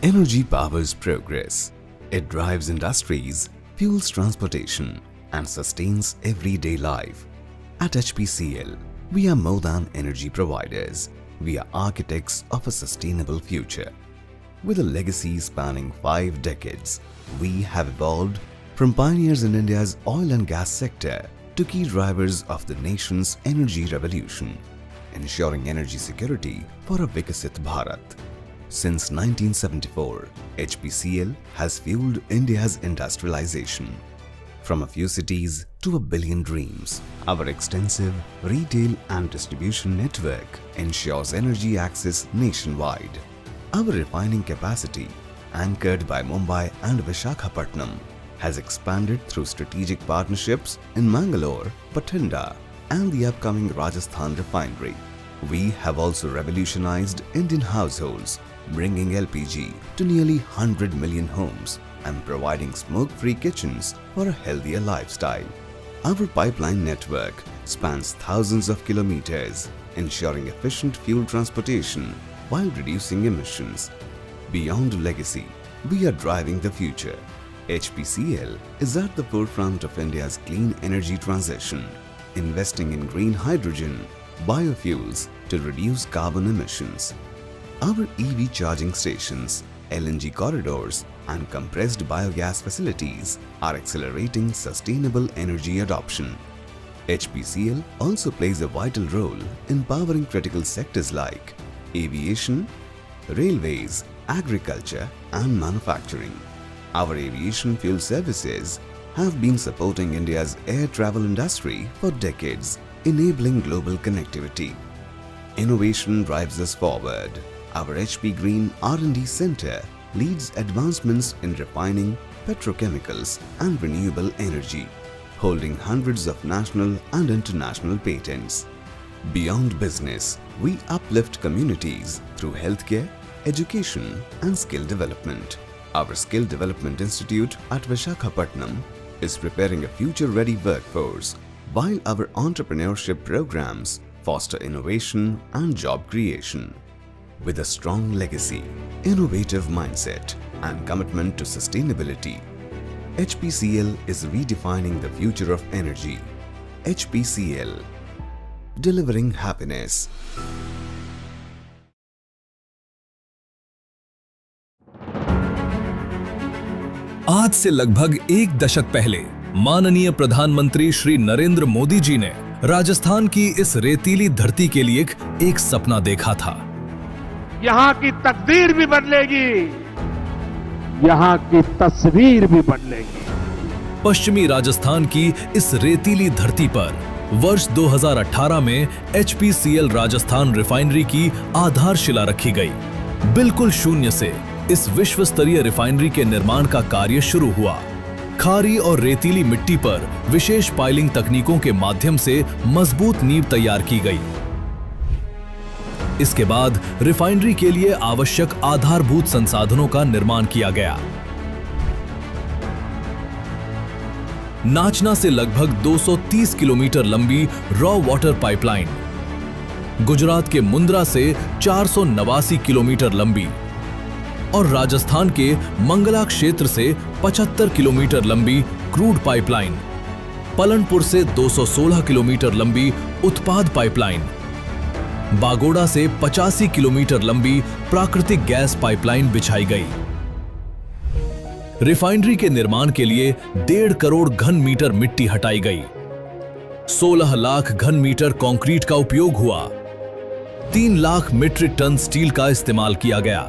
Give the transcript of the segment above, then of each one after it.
Energy powers progress. It drives industries, fuels transportation, and sustains everyday life. At HPCL, we are more than energy providers. We are architects of a sustainable future. With a legacy spanning 5 decades, we have evolved from pioneers in India's oil and gas sector to key drivers of the nation's energy revolution, ensuring energy security for a Vikasit Bharat. Since 1974, HPCL has fueled India's industrialization. From a few cities to a billion dreams, our extensive retail and distribution network ensures energy access nationwide. Our refining capacity, anchored by Mumbai and Visakhapatnam, has expanded through strategic partnerships in Mangalore, Bathinda, and the upcoming Rajasthan refinery. We have also revolutionized Indian households, bringing LPG to nearly 100 million homes and providing smoke-free kitchens for a healthier lifestyle. Our pipeline network spans thousands of kilometers, ensuring efficient fuel transportation while reducing emissions. Beyond legacy, we are driving the future. HPCL is at the forefront of India's clean energy transition, investing in green hydrogen, biofuels to reduce carbon emissions. Our EV charging stations, LNG corridors, and compressed biogas facilities are accelerating sustainable energy adoption. HPCL also plays a vital role in powering critical sectors like aviation, railways, agriculture, and manufacturing. Our aviation fuel services have been supporting India's air travel industry for decades, enabling global connectivity. Innovation drives us forward. Our HP Green R&D Center leads advancements in refining, petrochemicals, and renewable energy, holding hundreds of national and international patents. Beyond business, we uplift communities through healthcare, education, and skill development. Our Skill Development Institute at Visakhapatnam is preparing a future-ready workforce, while our entrepreneurship programs foster innovation and job creation. With a strong legacy, innovative mindset, and commitment to sustainability, HPCL is redefining the future of energy. HPCL, delivering happiness. आज से लगभग 1 दशक पहले माननीय प्रधानमंत्री श्री नरेंद्र मोदी जी ने राजस्थान की इस रेतीली धरती के लिए एक सपना देखा था। यहाँ की तकदीर भी बदलेगी, यहाँ की तस्वीर भी बदलेगी। पश्चिमी राजस्थान की इस रेतीली धरती पर वर्ष 2018 में HPCL राजस्थान रिफाइनरी की आधारशिला रखी गई। बिल्कुल शून्य से इस विश्व स्तरीय रिफाइनरी के निर्माण का कार्य शुरू हुआ। खारी और रेतीली मिट्टी पर विशेष पाइलिंग तकनीकों के माध्यम से मजबूत नींव तैयार की गई। इसके बाद रिफाइनरी के लिए आवश्यक आधारभूत संसाधनों का निर्माण किया गया। नाचना से लगभग 230 किलोमीटर लंबी रॉ वाटर पाइपलाइन, गुजरात के मुंद्रा से 489 किलोमीटर लंबी और राजस्थान के मंगला क्षेत्र से 75 किलोमीटर लंबी क्रूड पाइपलाइन, पलनपुर से 216 किलोमीटर लंबी उत्पाद पाइपलाइन, बागोड़ा से 85 किलोमीटर लंबी प्राकृतिक गैस पाइपलाइन बिछाई गई। रिफाइनरी के निर्माण के लिए 1.5 करोड़ घन मीटर मिट्टी हटाई गई। 16 लाख घन मीटर कंक्रीट का उपयोग हुआ। 3 लाख मीट्रिक टन स्टील का इस्तेमाल किया गया।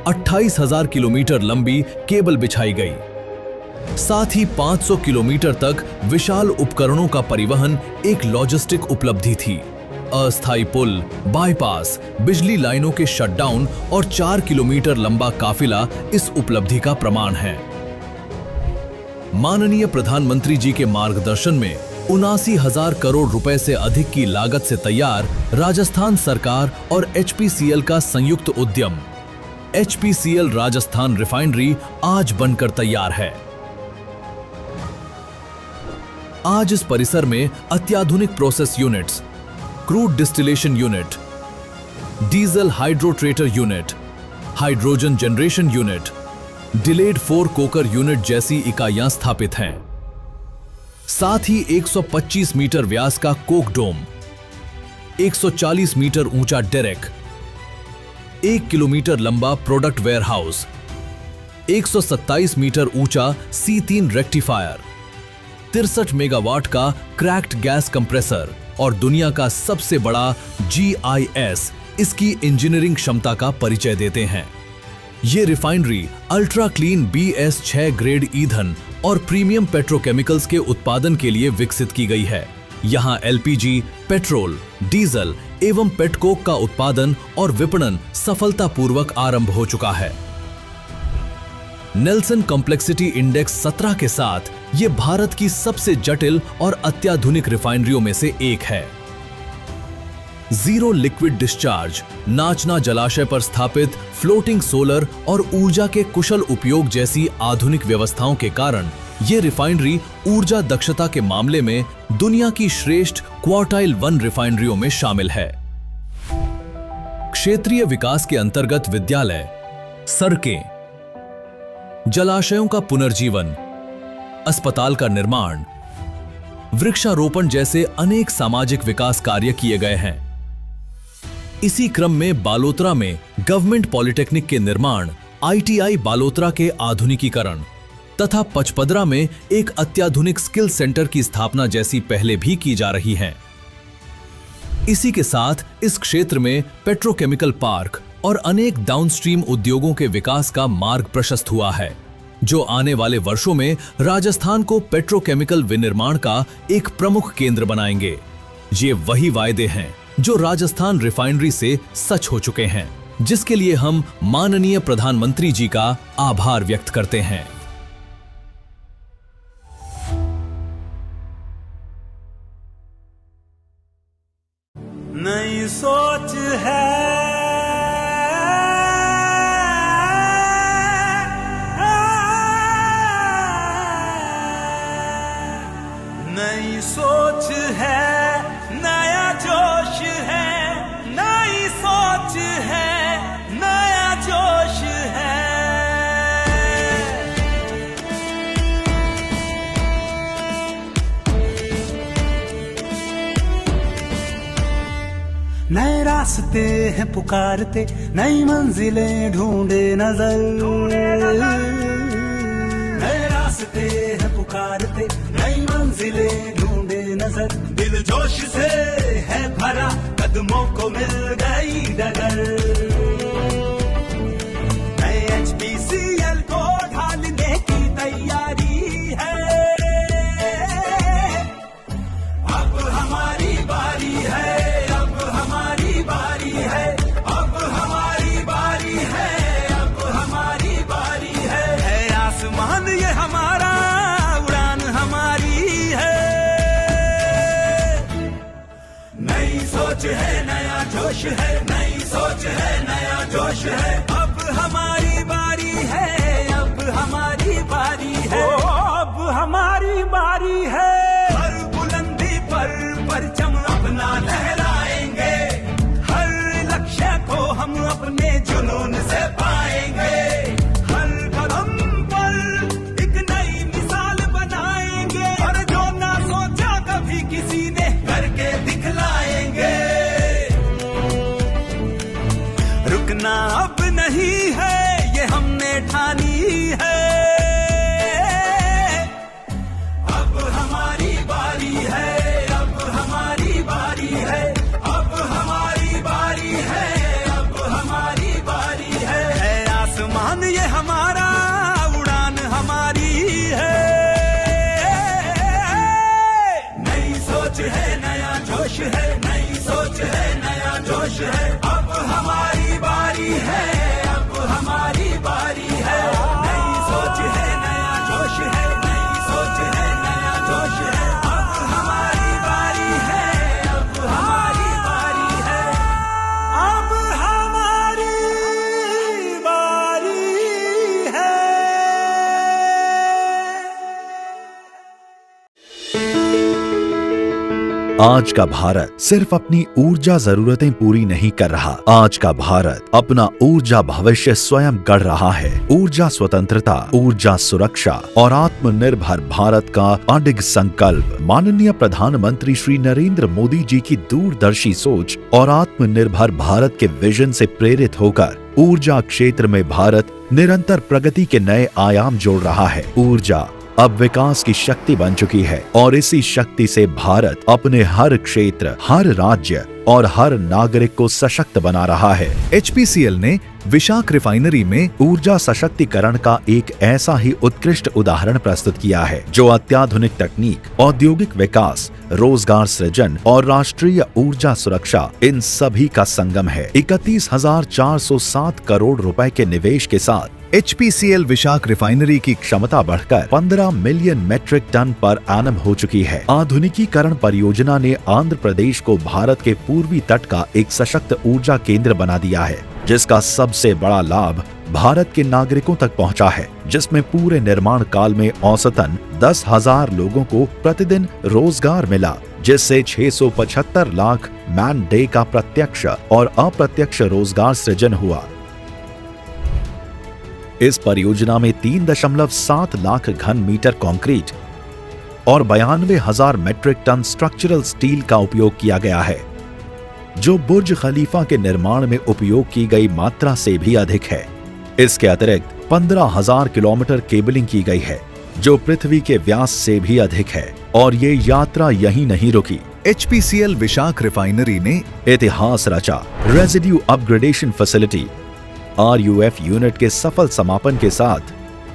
28,000 किलोमीटर लंबी केबल बिछाई गई। साथ ही 500 किलोमीटर तक विशाल उपकरणों का परिवहन एक लॉजिस्टिक उपलब्धि थी। अस्थायी पुल, बाईपास, बिजली लाइनों के शटडाउन और 4 किलोमीटर लंबा काफिला इस उपलब्धि का प्रमाण है। माननीय प्रधानमंत्री जी के मार्गदर्शन में 79,000 करोड़ रुपए से अधिक की लागत से तैयार राजस्थान सरकार और HPCL का संयुक्त उद्यम HPCL राजस्थान रिफाइनरी आज बनकर तैयार है। आज इस परिसर में अत्याधुनिक process units, crude distillation unit, diesel hydrotreater unit, hydrogen generation unit, delayed 4 coker unit जैसी इकाइयां स्थापित हैं। साथ ही 125 मीटर व्यास का कोक डोम, 140 मीटर ऊंचा डेरेक, 1 किलोमीटर लंबा प्रोडक्ट वेयरहाउस, 127 मीटर ऊंचा C3 रेक्टिफायर, 63 मेगावाट का क्रैक्ड गैस कंप्रेसर और दुनिया का सबसे बड़ा GIS इसकी इंजीनियरिंग क्षमता का परिचय देते हैं। ये refinery ultra clean BS6 grade ईंधन और प्रीमियम पेट्रोकेमिकल्स के उत्पादन के लिए विकसित की गई है। यहाँ LPG, पेट्रोल, डीजल एवं पेटकोक का उत्पादन और विपणन सफलतापूर्वक आरंभ हो चुका है। नेल्सन कॉम्प्लेक्सिटी इंडेक्स 17 के साथ ये भारत की सबसे जटिल और अत्याधुनिक रिफाइनरियों में से एक है। जीरो लिक्विड डिस्चार्ज, नाचना जलाशय पर स्थापित फ्लोटिंग सोलर और ऊर्जा के कुशल उपयोग जैसी आधुनिक व्यवस्थाओं के कारण ये रिफाइनरी ऊर्जा दक्षता के मामले में दुनिया की श्रेष्ठ क्वार्टाइल 1 रिफाइनरियों में शामिल है। क्षेत्रीय विकास के अंतर्गत विद्यालय, सड़कें, जलाशयों का पुनर्जीवन, अस्पताल का निर्माण, वृक्षारोपण जैसे अनेक सामाजिक विकास कार्य किए गए हैं। इसी क्रम में बालोतरा में गवर्नमेंट पॉलिटेक्निक के निर्माण, ITI बालोतरा के आधुनिकीकरण तथा पचपदरा में एक अत्याधुनिक स्किल सेंटर की स्थापना जैसी पहले भी की जा रही हैं। इसी के साथ इस क्षेत्र में पेट्रोकेमिकल पार्क और अनेक डाउनस्ट्रीम उद्योगों के विकास का मार्ग प्रशस्त हुआ है, जो आने वाले वर्षों में राजस्थान को पेट्रोकेमिकल विनिर्माण का एक प्रमुख केंद्र बनाएंगे। ये वही वायदे हैं जो राजस्थान रिफाइनरी से सच हो चुके हैं, जिसके लिए हम माननीय प्रधानमंत्री जी का आभार व्यक्त करते हैं। नई सोच है, नई सोच है, नया जोश है, नई सोच है, नया जोश है। नए रास्ते हैं पुकारते, नई मंजिलें ढूंढे नजर, नए रास्ते हैं पुकारते, नई मंजिलें ढूंढे नजर। दिल जोश से है भरा, कदमों को मिल गई डगर। नए HPCL को ढालने की तैयारी है, अब हमारी बारी है, अब हमारी बारी है, अब हमारी बारी है, अब हमारी बारी है आसमान ये हमारा, उड़ान हमारी है। नई सोच है, नया जोश है, नई सोच है, नया जोश है, अब हमारी बारी है, अब हमारी बारी है, अब हमारी बारी है। हर बुलंदी पर परचम अपना लहराएंगे, हर लक्ष्य को हम अपने जुनून से पाएंगे, हर कदम पर एक नई मिसाल बनाएंगे, और जो ना सोचा कभी किसी ने करके दिखलाएंगे। रुकना अब नहीं है, आज का भारत सिर्फ अपनी ऊर्जा जरूरतें पूरी नहीं कर रहा, आज का भारत अपना ऊर्जा भविष्य स्वयं गढ़ रहा है। ऊर्जा स्वतंत्रता, ऊर्जा सुरक्षा और आत्मनिर्भर भारत का अडिग संकल्प माननीय प्रधानमंत्री श्री नरेंद्र मोदी जी की दूरदर्शी सोच और आत्मनिर्भर भारत के विजन से प्रेरित होकर ऊर्जा क्षेत्र में भारत निरंतर प्रगति के नए आयाम जोड़ रहा है। ऊर्जा अब विकास की शक्ति बन चुकी है और इसी शक्ति से भारत अपने हर क्षेत्र, हर राज्य और हर नागरिक को सशक्त बना रहा है। HPCL ने विशाख रिफाइनरी में ऊर्जा सशक्तिकरण का एक ऐसा ही उत्कृष्ट उदाहरण प्रस्तुत किया है जो अत्याधुनिक तकनीक, औद्योगिक विकास, रोजगार सृजन और राष्ट्रीय ऊर्जा सुरक्षा इन सभी का संगम है। 31,407 करोड़ रुपए के निवेश के साथ HPCL विशाख रिफाइनरी की क्षमता बढ़कर 15 million metric ton per annum हो चुकी है। आधुनिकीकरण परियोजना ने आंध्र प्रदेश को भारत के पूर्वी तट का एक सशक्त ऊर्जा केंद्र बना दिया है, जिसका सबसे बड़ा लाभ भारत के नागरिकों तक पहुंचा है, जिसमें पूरे निर्माण काल में औसतन 10,000 लोगों को प्रतिदिन रोजगार मिला, जिससे 675 लाख मैन डे का प्रत्यक्ष और अप्रत्यक्ष रोजगार सृजन हुआ। इस परियोजना में 3.7 लाख घन मीटर कंक्रीट और 92,000 मेट्रिक टन स्ट्रक्चरल स्टील का उपयोग किया गया है, जो बुर्ज खलीफा के निर्माण में उपयोग की गई मात्रा से भी अधिक है। इसके अतिरिक्त 15,000 किलोमीटर केबलिंग की गई है, जो पृथ्वी के व्यास से भी अधिक है। और ये यात्रा यहीं नहीं रुकी। HPCL विशाख रिफाइनरी ने इतिहास रचा। Residue upgradation facility RUF unit के सफल समापन के साथ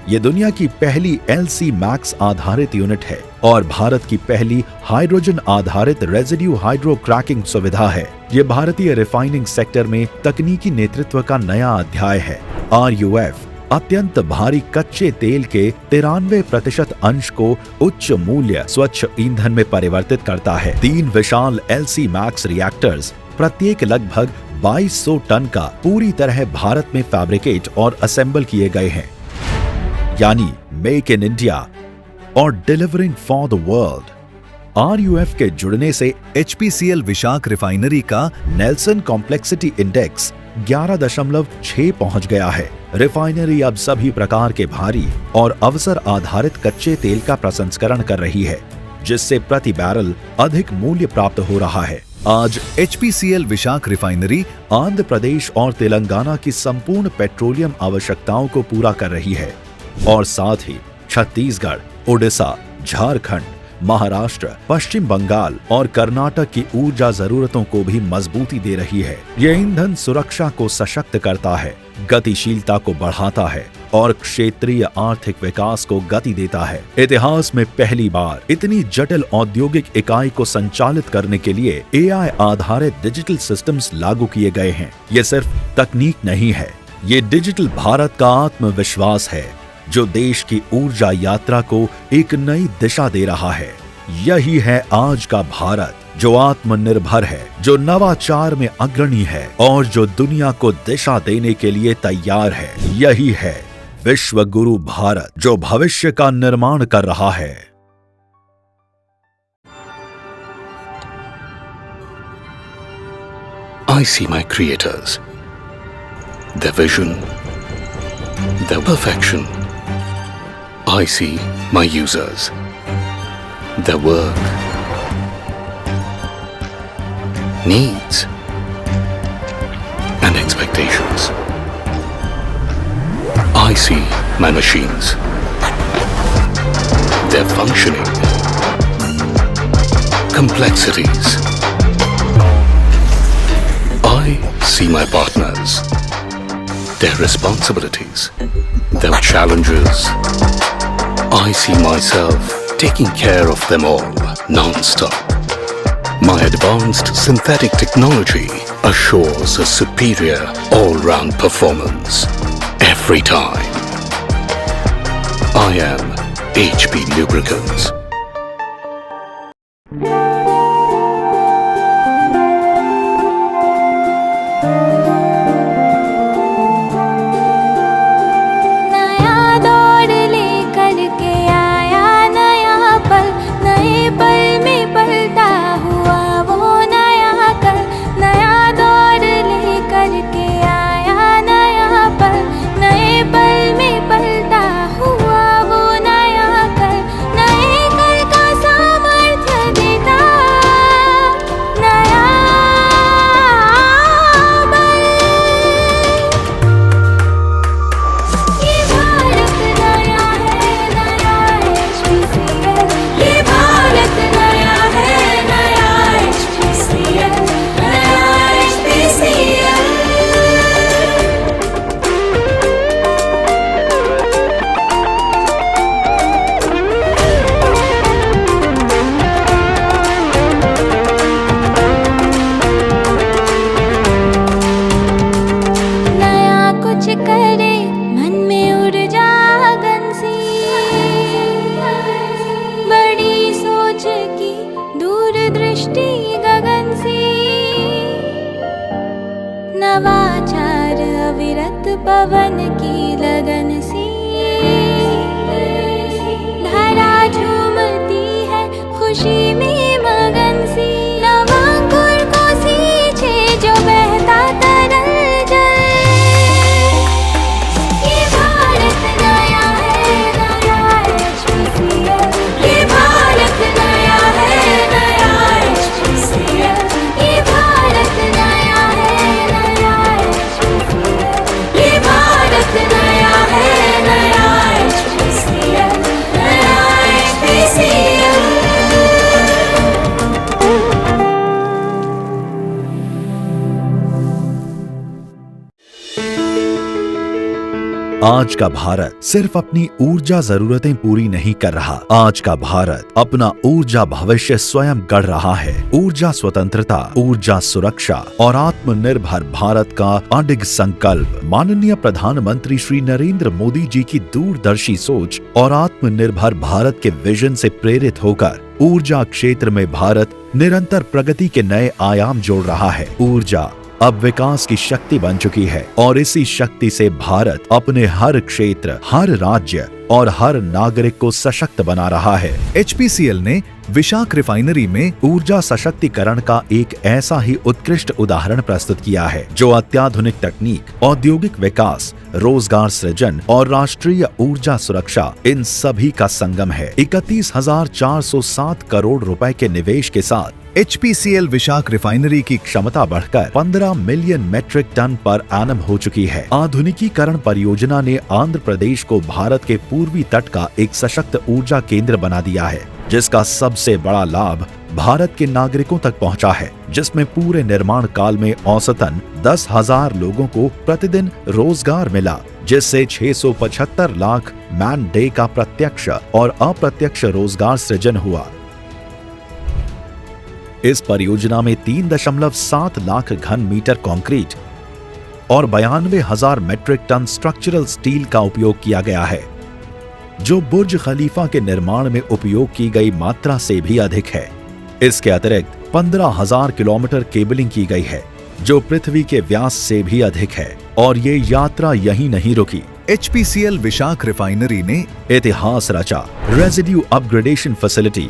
ये दुनिया की पहली LC मैक्स आधारित यूनिट है और भारत की पहली हाइड्रोजन आधारित रेजिड्यू हाइड्रो क्रैकिंग सुविधा है। ये भारतीय रिफाइनिंग सेक्टर में तकनीकी नेतृत्व का नया अध्याय है। RUF अत्यंत भारी कच्चे तेल के 93% अंश को उच्च मूल्य स्वच्छ ईंधन में परिवर्तित करता है। 3 विशाल LC मैक्स रिएक्टर्स प्रत्येक लगभग 2200 टन का पूरी तरह भारत में फैब्रिकेट और असेंबल किए गए हैं, यानी मेक इन इंडिया और delivering for the world. RUF के जुड़ने से HPCL विशाख रिफाइनरी का नेल्सन कॉम्प्लेक्सिटी इंडेक्स 11.6 पहुंच गया है। रिफाइनरी अब सभी प्रकार के भारी और अवसर आधारित कच्चे तेल का प्रसंस्करण कर रही है, जिससे प्रति बैरल अधिक मूल्य प्राप्त हो रहा है। आज HPCL विशाख रिफाइनरी आंध्र प्रदेश और तेलंगाना की संपूर्ण पेट्रोलियम आवश्यकताओं को पूरा कर रही है और साथ ही छत्तीसगढ़, उड़ीसा, झारखंड, महाराष्ट्र, पश्चिम बंगाल और कर्नाटक की ऊर्जा जरूरतों को भी मजबूती दे रही है। यह ईंधन सुरक्षा को सशक्त करता है, गतिशीलता को बढ़ाता है और क्षेत्रीय आर्थिक विकास को गति देता है। इतिहास में पहली बार इतनी जटिल औद्योगिक इकाई को संचालित करने के लिए AI आधारित डिजिटल सिस्टम्स लागू किए गए हैं। ये सिर्फ तकनीक नहीं है, ये डिजिटल भारत का आत्मविश्वास है, जो देश की ऊर्जा यात्रा को एक नई दिशा दे रहा है। यही है आज का भारत, जो आत्मनिर्भर है, जो नवाचार में अग्रणी है और जो दुनिया को दिशा देने के लिए तैयार है। यही है विश्व गुरु भारत, जो भविष्य का निर्माण कर रहा है। I see my creators, their vision, their perfection. I see my users, their work, needs, and expectations. I see my machines, their functioning, complexities. I see my partners, their responsibilities, their challenges. I see myself taking care of them all non-stop. My advanced synthetic technology assures a superior all-round performance every time. I am HP Lubricants. आया नया पल, नए पल में पलटा हुआ आज का भारत सिर्फ अपनी ऊर्जा जरूरतें पूरी नहीं कर रहा, आज का भारत अपना ऊर्जा भविष्य स्वयं गढ़ रहा है। ऊर्जा स्वतंत्रता, ऊर्जा सुरक्षा और आत्मनिर्भर भारत का अडिग संकल्प माननीय प्रधानमंत्री श्री नरेंद्र मोदी जी की दूरदर्शी सोच और आत्मनिर्भर भारत के विजन से प्रेरित होकर ऊर्जा क्षेत्र में भारत निरंतर प्रगति के नए आयाम जोड़ रहा है। ऊर्जा अब विकास की शक्ति बन चुकी है और इसी शक्ति से भारत अपने हर क्षेत्र, हर राज्य और हर नागरिक को सशक्त बना रहा है। HPCL ने विशाख रिफाइनरी में ऊर्जा सशक्तिकरण का एक ऐसा ही उत्कृष्ट उदाहरण प्रस्तुत किया है जो अत्याधुनिक तकनीक, औद्योगिक विकास, रोजगार सृजन और राष्ट्रीय ऊर्जा सुरक्षा इन सभी का संगम है। 31,407 करोड़ रुपए के निवेश के साथ HPCL विशाख रिफाइनरी की क्षमता बढ़कर 15 million metric ton per annum हो चुकी है। आधुनिकीकरण परियोजना ने आंध्र प्रदेश को भारत के पूर्वी तट का एक सशक्त ऊर्जा केंद्र बना दिया है, जिसका सबसे बड़ा लाभ भारत के नागरिकों तक पहुंचा है, जिसमें पूरे निर्माण काल में औसतन 10,000 लोगों को प्रतिदिन रोजगार मिला, जिससे 675 लाख मैन डे का प्रत्यक्ष और अप्रत्यक्ष रोजगार सृजन हुआ। इस परियोजना में 3.7 लाख घन मीटर कंक्रीट और 92,000 मेट्रिक टन स्ट्रक्चरल स्टील का उपयोग किया गया है, जो बुर्ज खलीफा के निर्माण में उपयोग की गई मात्रा से भी अधिक है। इसके अतिरिक्त 15,000 किलोमीटर केबलिंग की गई है, जो पृथ्वी के व्यास से भी अधिक है, और ये यात्रा यहीं नहीं रुकी। HPCL विशाख रिफाइनरी ने इतिहास रचा। Residue upgradation facility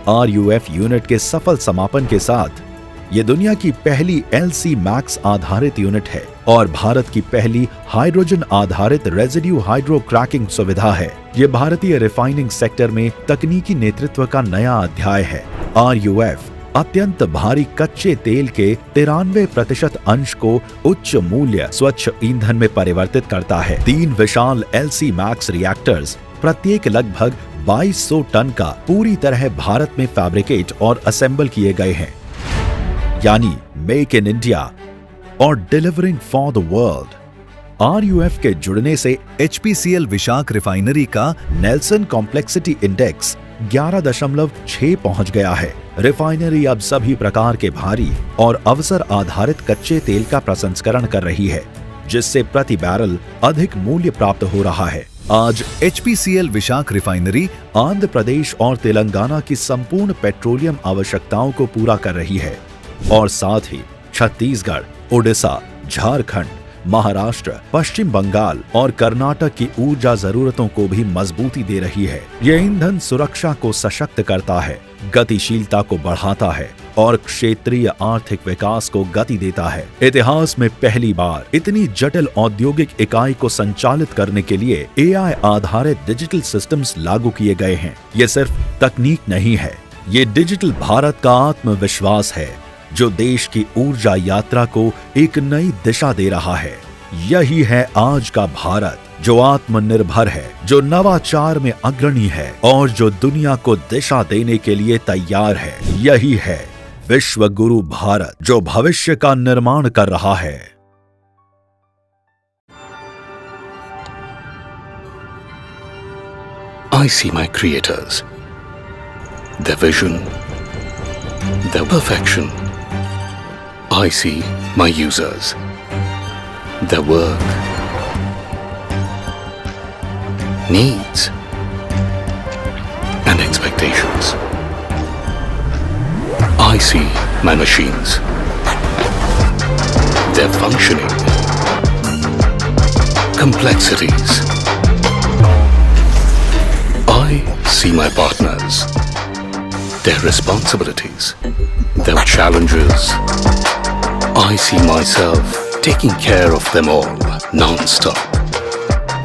RUF unit के सफल समापन के साथ ये दुनिया की पहली LC मैक्स आधारित यूनिट है और भारत की पहली हाइड्रोजन आधारित रेजिड्यू हाइड्रो क्रैकिंग सुविधा है। ये भारतीय रिफाइनिंग सेक्टर में तकनीकी नेतृत्व का नया अध्याय है। RUF अत्यंत भारी कच्चे तेल के 93% अंश को उच्च मूल्य स्वच्छ ईंधन में परिवर्तित करता है। 3 विशाल LC मैक्स रिएक्टर्स प्रत्येक लगभग 2200 टन का पूरी तरह भारत में फैब्रिकेट और असेंबल किए गए हैं, यानी मेक इन इंडिया और delivering for the world. RUF के जुड़ने से HPCL विशाख रिफाइनरी का नेल्सन कॉम्प्लेक्सिटी इंडेक्स 11.6 पहुंच गया है। रिफाइनरी अब सभी प्रकार के भारी और अवसर आधारित कच्चे तेल का प्रसंस्करण कर रही है, जिससे प्रति बैरल अधिक मूल्य प्राप्त हो रहा है। आज HPCL विशाख रिफाइनरी आंध्र प्रदेश और तेलंगाना की संपूर्ण पेट्रोलियम आवश्यकताओं को पूरा कर रही है और साथ ही छत्तीसगढ़, उड़ीसा, झारखंड, महाराष्ट्र, पश्चिम बंगाल और कर्नाटक की ऊर्जा जरूरतों को भी मजबूती दे रही है। यह ईंधन सुरक्षा को सशक्त करता है, गतिशीलता को बढ़ाता है और क्षेत्रीय आर्थिक विकास को गति देता है। इतिहास में पहली बार इतनी जटिल औद्योगिक इकाई को संचालित करने के लिए AI आधारित डिजिटल सिस्टम्स लागू किए गए हैं। ये सिर्फ तकनीक नहीं है, ये डिजिटल भारत का आत्मविश्वास है, जो देश की ऊर्जा यात्रा को एक नई दिशा दे रहा है। यही है आज का भारत, जो आत्मनिर्भर है, जो नवाचार में अग्रणी है और जो दुनिया को दिशा देने के लिए तैयार है। यही है विश्व गुरु भारत, जो भविष्य का निर्माण कर रहा है। I see my creators, their vision, their perfection. I see my users, their work, needs, and expectations. I see my machines, their functioning, complexities. I see my partners, their responsibilities, their challenges. I see myself taking care of them all non-stop.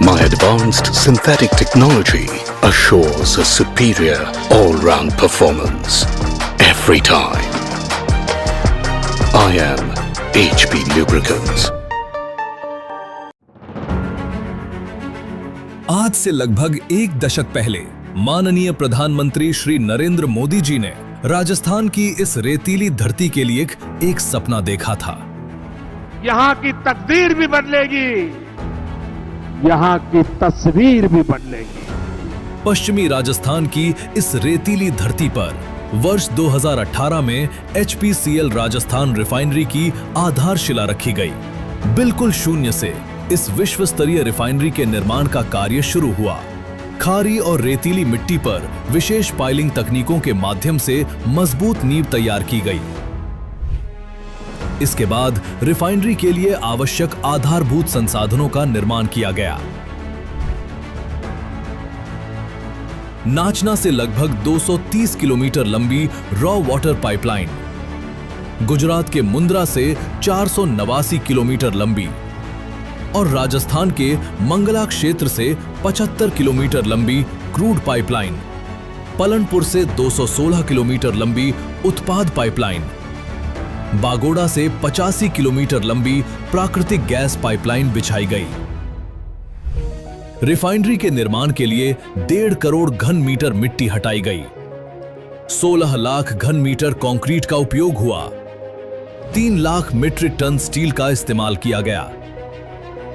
My advanced synthetic technology assures a superior all-round performance every time. I am HP Lubricants. आज से लगभग 1 दशक पहले माननीय प्रधानमंत्री श्री नरेंद्र मोदी जी ने राजस्थान की इस रेतीली धरती के लिए एक सपना देखा था। यहाँ की तकदीर भी बदलेगी, यहाँ की तस्वीर भी बदलेगी। पश्चिमी राजस्थान की इस रेतीली धरती पर वर्ष 2018 में HPCL राजस्थान रिफाइनरी की आधारशिला रखी गई। बिल्कुल शून्य से इस विश्व स्तरीय रिफाइनरी के निर्माण का कार्य शुरू हुआ। खारी और रेतीली मिट्टी पर विशेष पाइलिंग तकनीकों के माध्यम से मजबूत नींव तैयार की गई। इसके बाद रिफाइनरी के लिए आवश्यक आधारभूत संसाधनों का निर्माण किया गया। नाचना से लगभग 230 किलोमीटर लंबी रॉ वाटर पाइपलाइन, गुजरात के मुंद्रा से 489 किलोमीटर लंबी और राजस्थान के मंगला क्षेत्र से 75 किलोमीटर लंबी क्रूड पाइपलाइन, पलनपुर से 216 किलोमीटर लंबी उत्पाद पाइपलाइन, बागोड़ा से 85 किलोमीटर लंबी प्राकृतिक गैस पाइपलाइन बिछाई गई। रिफाइनरी के निर्माण के लिए 1.5 करोड़ घन मीटर मिट्टी हटाई गई। 16 लाख घन मीटर कंक्रीट का उपयोग हुआ। 3 लाख मीट्रिक टन स्टील का इस्तेमाल किया गया।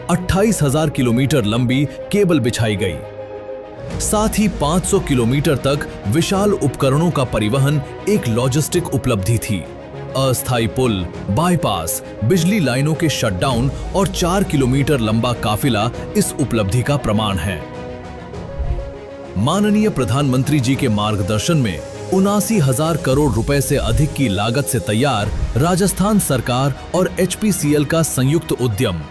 28,000 किलोमीटर लंबी केबल बिछाई गई। साथ ही 500 किलोमीटर तक विशाल उपकरणों का परिवहन एक लॉजिस्टिक उपलब्धि थी। अस्थायी पुल, बाईपास, बिजली लाइनों के शटडाउन और 4 किलोमीटर लंबा काफिला इस उपलब्धि का प्रमाण है। माननीय प्रधानमंत्री जी के मार्गदर्शन में 79,000 करोड़ रुपए से अधिक की लागत से तैयार राजस्थान सरकार और HPCL का संयुक्त उद्यम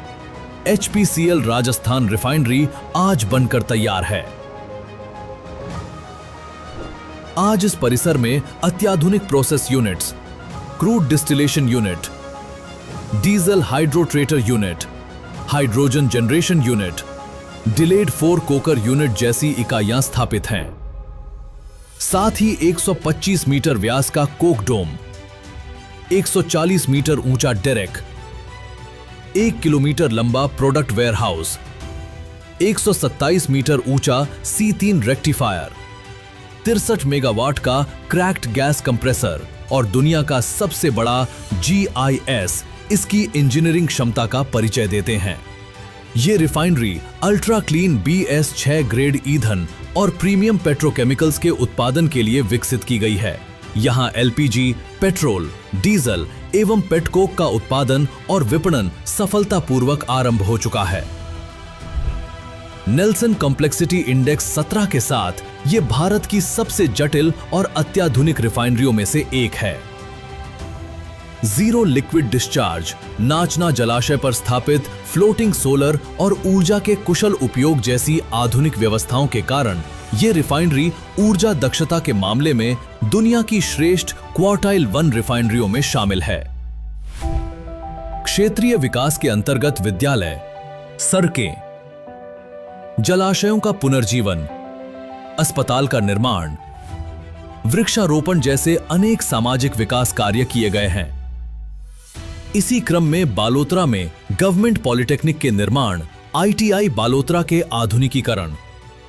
HPCL राजस्थान रिफाइनरी आज बनकर तैयार है। आज इस परिसर में अत्याधुनिक process units, crude distillation unit, diesel hydrotreater unit, hydrogen generation unit, delayed 4 coker unit जैसी इकाइयां स्थापित हैं। साथ ही 125 मीटर व्यास का कोक डोम, 140 मीटर ऊंचा डेरेक, 1 किलोमीटर लंबा प्रोडक्ट वेयरहाउस, 127 मीटर ऊंचा C3 रेक्टिफायर, 63 मेगावाट का क्रैक्ड गैस कंप्रेसर और दुनिया का सबसे बड़ा GIS इसकी इंजीनियरिंग क्षमता का परिचय देते हैं। ये refinery ultra clean BS6 grade ईंधन और प्रीमियम पेट्रोकेमिकल्स के उत्पादन के लिए विकसित की गई है। यहाँ LPG, पेट्रोल, डीजल एवं पेटकोक का उत्पादन और विपणन सफलतापूर्वक आरंभ हो चुका है। नेल्सन कॉम्प्लेक्सिटी इंडेक्स 17 के साथ ये भारत की सबसे जटिल और अत्याधुनिक रिफाइनरियों में से एक है। जीरो लिक्विड डिस्चार्ज, नाचना जलाशय पर स्थापित फ्लोटिंग सोलर और ऊर्जा के कुशल उपयोग जैसी आधुनिक व्यवस्थाओं के कारण ये रिफाइनरी ऊर्जा दक्षता के मामले में दुनिया की श्रेष्ठ क्वार्टाइल 1 रिफाइनरियों में शामिल है। क्षेत्रीय विकास के अंतर्गत विद्यालय, सड़कें, जलाशयों का पुनर्जीवन, अस्पताल का निर्माण, वृक्षारोपण जैसे अनेक सामाजिक विकास कार्य किए गए हैं। इसी क्रम में बालोतरा में गवर्नमेंट पॉलिटेक्निक के निर्माण, ITI बालोतरा के आधुनिकीकरण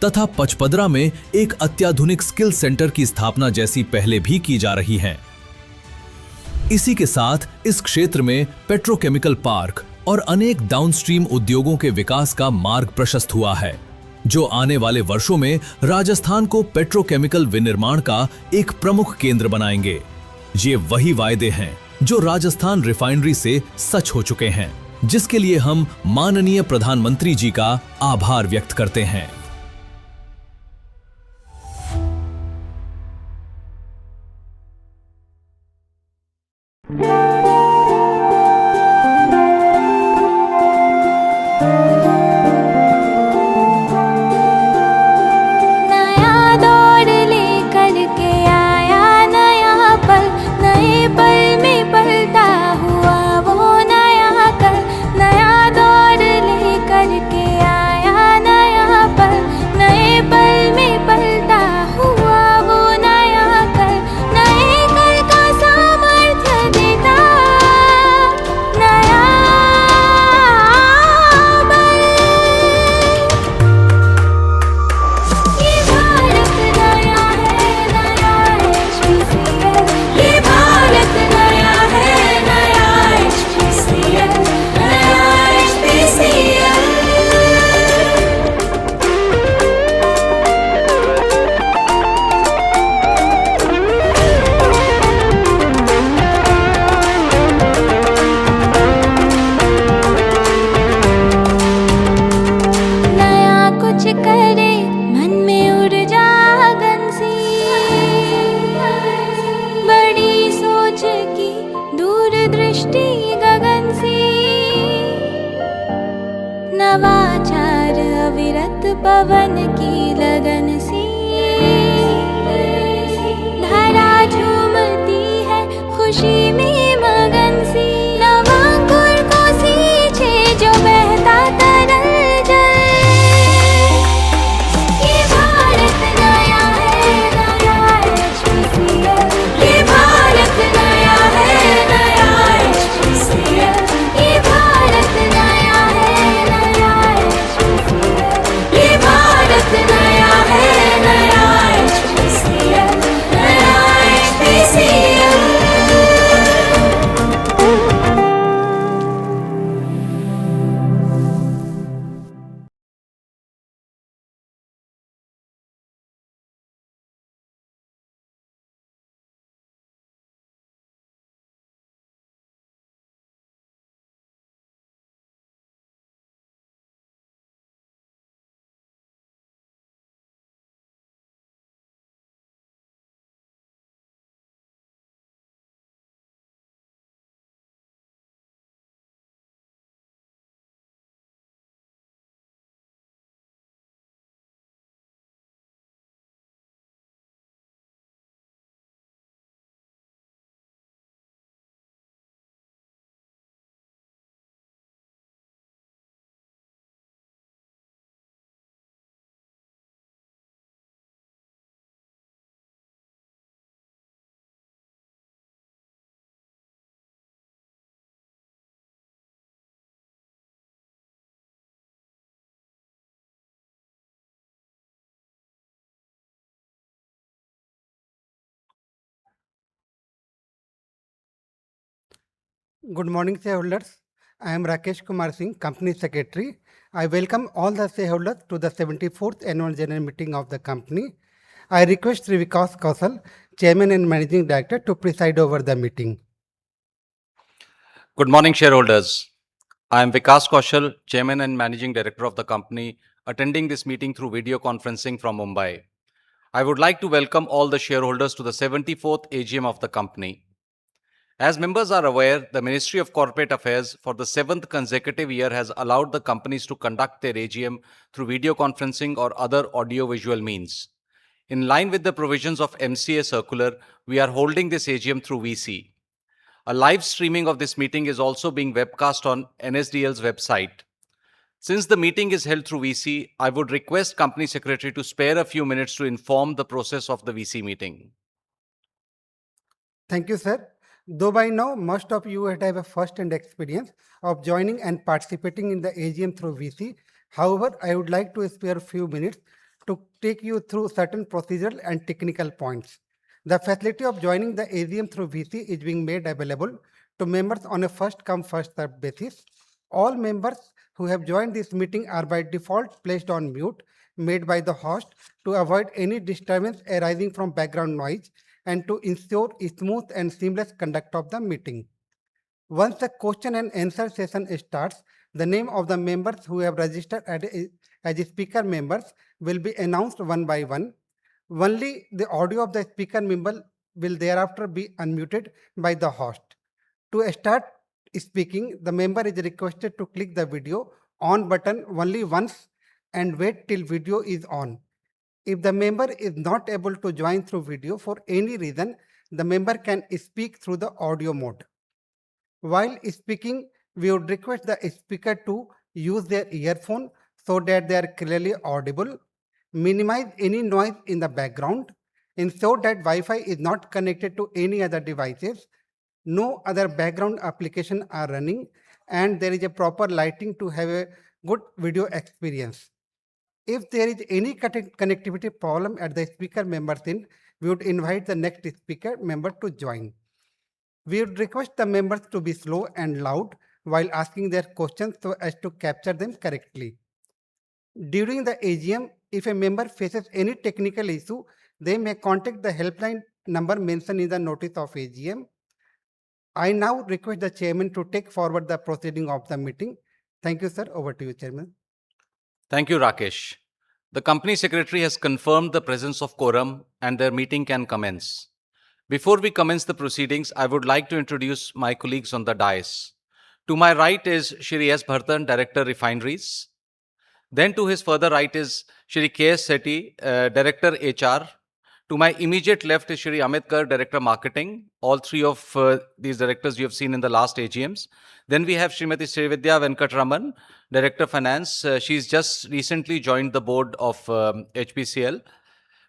तथा पचपदरा में एक अत्याधुनिक स्किल सेंटर की स्थापना जैसी पहले भी की जा रही हैं। इसी के साथ इस क्षेत्र में पेट्रोकेमिकल पार्क और अनेक डाउनस्ट्रीम उद्योगों के विकास का मार्ग प्रशस्त हुआ है, जो आने वाले वर्षों में राजस्थान को पेट्रोकेमिकल विनिर्माण का एक प्रमुख केंद्र बनाएंगे। ये वही वायदे हैं जो राजस्थान रिफाइनरी से सच हो चुके हैं, जिसके लिए हम माननीय प्रधानमंत्री जी का आभार व्यक्त करते हैं। नया दौर लेकर के आया, नया पल पवन की लगन सी धरा झूमती है खुशी में मगन सी नवांकुर को सींचे जो बहता तरल जल ये भारत नया है नया HPCL ये भारत नया है नया HPCL ये भारत नया है नया HPCL ये भारत नया है नया HPCL नया HPCL। Good morning, shareholders. I am Rakesh Kumar Singh, Company Secretary. I welcome all the shareholders to the 74th Annual General Meeting of the company. I request Sri Vikas Kaushal, Chairman and Managing Director, to preside over the meeting. Good morning, shareholders. I am Vikas Kaushal, Chairman and Managing Director of the company, attending this meeting through video conferencing from Mumbai. I would like to welcome all the shareholders to the 74th AGM of the company. As members are aware, the Ministry of Corporate Affairs for the 7th consecutive year has allowed the companies to conduct their AGM through video conferencing or other audio-visual means. In line with the provisions of MCA circular, we are holding this AGM through VC. A live streaming of this meeting is also being webcast on NSDL's website. Since the meeting is held through VC, I would request Company Secretary to spare a few minutes to inform the process of the VC meeting. Thank you, sir. Though by now, most of you would have a first-hand experience of joining and participating in the AGM through VC. However, I would like to spare a few minutes to take you through certain procedural and technical points. The facility of joining the AGM through VC is being made available to members on a first-come, first-served basis. All members who have joined this meeting are by default placed on mute, made by the host to avoid any disturbance arising from background noise and to ensure smooth and seamless conduct of the meeting. Once the question and answer session starts, the name of the members who have registered as speaker members will be announced one by one. Only the audio of the speaker member will thereafter be unmuted by the host. To start speaking, the member is requested to click the video on button only once and wait till video is on. If the member is not able to join through video for any reason, the member can speak through the audio mode. While speaking, we would request the speaker to use their earphone so that they are clearly audible. Minimize any noise in the background. Ensure that Wi-Fi is not connected to any other devices. No other background applications are running, and there is a proper lighting to have a good video experience. If there is any connectivity problem at the speaker member's end, we would invite the next speaker member to join. We would request the members to be slow and loud while asking their questions so as to capture them correctly. During the AGM, if a member faces any technical issue, they may contact the helpline number mentioned in the notice of AGM. I now request the chairman to take forward the proceeding of the meeting. Thank you, sir. Over to you, chairman. Thank you, Rakesh. The company secretary has confirmed the presence of quorum and their meeting can commence. Before we commence the proceedings, I would like to introduce my colleagues on the dais. To my right is Shri S. Bhartan, Director Refineries. Then to his further right is Shri K.S. Sethi, Director HR. To my immediate left is Shri Amit Garg, Director Marketing. All three of these directors you have seen in the last AGMs. Then we have Srimati Srividya Venkatraman, Director Finance. She's just recently joined the board of HPCL.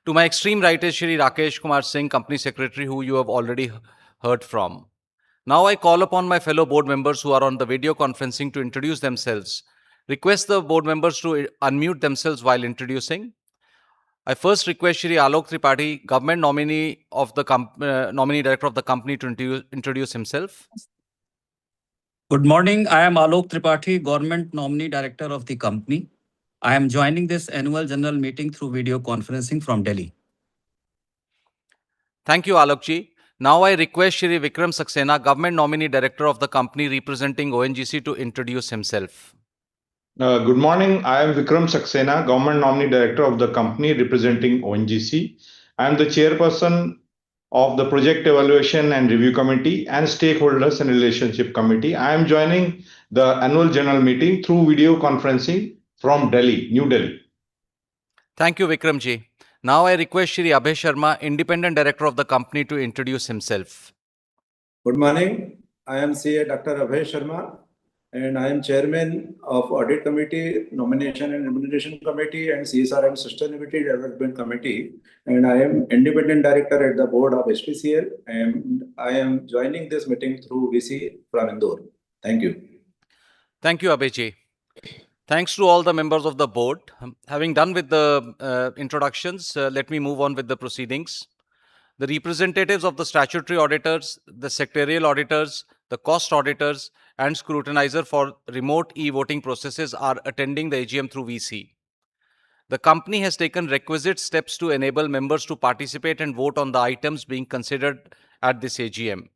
To my extreme right is Shri Rakesh Kumar Singh, Company Secretary, who you have already heard from. Now I call upon my fellow board members who are on the video conferencing to introduce themselves. Request the board members to unmute themselves while introducing. I first request Shri Alok Tripathi, Government Nominee of the Nominee Director of the company, to introduce himself. Good morning. I am Alok Tripathi, Government Nominee Director of the company. I am joining this annual general meeting through video conferencing from Delhi. Thank you, Alokji. Now I request Shri Vikram Saxena, Government Nominee Director of the company representing ONGC, to introduce himself. Good morning. I am Vikram Saxena, Government Nominee Director of the company representing ONGC. I am the Chairperson of the Project Evaluation and Review Committee and Stakeholders and Relationship Committee. I am joining the annual general meeting through video conferencing from Delhi, New Delhi. Thank you, Vikramji. Now I request Shri Abhay Sharma, Independent Director of the company, to introduce himself. Good morning. I am CA Dr. Abhay Sharma, and I am Chairman of Audit Committee, Nomination and Remuneration Committee, and CSR and Sustainability Development Committee. And I am Independent Director at the Board of HPCL, and I am joining this meeting through VC from Indore. Thank you. Thank you, Abhijji. Thanks to all the members of the board. Having done with the introductions, let me move on with the proceedings. The representatives of the statutory auditors, the secretarial auditors, the cost auditors, and scrutinizer for remote e-voting processes are attending the AGM through VC. The company has taken requisite steps to enable members to participate and vote on the items being considered at this AGM.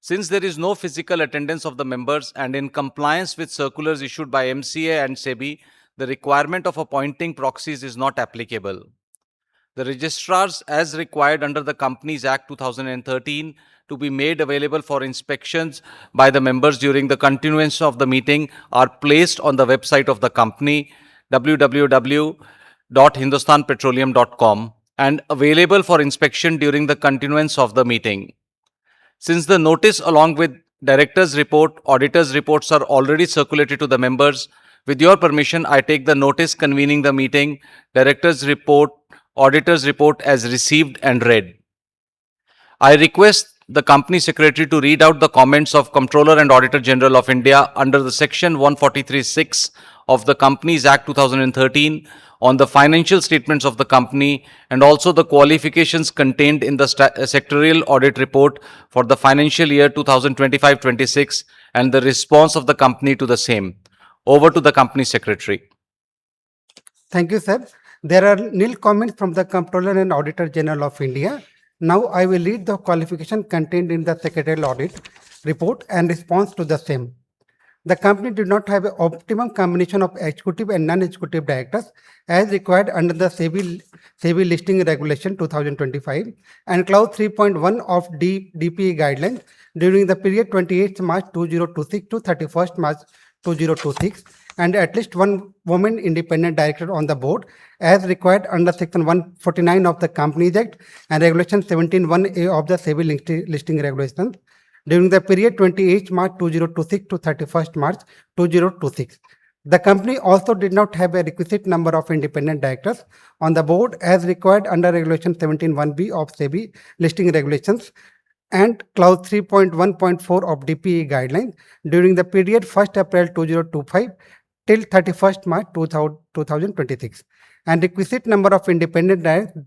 Since there is no physical attendance of the members and in compliance with circulars issued by MCA and SEBI, the requirement of appointing proxies is not applicable. The registrars, as required under the Companies Act 2013, to be made available for inspections by the members during the continuance of the meeting, are placed on the website of the company, www.hindustanpetroleum.com, and available for inspection during the continuance of the meeting. Since the notice along with director's report, auditor's reports are already circulated to the members, with your permission, I take the notice convening the meeting, director's report, auditor's report as received and read. I request the Company Secretary to read out the comments of Comptroller and Auditor General of India under the Section 143(6) of the Companies Act 2013 on the financial statements of the company, and also the qualifications contained in the sectorial audit report for the financial year 2025-26 and the response of the company to the same. Over to the Company Secretary. Thank you, sir. There are nil comments from the Comptroller and Auditor General of India. Now I will read the qualification contained in the secretarial audit report and response to the same. The company did not have an optimum combination of executive and non-executive directors as required under the SEBI listing regulation 2025 and clause 3.1 of DPE guidelines during the period 28th March 2026 to 31st March 2026, and at least one woman independent director on the board as required under Section 149 of the Companies Act and Regulation 17(1)A of the SEBI listing regulations during the period 28 March 2026 to 31st March 2026. The company also did not have a requisite number of independent directors on the board as required under Regulation 17(1)B of SEBI listing regulations and clause 3.1.4 of DPE guidelines during the period 1st April 2025 till 31st March 2026, and requisite number of independent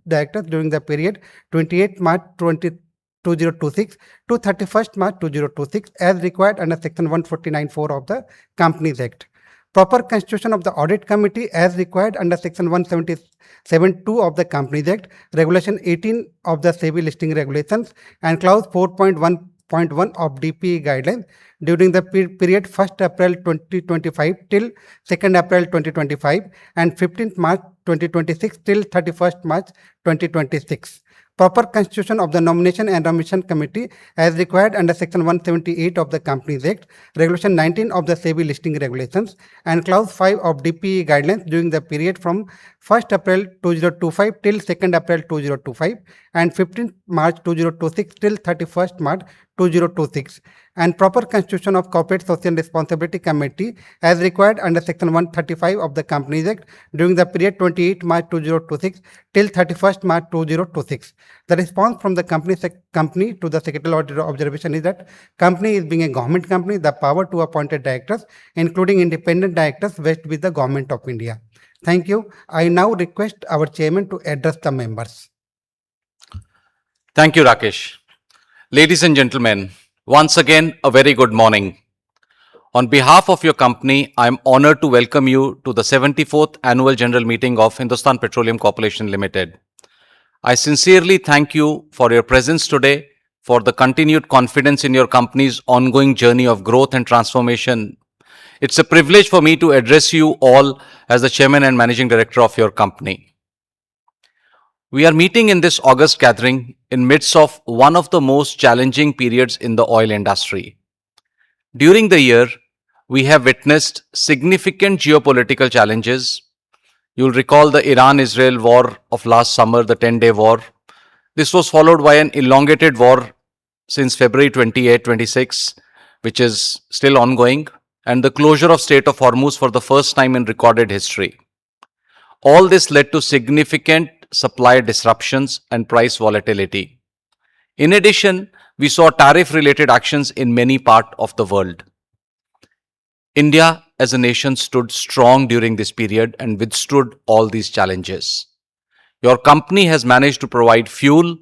directors during the period 28 March 2026 to 31st March 2026 as required under Section 149(4) of the Companies Act. Proper constitution of the Audit Committee as required under Section 177(2) of the Companies Act, Regulation 18 of the SEBI listing regulations, and Clause 4.1.1 of DPE guidelines during the period 1st April 2025 till 2nd April 2025 and 15th March 2026 till 31st March 2026. proper constitution of the Nomination and Remuneration Committee as required under Section 178 of the Companies Act, Regulation 19 of the SEBI Listing Regulations, and Clause 5 of DPE guidelines during the period from 1st April 2025 till 2nd April 2025 and 15th March 2026 till 31st March 2026, and proper constitution of Corporate Social Responsibility Committee as required under Section 135 of the Companies Act during the period 28 March 2026 till 31st March 2026. The response from the company to the secretarial auditor observation is that company is being a government company, the power to appointed directors, including independent directors, vests with the Government of India. Thank you. I now request our chairman to address the members. Thank you, Rakesh. Ladies and gentlemen, once again, a very good morning. On behalf of your company, I am honored to welcome you to the 74th Annual General Meeting of Hindustan Petroleum Corporation Limited. I sincerely thank you for your presence today, for the continued confidence in your company's ongoing journey of growth and transformation. It's a privilege for me to address you all as the Chairman and Managing Director of your company. We are meeting in this August gathering in midst of one of the most challenging periods in the oil industry. During the year, we have witnessed significant geopolitical challenges. You'll recall the Iran-Israel war of last summer, the 10-day war. This was followed by an elongated war since February 28, 26, which is still ongoing, and the closure of Strait of Hormuz for the first time in recorded history. All this led to significant supply disruptions and price volatility. In addition, we saw tariff-related actions in many parts of the world. India as a nation stood strong during this period and withstood all these challenges. Your company has managed to provide fuel,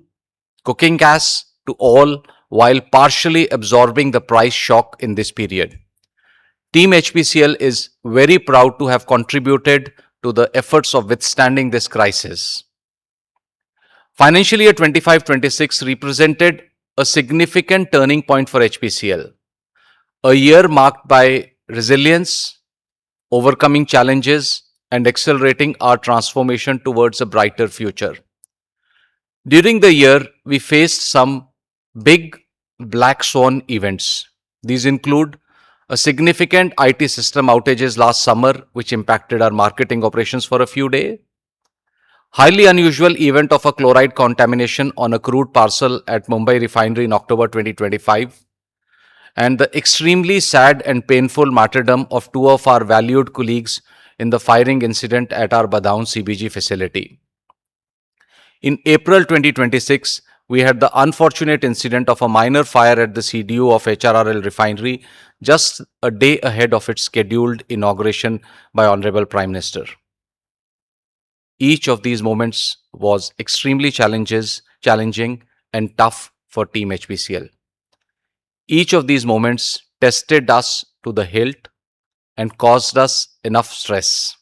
cooking gas to all while partially absorbing the price shock in this period. Team HPCL is very proud to have contributed to the efforts of withstanding this crisis. Financial year 25-26 represented a significant turning point for HPCL, a year marked by resilience, overcoming challenges, and accelerating our transformation towards a brighter future. During the year, we faced some big black swan events. These include a significant IT system outages last summer, which impacted our marketing operations for a few days. Highly unusual event of a chloride contamination on a crude parcel at Mumbai refinery in October 2025. And the extremely sad and painful martyrdom of two of our valued colleagues in the firing incident at our Badaun CBG facility. In April 2026, we had the unfortunate incident of a minor fire at the CDU of HRRL refinery just a day ahead of its scheduled inauguration by Honorable Prime Minister. Each of these moments was extremely challenging and tough for Team HPCL. Each of these moments tested us to the hilt and caused us enough stress.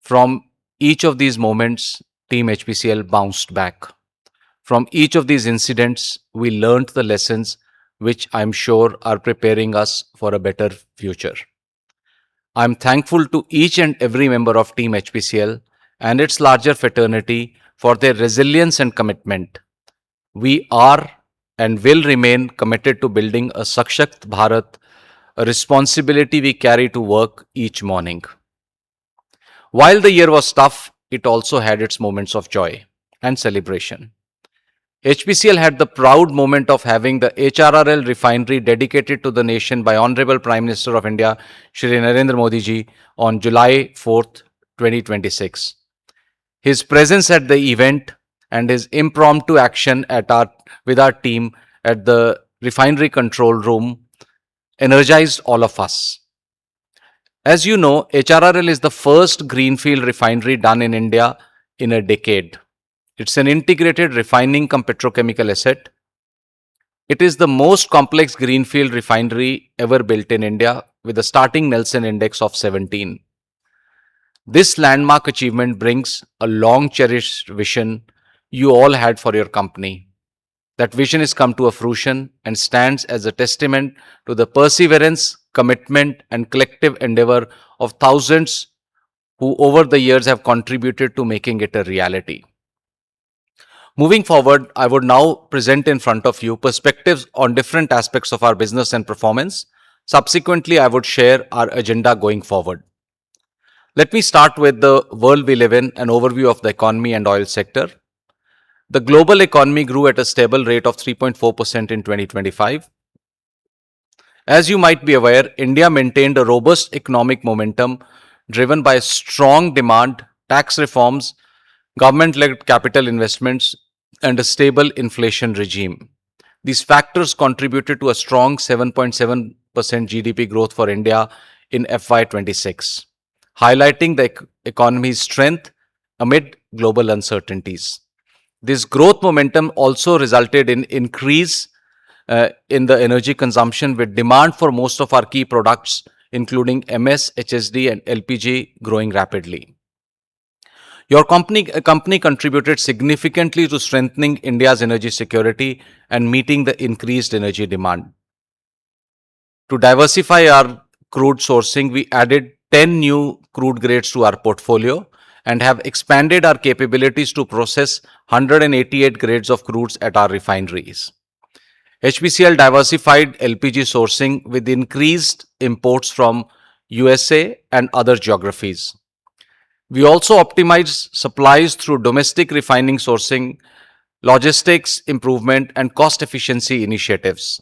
From each of these moments, Team HPCL bounced back. From each of these incidents, we learned the lessons which I'm sure are preparing us for a better future. I'm thankful to each and every member of Team HPCL and its larger fraternity for their resilience and commitment. We are and will remain committed to building a Sakshakt Bharat, a responsibility we carry to work each morning. While the year was tough, it also had its moments of joy and celebration. HPCL had the proud moment of having the HRRL refinery dedicated to the nation by Honorable Prime Minister of India, Shri Narendra Modi ji, on July 4th, 2026. His presence at the event and his impromptu action with our team at the refinery control room energized all of us. As you know, HRRL is the first greenfield refinery done in India in a decade. It's an integrated refining cum petrochemical asset. It is the most complex greenfield refinery ever built in India with a starting Nelson index of 17. This landmark achievement brings a long-cherished vision you all had for your company. That vision has come to a fruition and stands as a testament to the perseverance, commitment, and collective endeavor of thousands who over the years have contributed to making it a reality. Moving forward, I would now present in front of you perspectives on different aspects of our business and performance. Subsequently, I would share our agenda going forward. Let me start with the world we live in, an overview of the economy and oil sector. The global economy grew at a stable rate of 3.4% in 2025. As you might be aware, India maintained a robust economic momentum driven by strong demand, tax reforms, government led capital investments, and a stable inflation regime. These factors contributed to a strong 7.7% GDP growth for India in FY26, highlighting the economy's strength amid global uncertainties. This growth momentum also resulted in increase in the energy consumption, with demand for most of our key products, including MS, HSD, and LPG, growing rapidly. Your company contributed significantly to strengthening India's energy security and meeting the increased energy demand. To diversify our crude sourcing, we added 10 new crude grades to our portfolio and have expanded our capabilities to process 188 grades of crudes at our refineries. HPCL diversified LPG sourcing with increased imports from USA and other geographies. We also optimized supplies through domestic refining sourcing, logistics improvement, and cost efficiency initiatives.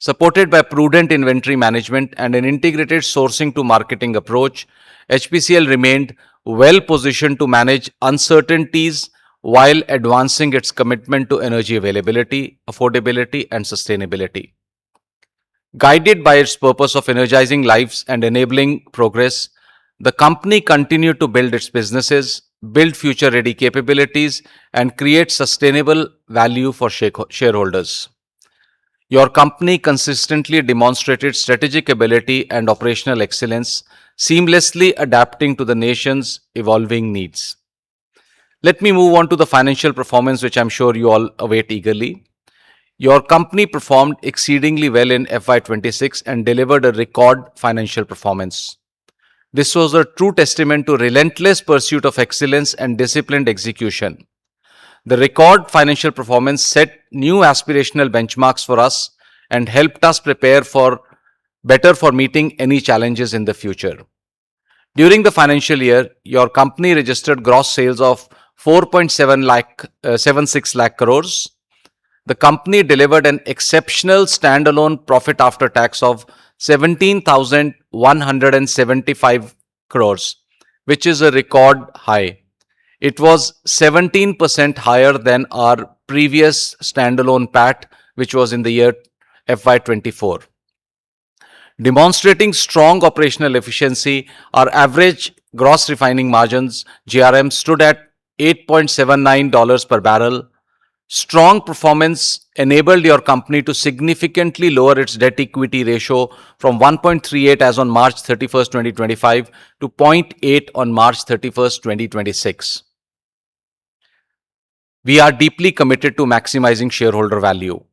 Supported by prudent inventory management and an integrated sourcing to marketing approach, HPCL remained well positioned to manage uncertainties while advancing its commitment to energy availability, affordability, and sustainability. Guided by its purpose of energizing lives and enabling progress, the company continued to build its businesses, build future ready capabilities, and create sustainable value for shareholders. Your company consistently demonstrated strategic ability and operational excellence, seamlessly adapting to the nation's evolving needs. Let me move on to the financial performance, which I'm sure you all await eagerly. Your company performed exceedingly well in FY26 and delivered a record financial performance. This was a true testament to relentless pursuit of excellence and disciplined execution. The record financial performance set new aspirational benchmarks for us and helped us prepare better for meeting any challenges in the future. During the financial year, your company registered gross sales of 4.76 lakh crores. The company delivered an exceptional standalone profit after tax of 17,175 crores, which is a record high. It was 17% higher than our previous standalone PAT, which was in the year FY24. Demonstrating strong operational efficiency, our average gross refining margins (GRM) stood at $8.79 per barrel. Strong performance enabled your company to significantly lower its debt equity ratio from 1.38 as on March 31st, 2025 to 0.8 on March 31st, 2026. We are deeply committed to maximizing shareholder value.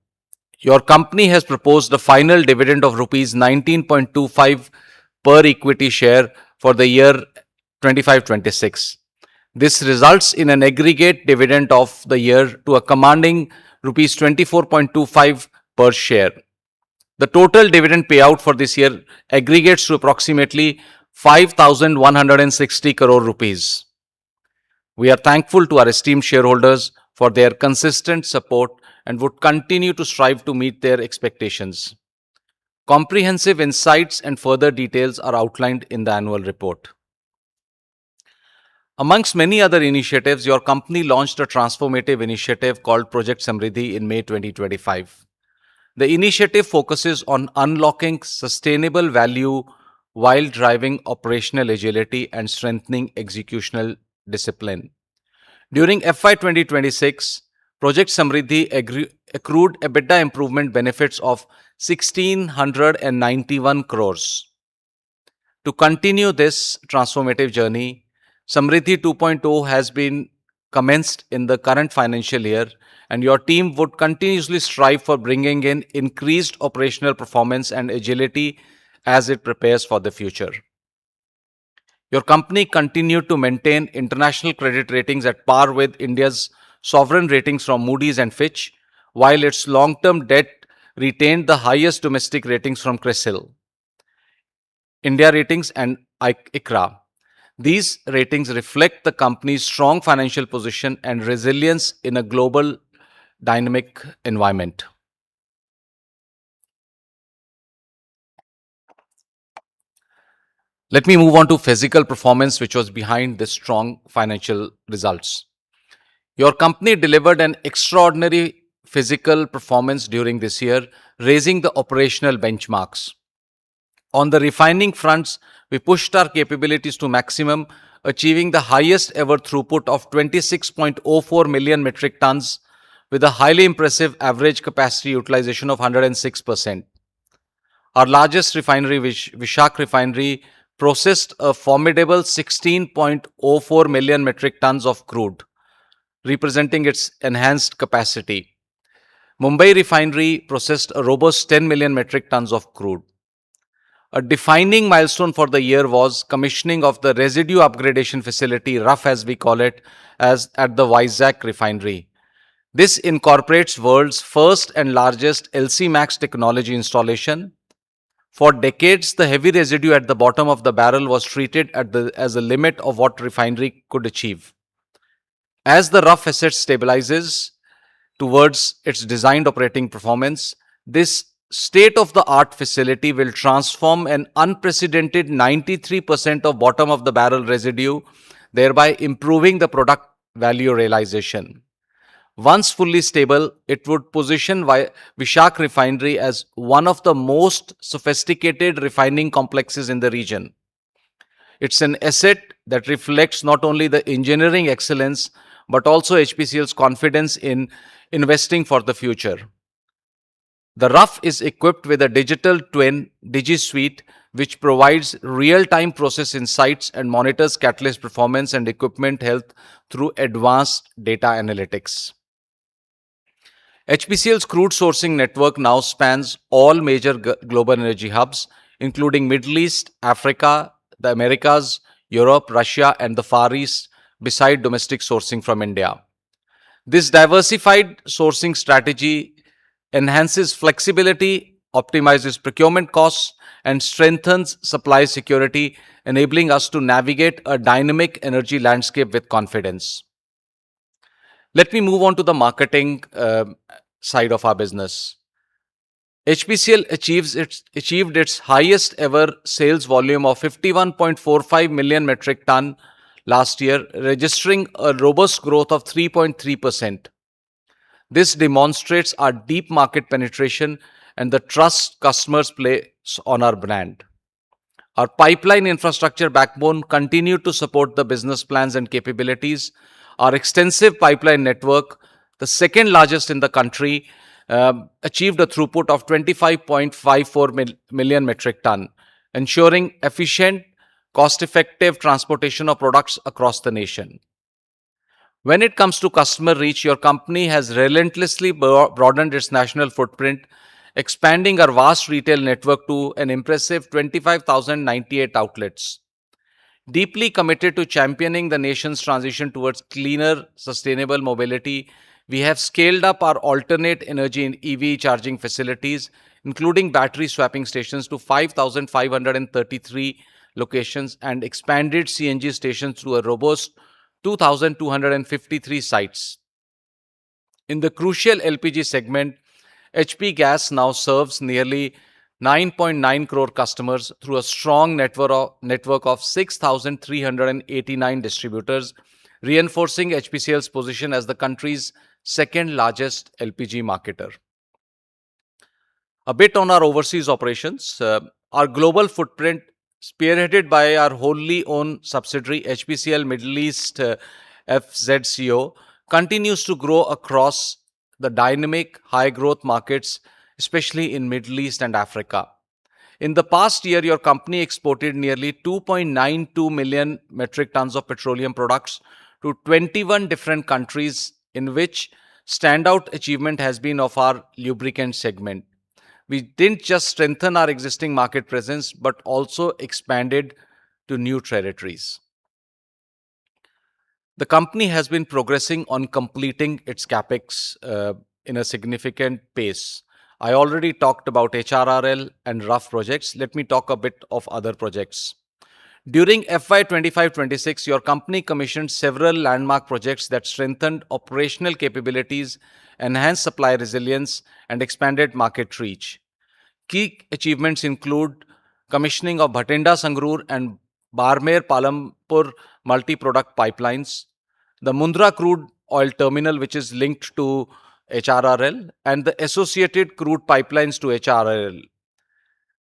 Your company has proposed a final dividend of rupees 19.25 per equity share for the year 25-26. This results in an aggregate dividend of the year to a commanding rupees 24.25 per share. The total dividend payout for this year aggregates to approximately 5,160 crore rupees. We are thankful to our esteemed shareholders for their consistent support and would continue to strive to meet their expectations. Comprehensive insights and further details are outlined in the annual report. Amongst many other initiatives, your company launched a transformative initiative called Project Samriddhi in May 2025. The initiative focuses on unlocking sustainable value while driving operational agility and strengthening executional discipline. During FY 2026, Project Samriddhi accrued EBITDA improvement benefits of 1,691 crores. To continue this transformative journey, Samriddhi 2.0 has been commenced in the current financial year, and your team would continuously strive for bringing in increased operational performance and agility as it prepares for the future. Your company continued to maintain international credit ratings at par with India's sovereign ratings from Moody's and Fitch, while its long-term debt retained the highest domestic ratings from CRISIL, India Ratings, and ICRA. These ratings reflect the company's strong financial position and resilience in a global dynamic environment. Let me move on to physical performance, which was behind the strong financial results. Your company delivered an extraordinary physical performance during this year, raising the operational benchmarks. On the refining fronts, we pushed our capabilities to maximum, achieving the highest ever throughput of 26.04 million metric tons with a highly impressive average capacity utilization of 106%. Our largest refinery, Vishak Refinery, processed a formidable 16.04 million metric tons of crude, representing its enhanced capacity. Mumbai Refinery processed a robust 10 million metric tons of crude. A defining milestone for the year was commissioning of the residue upgradation facility, RUF as we call it, as at the Vizag Refinery. This incorporates world's first and largest LC Max technology installation. For decades, the heavy residue at the bottom of the barrel was treated as a limit of what refinery could achieve. As the RUF asset stabilizes towards its designed operating performance, this state-of-the-art facility will transform an unprecedented 93% of bottom of the barrel residue, thereby improving the product value realization. Once fully stable, it would position Vishak Refinery as one of the most sophisticated refining complexes in the region. It's an asset that reflects not only the engineering excellence but also HPCL's confidence in investing for the future. The RUF is equipped with a digital twin DigiSuite, which provides real-time process insights and monitors catalyst performance and equipment health through advanced data analytics. HPCL's crude sourcing network now spans all major global energy hubs, including Middle East, Africa, the Americas, Europe, Russia, and the Far East, beside domestic sourcing from India. This diversified sourcing strategy enhances flexibility, optimizes procurement costs, and strengthens supply security, enabling us to navigate a dynamic energy landscape with confidence. Let me move on to the marketing side of our business. HPCL achieved its highest ever sales volume of 51.45 million metric ton last year, registering a robust growth of 3.3%. This demonstrates our deep market penetration and the trust customers place on our brand. Our pipeline infrastructure backbone continued to support the business plans and capabilities. Our extensive pipeline network, the second largest in the country, achieved a throughput of 25.54 million metric ton, ensuring efficient, cost-effective transportation of products across the nation. When it comes to customer reach, your company has relentlessly broadened its national footprint, expanding our vast retail network to an impressive 25,098 outlets. Deeply committed to championing the nation's transition towards cleaner, sustainable mobility, we have scaled up our alternate energy and EV charging facilities, including battery swapping stations, to 5,533 locations and expanded CNG stations to a robust 2,253 sites. In the crucial LPG segment, HP Gas now serves nearly 9.9 crore customers through a strong network of 6,389 distributors, reinforcing HPCL's position as the country's second largest LPG marketer. A bit on our overseas operations. Our global footprint, spearheaded by our wholly owned subsidiary HPCL Middle East FZCO, continues to grow across the dynamic high growth markets, especially in Middle East and Africa. In the past year, your company exported nearly 2.92 million metric tons of petroleum products to 21 different countries, in which standout achievement has been of our lubricant segment. We didn't just strengthen our existing market presence, but also expanded to new territories. The company has been progressing on completing its capex in a significant pace. I already talked about HRRL and rough projects. Let me talk a bit of other projects. During FY 25-26, your company commissioned several landmark projects that strengthened operational capabilities, enhanced supply resilience, and expanded market reach. Key achievements include commissioning of Bhatinda Sangrur and Barmer Palampur multi-product pipelines, the Mundra crude oil terminal, which is linked to HRRL, and the associated crude pipelines to HRRL.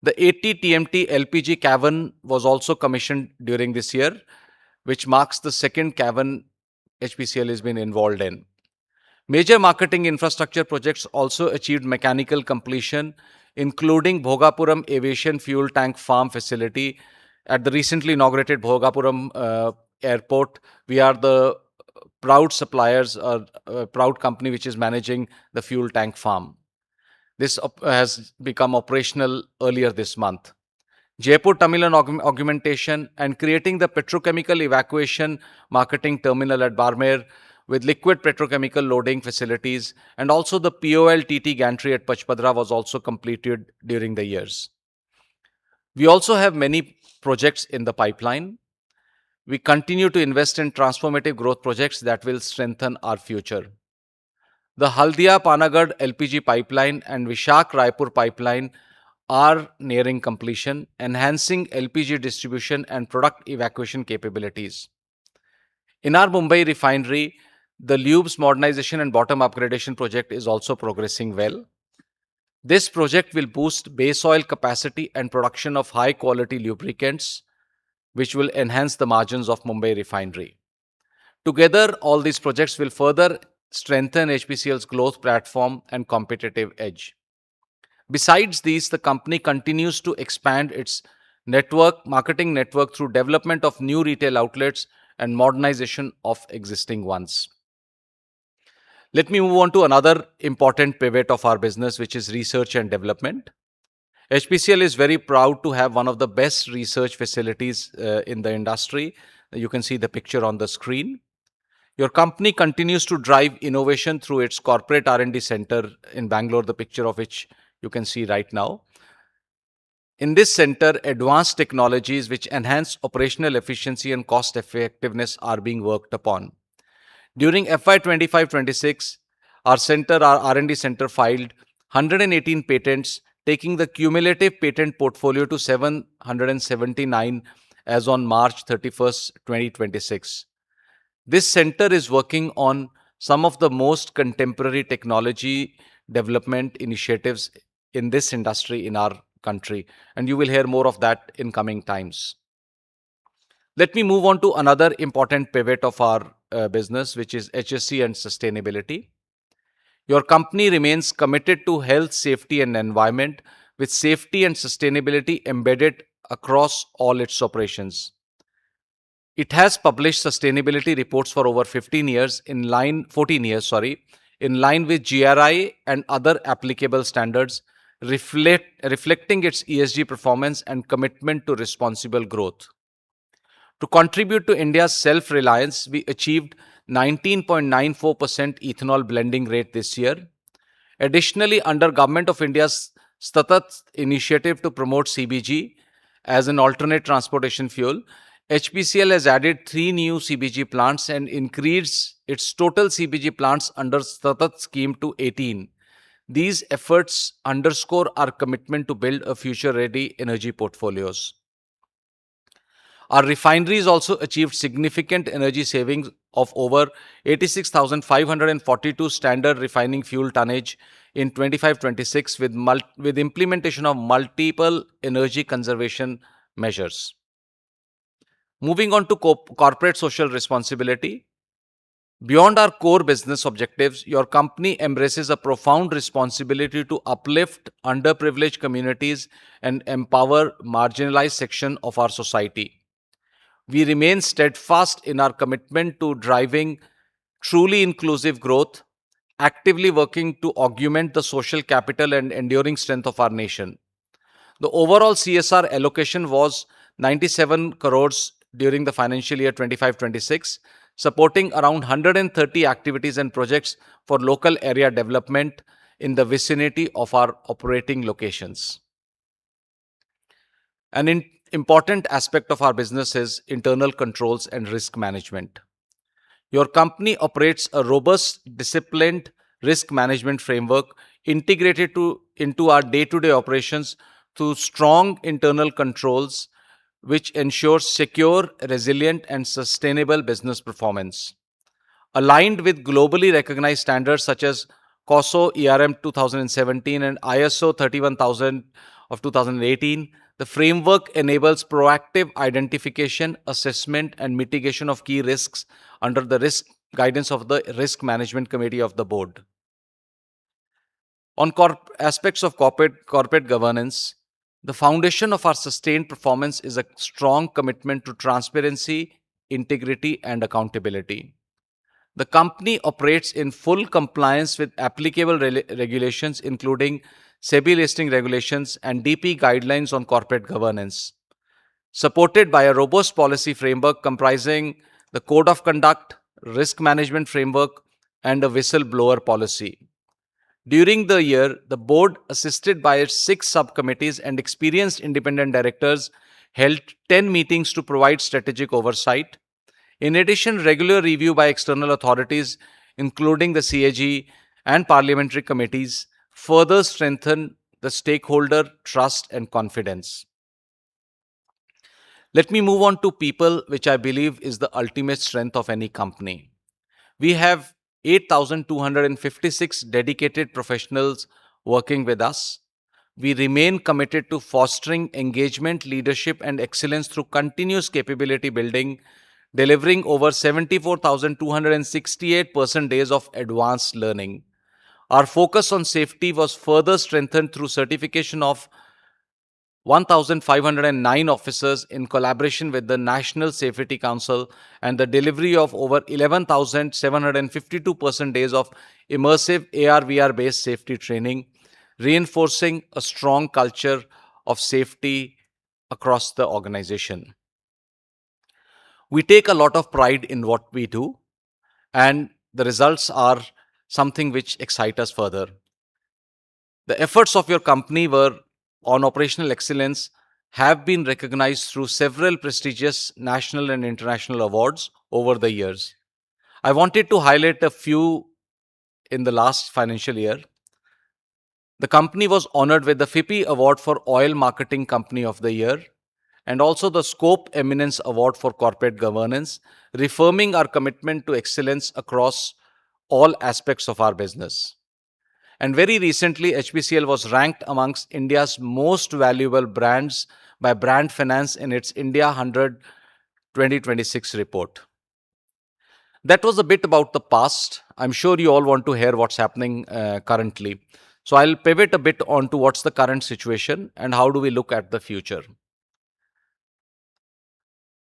The 80 TMT LPG cavern was also commissioned during this year, which marks the second cavern HPCL has been involved in. Major marketing infrastructure projects also achieved mechanical completion, including Bhogapuram Aviation Fuel Tank Farm facility at the recently inaugurated Bhogapuram Airport. We are the proud suppliers, a proud company which is managing the fuel tank farm. This has become operational earlier this month. Jaipur terminal augmentation and creating the petrochemical evacuation marketing terminal at Barmer with liquid petrochemical loading facilities, and also the POL-TT gantry at Pachpadra was also completed during the years. We also have many projects in the pipeline. We continue to invest in transformative growth projects that will strengthen our future. The Haldia-Panagarh LPG pipeline and Vishak-Raipur pipeline are nearing completion, enhancing LPG distribution and product evacuation capabilities. In our Mumbai refinery, the lubes modernization and bottom upgradation project is also progressing well. This project will boost base oil capacity and production of high quality lubricants, which will enhance the margins of Mumbai refinery. Together, all these projects will further strengthen HPCL's growth platform and competitive edge. Besides these, the company continues to expand its marketing network through development of new retail outlets and modernization of existing ones. Let me move on to another important pivot of our business, which is research and development. HPCL is very proud to have one of the best research facilities in the industry. You can see the picture on the screen. Your company continues to drive innovation through its corporate R&D center in Bangalore, the picture of which you can see right now. In this center, advanced technologies which enhance operational efficiency and cost effectiveness are being worked upon. During FY 25-26, our R&D center filed 118 patents, taking the cumulative patent portfolio to 779 as on March 31st, 2026. This center is working on some of the most contemporary technology development initiatives in this industry in our country, and you will hear more of that in coming times. Let me move on to another important pivot of our business, which is HSE and sustainability. Your company remains committed to health, safety, and environment, with safety and sustainability embedded across all its operations. It has published sustainability reports for over 14 years, in line with GRI and other applicable standards, reflecting its ESG performance and commitment to responsible growth. To contribute to India's self-reliance, we achieved 19.94% ethanol blending rate this year. Additionally, under Government of India's Statat initiative to promote CBG as an alternate transportation fuel, HPCL has added 3 new CBG plants and increased its total CBG plants under Statat scheme to 18. These efforts underscore our commitment to build a future-ready energy portfolios. Our refineries also achieved significant energy savings of over 86,542 standard refining fuel tonnage in 25-26 with implementation of multiple energy conservation measures. Moving on to corporate social responsibility. Beyond our core business objectives, your company embraces a profound responsibility to uplift underprivileged communities and empower marginalized sections of our society. We remain steadfast in our commitment to driving truly inclusive growth, actively working to augment the social capital and enduring strength of our nation. The overall CSR allocation was 97 crores during the financial year 25-26, supporting around 130 activities and projects for local area development in the vicinity of our operating locations. An important aspect of our business is internal controls and risk management. Your company operates a robust, disciplined risk management framework integrated into our day-to-day operations through strong internal controls, which ensures secure, resilient, and sustainable business performance. Aligned with globally recognized standards such as COSO ERM 2017 and ISO 31000 of 2018, the framework enables proactive identification, assessment, and mitigation of key risks under the risk guidance of the Risk Management Committee of the board. On aspects of corporate governance, the foundation of our sustained performance is a strong commitment to transparency, integrity, and accountability. The company operates in full compliance with applicable regulations, including SEBI listing regulations and DP guidelines on corporate governance, supported by a robust policy framework comprising the Code of Conduct, Risk Management Framework, and a whistleblower policy. During the year, the board, assisted by its 6 subcommittees and experienced independent directors, held 10 meetings to provide strategic oversight. In addition, regular review by external authorities, including the CAG and parliamentary committees, further strengthen the stakeholder trust and confidence. Let me move on to people, which I believe is the ultimate strength of any company. We have 8,256 dedicated professionals working with us. We remain committed to fostering engagement, leadership, and excellence through continuous capability building, delivering over 74,268 person days of advanced learning. Our focus on safety was further strengthened through certification of 1,509 officers in collaboration with the National Safety Council and the delivery of over 11,752 person days of immersive AR/VR based safety training, reinforcing a strong culture of safety across the organization. We take a lot of pride in what we do, and the results are something which excite us further. The efforts of your company on operational excellence have been recognized through several prestigious national and international awards over the years. I wanted to highlight a few in the last financial year. The company was honored with the FIPI Award for Oil Marketing Company of the Year and also the Scope Eminence Award for Corporate Governance, reaffirming our commitment to excellence across all aspects of our business. And very recently, HPCL was ranked amongst India's most valuable brands by Brand Finance in its India 100 2026 report. That was a bit about the past. I'm sure you all want to hear what's happening currently. So I'll pivot a bit onto what's the current situation and how do we look at the future.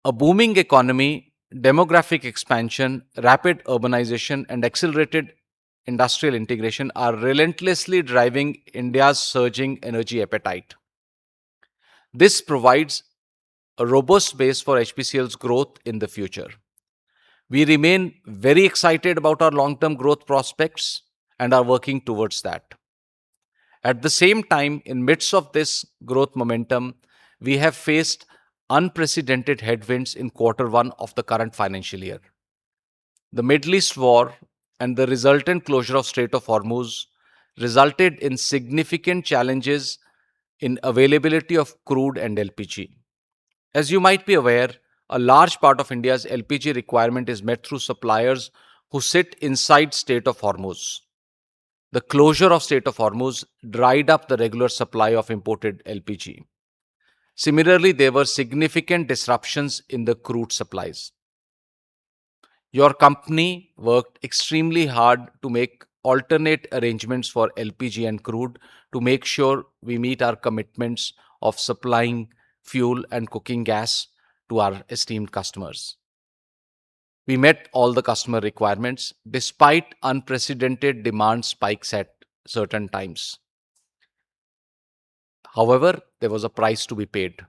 A booming economy, demographic expansion, rapid urbanization, and accelerated industrial integration are relentlessly driving India's surging energy appetite. This provides a robust base for HPCL's growth in the future. We remain very excited about our long-term growth prospects and are working towards that. At the same time, in midst of this growth momentum, we have faced unprecedented headwinds in Q1 of the current financial year. The Middle East war and the resultant closure of Strait of Hormuz resulted in significant challenges in availability of crude and LPG. As you might be aware, a large part of India's LPG requirement is met through suppliers who sit inside Strait of Hormuz. The closure of Strait of Hormuz dried up the regular supply of imported LPG. Similarly, there were significant disruptions in the crude supplies. Your company worked extremely hard to make alternate arrangements for LPG and crude to make sure we meet our commitments of supplying fuel and cooking gas to our esteemed customers. We met all the customer requirements despite unprecedented demand spikes at certain times. However, there was a price to be paid.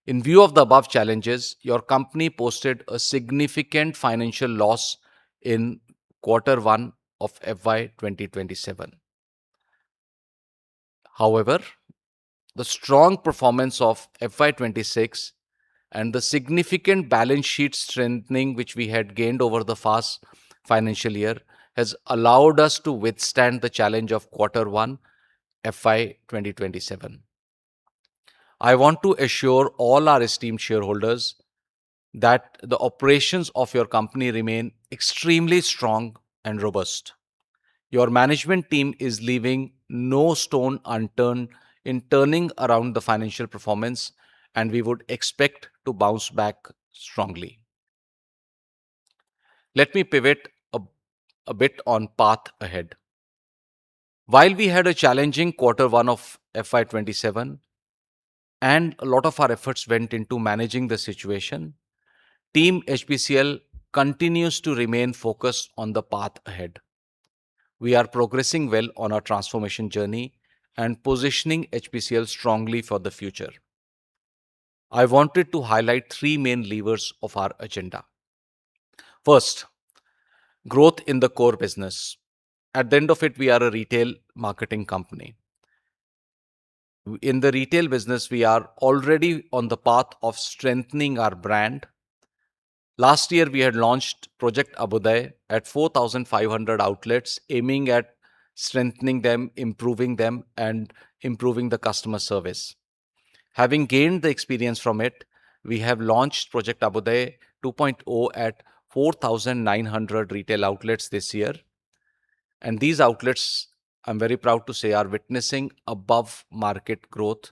In view of the above challenges, your company posted a significant financial loss in Q1 of FY 2027. However, the strong performance of FY 26 and the significant balance sheet strengthening which we had gained over the past financial year has allowed us to withstand the challenge of Q1 FY 2027. I want to assure all our esteemed shareholders that the operations of your company remain extremely strong and robust. Your management team is leaving no stone unturned in turning around the financial performance, and we would expect to bounce back strongly. Let me pivot a bit on path ahead. While we had a challenging Q1 of FY 27 and a lot of our efforts went into managing the situation, Team HPCL continues to remain focused on the path ahead. We are progressing well on our transformation journey and positioning HPCL strongly for the future. I wanted to highlight three main levers of our agenda. First, growth in the core business. At the end of it, we are a retail marketing company. In the retail business, we are already on the path of strengthening our brand. Last year, we had launched Project Abhyuday at 4,500 outlets, aiming at strengthening them, and improving the customer service. Having gained the experience from it, we have launched Project Abhyuday 2.0 at 4,900 retail outlets this year. And these outlets, I'm very proud to say, are witnessing above market growth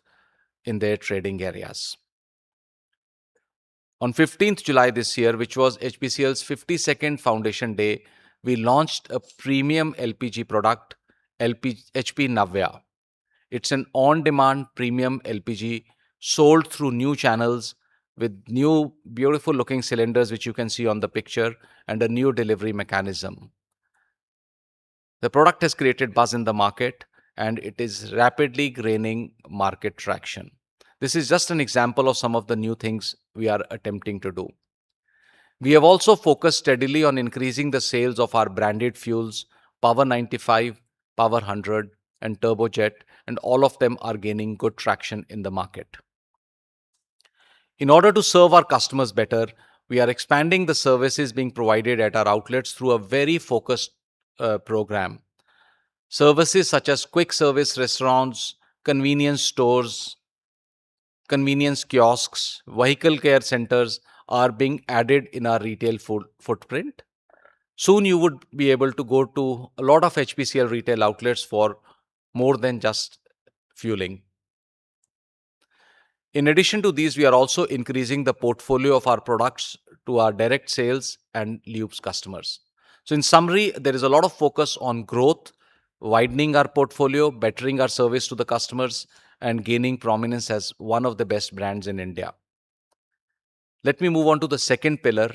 in their trading areas. On 15th July this year, which was HPCL's 52nd Foundation Day, we launched a premium LPG product, HP Navya. It's an on-demand premium LPG sold through new channels with new beautiful looking cylinders, which you can see on the picture, and a new delivery mechanism. The product has created buzz in the market and it is rapidly gaining market traction. This is just an example of some of the new things we are attempting to do. We have also focused steadily on increasing the sales of our branded fuels, Power 95, Power 100, and Turbojet, and all of them are gaining good traction in the market. In order to serve our customers better, we are expanding the services being provided at our outlets through a very focused program. Services such as quick service restaurants, convenience stores, convenience kiosks, vehicle care centers are being added in our retail footprint. Soon you would be able to go to a lot of HPCL retail outlets for more than just fueling. In addition to these, we are also increasing the portfolio of our products to our direct sales and lubes customers. So in summary, there is a lot of focus on growth, widening our portfolio, bettering our service to the customers, and gaining prominence as one of the best brands in India. Let me move on to the second pillar,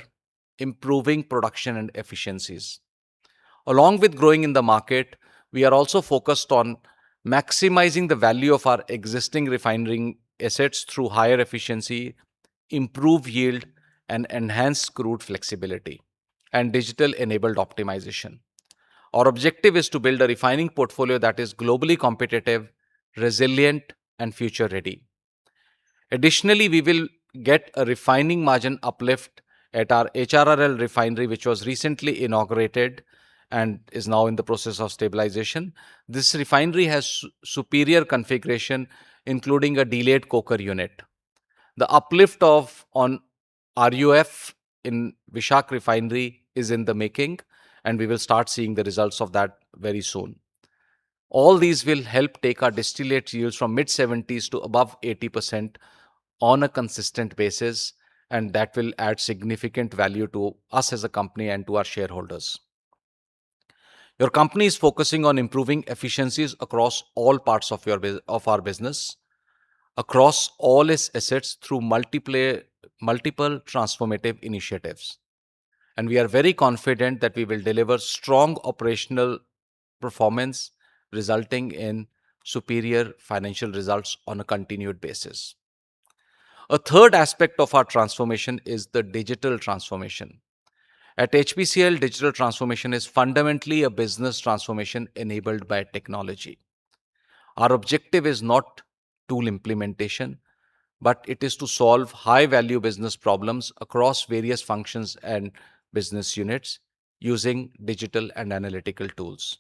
improving production and efficiencies. Along with growing in the market, we are also focused on maximizing the value of our existing refining assets through higher efficiency, improved yield, and enhanced crude flexibility, and digital-enabled optimization. Our objective is to build a refining portfolio that is globally competitive, resilient, and future-ready. Additionally, we will get a refining margin uplift at our HRRL refinery, which was recently inaugurated and is now in the process of stabilization. This refinery has superior configuration, including a delayed coker unit. The uplift on RUF in Vishak refinery is in the making, and we will start seeing the results of that very soon. All these will help take our distillate yields from mid-70s to above 80% on a consistent basis, and that will add significant value to us as a company and to our shareholders. Your company is focusing on improving efficiencies across all parts of our business, across all its assets through multiple transformative initiatives. And we are very confident that we will deliver strong operational performance, resulting in superior financial results on a continued basis. A third aspect of our transformation is the digital transformation. At HPCL, digital transformation is fundamentally a business transformation enabled by technology. Our objective is not tool implementation, but it is to solve high value business problems across various functions and business units using digital and analytical tools.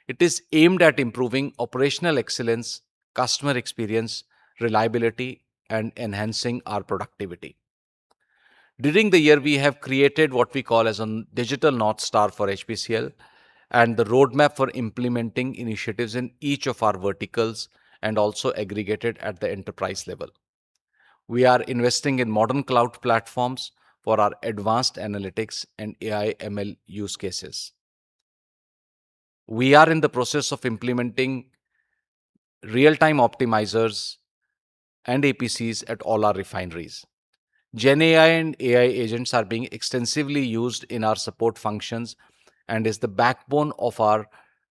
It is aimed at improving operational excellence, customer experience, reliability, and enhancing our productivity. During the year, we have created what we call as a digital North Star for HPCL and the roadmap for implementing initiatives in each of our verticals and also aggregated at the enterprise level. We are investing in modern cloud platforms for our advanced analytics and AI ML use cases. We are in the process of implementing real-time optimizers and APCs at all our refineries. Gen AI and AI agents are being extensively used in our support functions and is the backbone of our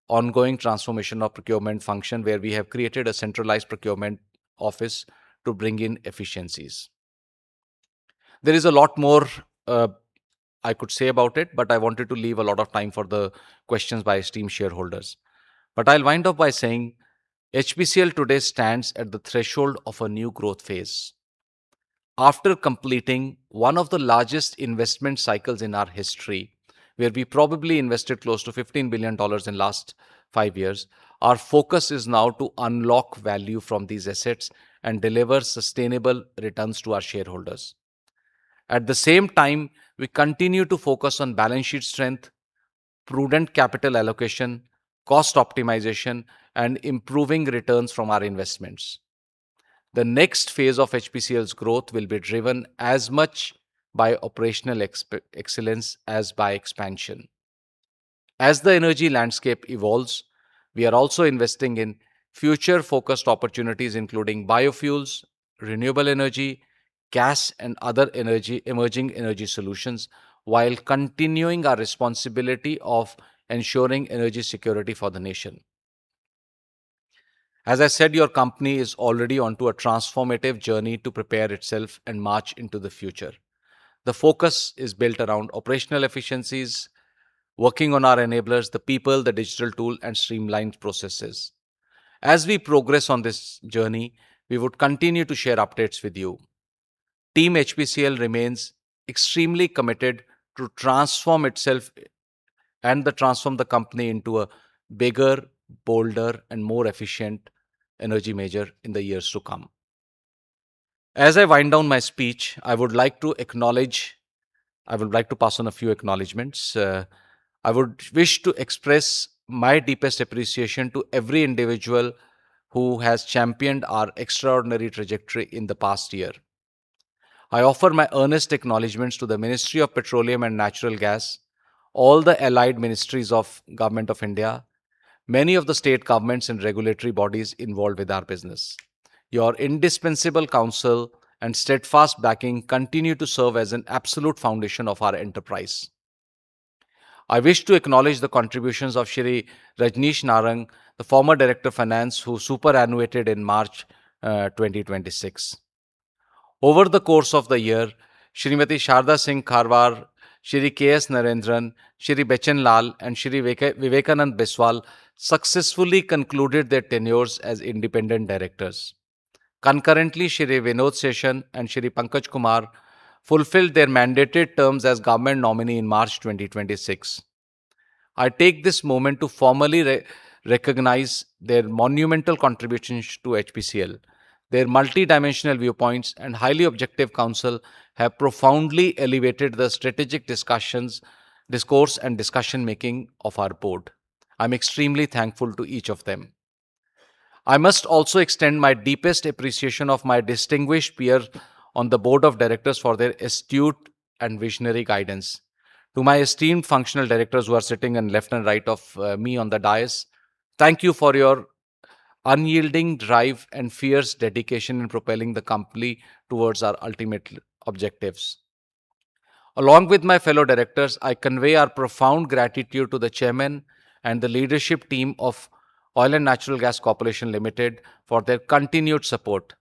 ongoing transformation of procurement function, where we have created a centralized procurement office to bring in efficiencies. There is a lot more I could say about it, but I wanted to leave a lot of time for the questions by esteemed shareholders. But I'll wind up by saying HPCL today stands at the threshold of a new growth phase. After completing one of the largest investment cycles in our history, where we probably invested close to $15 billion in last 5 years, our focus is now to unlock value from these assets and deliver sustainable returns to our shareholders. At the same time, we continue to focus on balance sheet strength, prudent capital allocation, cost optimization, and improving returns from our investments. The next phase of HPCL's growth will be driven as much by operational excellence as by expansion. As the energy landscape evolves, we are also investing in future-focused opportunities including biofuels, renewable energy, gas, and other emerging energy solutions, while continuing our responsibility of ensuring energy security for the nation. As I said, your company is already onto a transformative journey to prepare itself and march into the future. The focus is built around operational efficiencies, working on our enablers, the people, the digital tool, and streamlined processes. As we progress on this journey, we would continue to share updates with you. Team HPCL remains extremely committed to transform itself and transform the company into a bigger, bolder, and more efficient energy major in the years to come. As I wind down my speech, I would like to pass on a few acknowledgements. I would wish to express my deepest appreciation to every individual who has championed our extraordinary trajectory in the past year. I offer my earnest acknowledgements to the Ministry of Petroleum and Natural Gas, all the allied ministries of Government of India, many of the state governments and regulatory bodies involved with our business. Your indispensable counsel and steadfast backing continue to serve as an absolute foundation of our enterprise. I wish to acknowledge the contributions of Shri Rajneesh Narang, the former Director of Finance, who superannuated in March 2026. Over the course of the year, Srimati Sharda Singh Kharwar, Shri K.S. Narendran, Shri Bechan Lal, and Shri Vivekanand Biswal successfully concluded their tenures as independent directors. Concurrently, Shri Vinod Seshan and Shri Pankaj Kumar fulfilled their mandated terms as government nominee in March 2026. I take this moment to formally recognize their monumental contributions to HPCL. Their multi-dimensional viewpoints and highly objective counsel have profoundly elevated the strategic discourse and discussion making of our board. I'm extremely thankful to each of them. I must also extend my deepest appreciation of my distinguished peers on the board of directors for their astute and visionary guidance. To my esteemed functional directors who are sitting on left and right of me on the dais, thank you for your unyielding drive and fierce dedication in propelling the company towards our ultimate objectives. Along with my fellow directors, I convey our profound gratitude to the chairman and the leadership team of Oil and Natural Gas Corporation Limited for their continued support.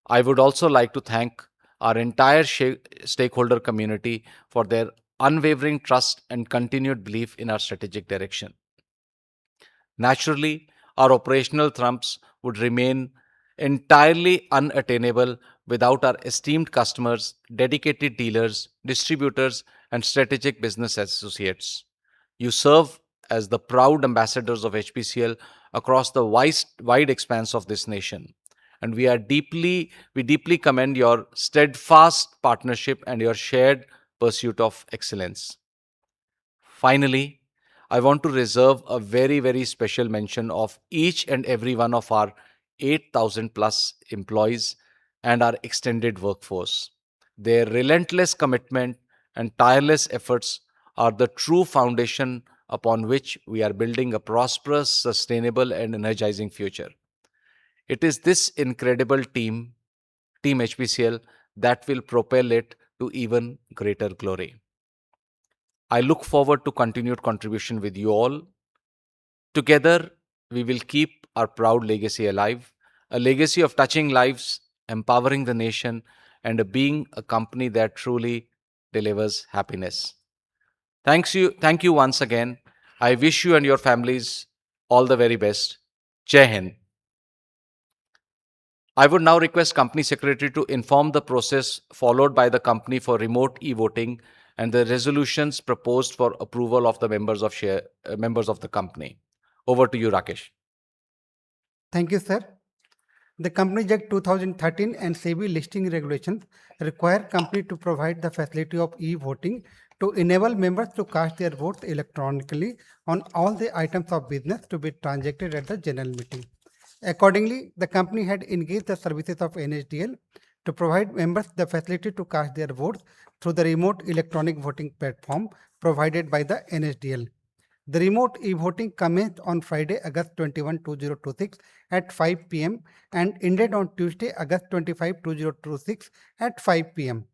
I would also like to thank our entire stakeholder community for their unwavering trust and continued belief in our strategic direction. Naturally, our operational trumps would remain entirely unattainable without our esteemed customers, dedicated dealers, distributors, and strategic business associates. You serve as the proud ambassadors of HPCL across the wide expanse of this nation. And we deeply commend your steadfast partnership and your shared pursuit of excellence. Finally, I want to reserve a very, very special mention of each and every one of our 8,000 plus employees and our extended workforce. Their relentless commitment and tireless efforts are the true foundation upon which we are building a prosperous, sustainable, and energizing future. It is this incredible Team HPCL, that will propel it to even greater glory. I look forward to continued contribution with you all. Together, we will keep our proud legacy alive, a legacy of touching lives, empowering the nation, and being a company that truly delivers happiness. Thank you once again. I wish you and your families all the very best. Jai Hind. I would now request Company Secretary to inform the process followed by the company for remote e-voting and the resolutions proposed for approval of the members of the company. Over to you, Rakesh. Thank you, sir. The Companies Act 2013 and SEBI listing regulations require company to provide the facility of e-voting to enable members to cast their votes electronically on all the items of business to be transacted at the general meeting. Accordingly, the company had engaged the services of NSDL to provide members the facility to cast their votes through the remote electronic voting platform provided by the NSDL. The remote e-voting commenced on Friday, August 21, 2026 at 5 p.m. and ended on Tuesday, August 25, 2026 at 5 p.m.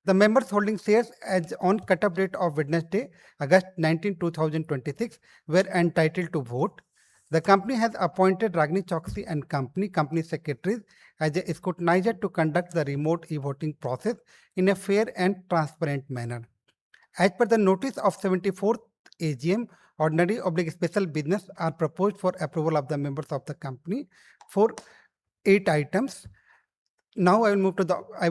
The members holding shares as on cut-off date of Wednesday, August 19, 2026 were entitled to vote. The company has appointed Ragini Choksi and company secretaries as a scrutinizer to conduct the remote e-voting process in a fair and transparent manner. As per the notice of 74th AGM, ordinary / special business are proposed for approval of the members of the company for 8 items. Now I will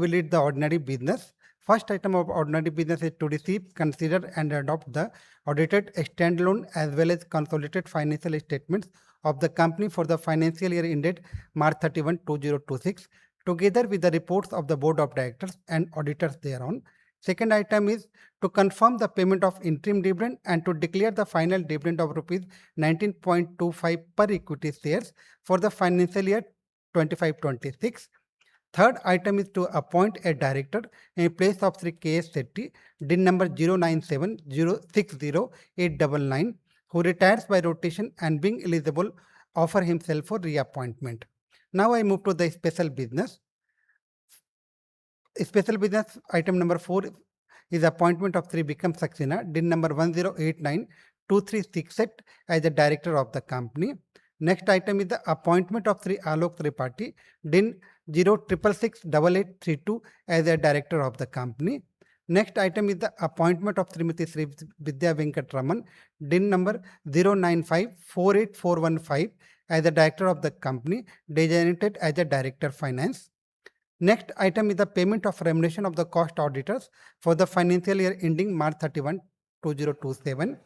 read the ordinary business. First item of ordinary business is to receive, consider and adopt the audited standalone as well as consolidated financial statements of the company for the financial year ended March 31, 2026, together with the reports of the board of directors and auditors thereon. Second item is to confirm the payment of interim dividend and to declare the final dividend of rupees 19.25 per equity shares for the financial year 25-26. Third item is to appoint a director in place of Sri K.S. Shetty, DIN number 097060899, who retires by rotation and being eligible offer himself for reappointment. Now I move to the special business. Special business item number 4 is appointment of Sri Bikram Saxena, DIN number 10892368 as the director of the company. Next item is the appointment of Sri Alok Tripathi, DIN 0666832 as a director of the company. Next item is the appointment of Srimati Sri Vidya Venkat Raman, DIN number 095484415 as the director of the company, designated as a director finance. Next item is the payment of remuneration of the cost auditors for the financial year ending March 31, 2027.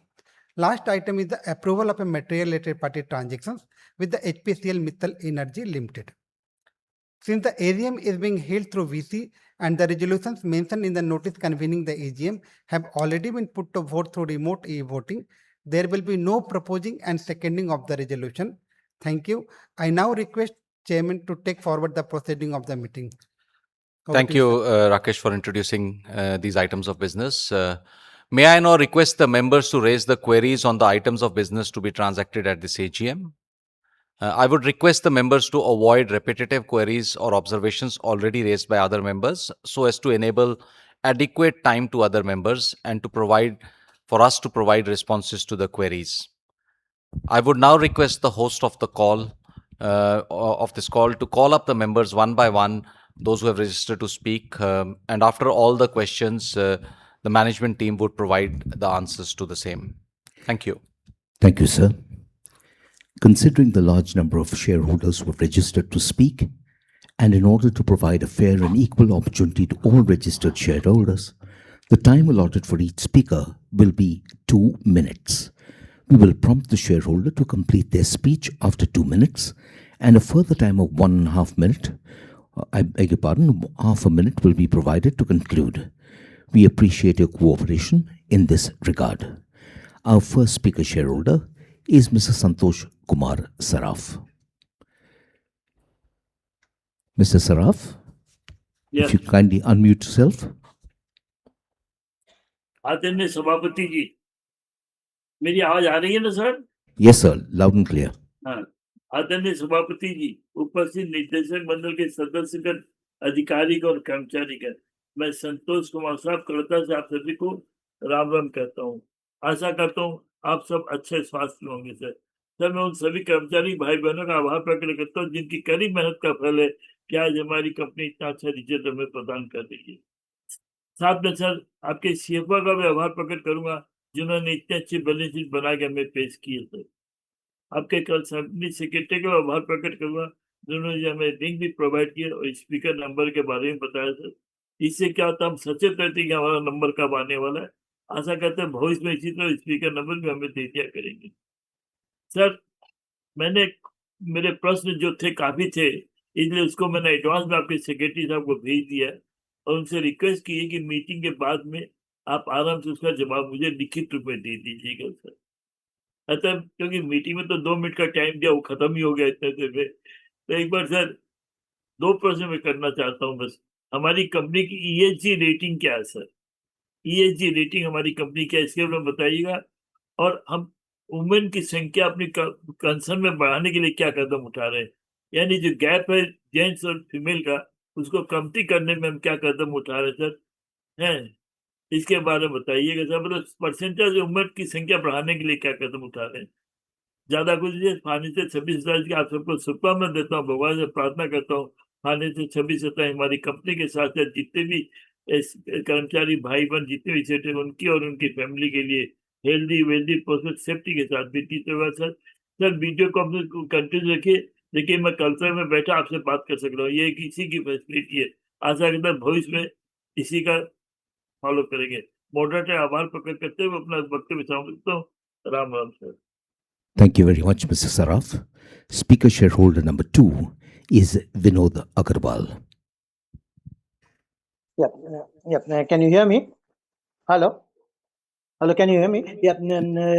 Last item is the approval of a material related party transactions with the HPCL Mittal Energy Limited. Since the AGM is being held through VC and the resolutions mentioned in the notice convening the AGM have already been put to vote through remote e-voting, there will be no proposing and seconding of the resolution. Thank you. I now request Chairman to take forward the proceeding of the meeting. Thank you, Rakesh, for introducing these items of business. May I now request the members to raise the queries on the items of business to be transacted at this AGM? I would request the members to avoid repetitive queries or observations already raised by other members so as to enable adequate time to other members and for us to provide responses to the queries. I would now request the host of the call, to call up the members one by one those who have registered to speak. And after all the questions, the management team would provide the answers to the same. Thank you. Thank you, sir. Considering the large number of shareholders who have registered to speak, and in order to provide a fair and equal opportunity to all registered shareholders, the time allotted for each speaker will be 2 minutes. We will prompt the shareholder to complete their speech after 2 minutes, and a further time of 1.5 minutes, I beg your pardon, half a minute will be provided to conclude. We appreciate your cooperation in this regard. Our first speaker shareholder is Mr. Santosh Kumar Saraf. Mr. Saraf, Yes. if you kindly unmute yourself. आदरणीय सभापति जी, मेरी आवाज आ रही है ना sir? Yes, sir. Loud and clear. हाँ, आदरणीय सभापति जी, उपस्थित निदेशक मंडल के सदस्यगण, अधिकारीगण और कर्मचारीगण, मैं संतोष कुमार साहब कलकत्ता से आप सभी को राम राम कहता हूँ। आशा करता हूँ आप सब अच्छे स्वास्थ्य में होंगे सर। सर, मैं उन सभी कर्मचारी भाई बहनों का आभार प्रकट करता हूँ जिनकी कड़ी मेहनत का फल है कि आज हमारी कंपनी इतना अच्छा रिजल्ट हमें प्रदान कर रही है। साथ में सर आपके सीएफओ का भी आभार प्रकट करूंगा जिन्होंने इतने अच्छी बैलेंस शीट बना के हमें पेश की है सर। आपके कल कंपनी सेक्रेटरी का आभार प्रकट करूंगा जिन्होंने हमें लिंक भी प्रोवाइड किया और स्पीकर नंबर के बारे में बताया सर। इससे क्या होता है, हम सचेत रहते हैं कि हमारा नंबर कब आने वाला है। आशा करते हैं भविष्य में इसी तरह स्पीकर नंबर भी हमें दे दिया करेंगे। सर, मैंने मेरे प्रश्न जो थे काफी थे, इसलिए उसको मैंने एडवांस में आपके सेक्रेटरी साहब को भेज दिया है और उनसे रिक्वेस्ट की है कि मीटिंग के बाद में आप आराम से उसका जवाब मुझे लिखित रूप में दे दीजिएगा सर। अच्छा, क्योंकि मीटिंग में तो 2 मिनट का टाइम दिया, वो खत्म ही हो गया इतने देर में। तो एक बार सर 2 प्रश्न मैं करना चाहता हूँ बस। हमारी कंपनी की ईएसजी रेटिंग क्या है सर? ईएसजी रेटिंग हमारी कंपनी क्या है, इसके बारे में बताइएगा। और हम वुमेन की संख्या अपनी कंसर्न में बढ़ाने के लिए क्या कदम उठा रहे हैं, यानी जो गैप है जेंट्स और फीमेल का, उसको कमती करने में हम क्या कदम उठा रहे हैं सर, हैं? इसके बारे में बताइएगा सर। मतलब परसेंटेज वुमेन की संख्या बढ़ाने के लिए क्या कदम उठा रहे हैं। ज्यादा कुछ नहीं, फानी से 26 की आप सबको शुभकामना देता हूँ, भगवान से प्रार्थना करता हूँ फानी से 26 हमारी कंपनी के साथ साथ जितने भी कर्मचारी भाई बहन जितने भी सेट उनकी और उनकी फैमिली के लिए हेल्दी वेल्दी परफेक्ट सेफ्टी के साथ बीती। तो सर सर वीडियो को अपने कंटिन्यू रखिए। देखिए, मैं कल्चर में बैठा आपसे बात कर सक रहा हूँ, ये किसी की फैसिलिटी है। आशा करता है भविष्य में इसी का फॉलो करेंगे। मॉडरेटर आभार प्रकट करते हुए अपना वक्तव्य समाप्त हूँ। Ram Ram sir. Thank you very much, Mr. Saraf. Speaker shareholder number 2 is Vinod Agarwal. Yeah. Can you hear me? Hello. Hello, can you hear me? Yeah.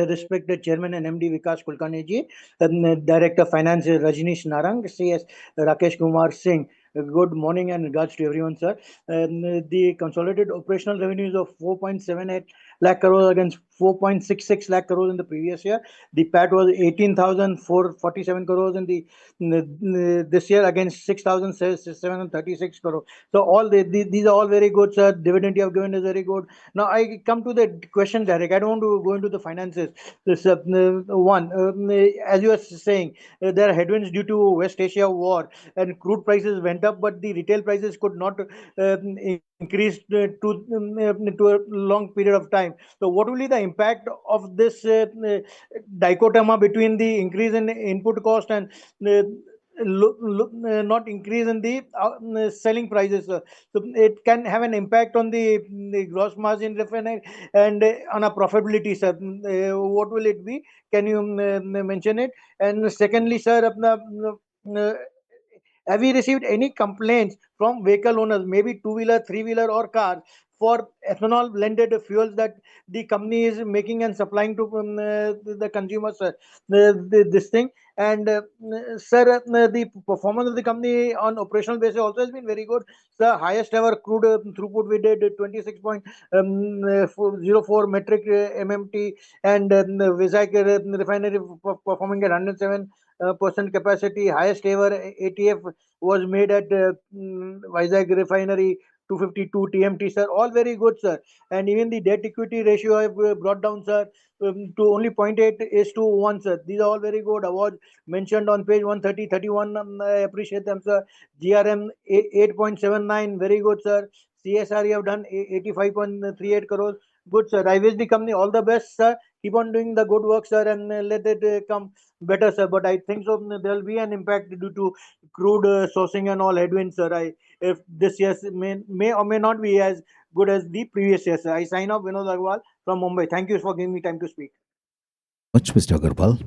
Respected Chairman and MD Vikas Kulkarni ji, Director Finance Rajnish Narang, CS Rakesh Kumar Singh. Good morning and regards to everyone, sir. The consolidated operational revenues of 4.78 lakh crores against 4.66 lakh crores in the previous year. The PAT was 18,447 crores in the this year against 6,736 crores. So all these are all very good, sir. Dividend you have given is very good. Now I come to the question direct. I don't want to go into the finances. This one, as you are saying, there are headwinds due to West Asia war and crude prices went up, but the retail prices could not increase to a long period of time. So what will be the impact of this dichotomy between the increase in input cost and not increase in the selling prices? So it can have an impact on the gross margin and on a profitability, sir. What will it be? Can you mention it? And secondly, sir, have we received any complaints from vehicle owners, maybe two-wheeler, three-wheeler or car, for ethanol blended fuels that the company is making and supplying to the consumers, this thing? And sir, the performance of the company on operational basis also has been very good. The highest ever crude throughput we did 26.04 metric MMT, and Vizag refinery performing at 107% capacity. Highest ever ATF was made at Vizag refinery 252 TMT, sir. All very good, sir. And even the debt equity ratio I have brought down, sir, to only 0.8 is to 1, sir. These are all very good awards mentioned on page 130, 31. I appreciate them, sir. GRM 8.79, very good, sir. CSR you have done 85.38 crores. Good, sir. I wish the company all the best, sir. Keep on doing the good work, sir, and let it come better, sir. But I think so there will be an impact due to crude sourcing and all headwinds, sir. If this year may or may not be as good as the previous year, sir. I sign off, Vinod Agarwal from Mumbai. Thank you for giving me time to speak. Much, Mr. Agarwal.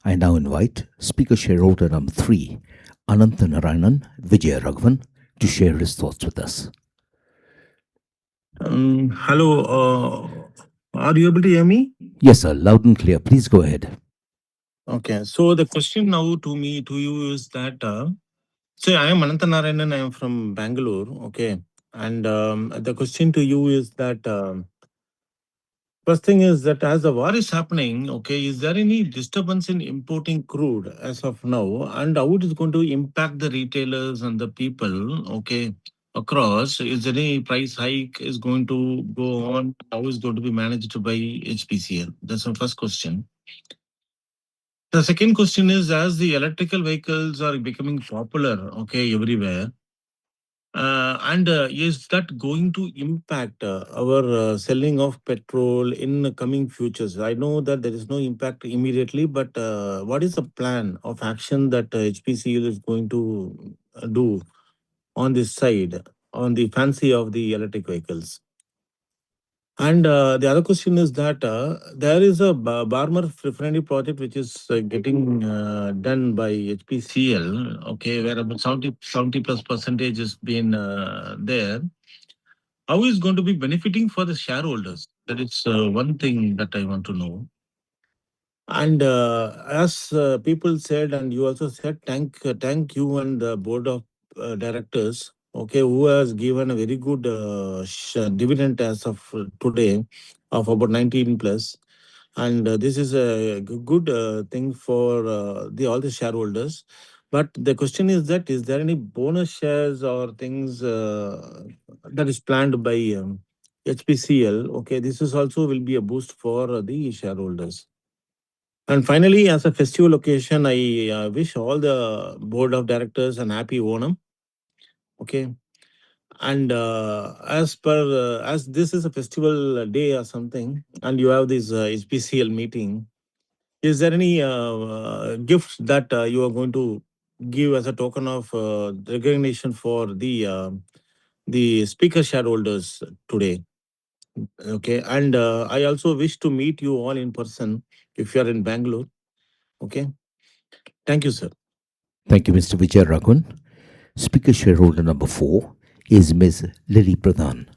I now invite Speaker Shareholder number 3, Ananta Narayanan Vijay Raghavan, to share his thoughts with us. Hello, are you able to hear me? Yes, sir, loud and clear. Please go ahead. Okay, so the question now to you is that, so I am Ananta Narayanan, I am from Bangalore, okay, and the question to you is that, first thing is that as the war is happening, okay, is there any disturbance in importing crude as of now, and how it is going to impact the retailers and the people, okay, across? Is there any price hike is going to go on? How is going to be managed by HPCL? That's my first question. The second question is, as the electrical vehicles are becoming popular, okay, everywhere, and is that going to impact our selling of petrol in the coming futures? I know that there is no impact immediately, but what is the plan of action that HPCL is going to do on this side, on the fancy of the electric vehicles? And the other question is that there is a Barmer refinery project which is getting done by HPCL, okay, where about 70 plus percentage has been there. How is going to be benefiting for the shareholders? That is one thing that I want to know. And as people said, and you also said, thank you and the board of directors, okay, who has given a very good dividend as of today of about 19 plus. And this is a good thing for all the shareholders. But the question is that, is there any bonus shares or things that is planned by HPCL? Okay, this is also will be a boost for the shareholders. And finally, as a festival occasion, I wish all the board of directors an happy Onam. Okay. And as this is a festival day or something, and you have this HPCL meeting, is there any gift that you are going to give as a token of recognition for the speaker shareholders today? Okay. And I also wish to meet you all in person if you are in Bangalore. Okay. Thank you, sir. Thank you, Mr. Vijay Raghavan. Speaker Shareholder number 4 is Ms. Lily Pradhan.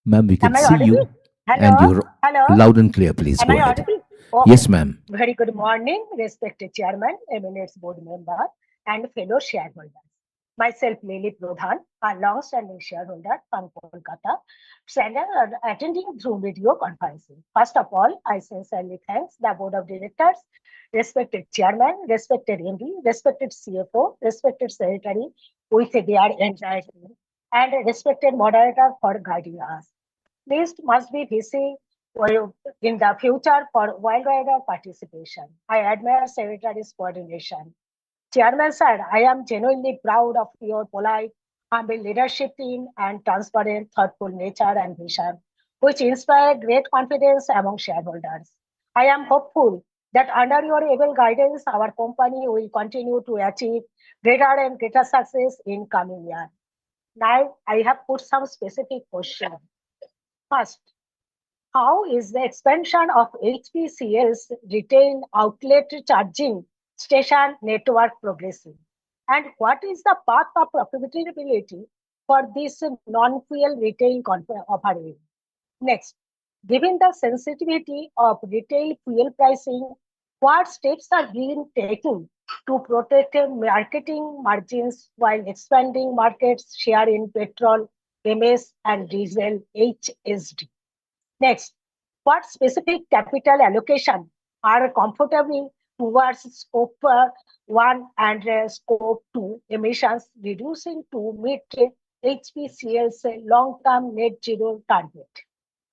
Ma'am, we can Am I see you audible? and Hello? you're Hello? loud and clear. Please Am go I ahead. audible? Okay. Yes, ma'am. Very good morning, respected chairman, eminent board member, and fellow shareholders. Myself, Lily Pradhan, a long-standing shareholder from Kolkata, attending through video conferencing. First of all, I sincerely thank the board of directors, respected chairman, respected MD, respected CFO, respected secretary with their entire team, and respected moderator for guiding us. List must be busy in the future for wild rider participation. I admire Secretary's coordination. Chairman sir, I am genuinely proud of your polite, humble leadership team and transparent, thoughtful nature and vision, which inspire great confidence among shareholders. I am hopeful that under your able guidance, our company will continue to achieve greater and greater success in coming year. Now, I have put some specific questions. First, how is the expansion of HPCL's retail outlet charging station network progressing? And what is the path of profitability for this non-fuel retail offering? Next, given the sensitivity of retail fuel pricing, what steps are being taken to protect marketing margins while expanding market share in petrol, MS, and diesel HSD? Next, what specific capital allocation are comfortable towards scope 1 and scope 2 emissions, reducing to meet HPCL's long-term net zero target.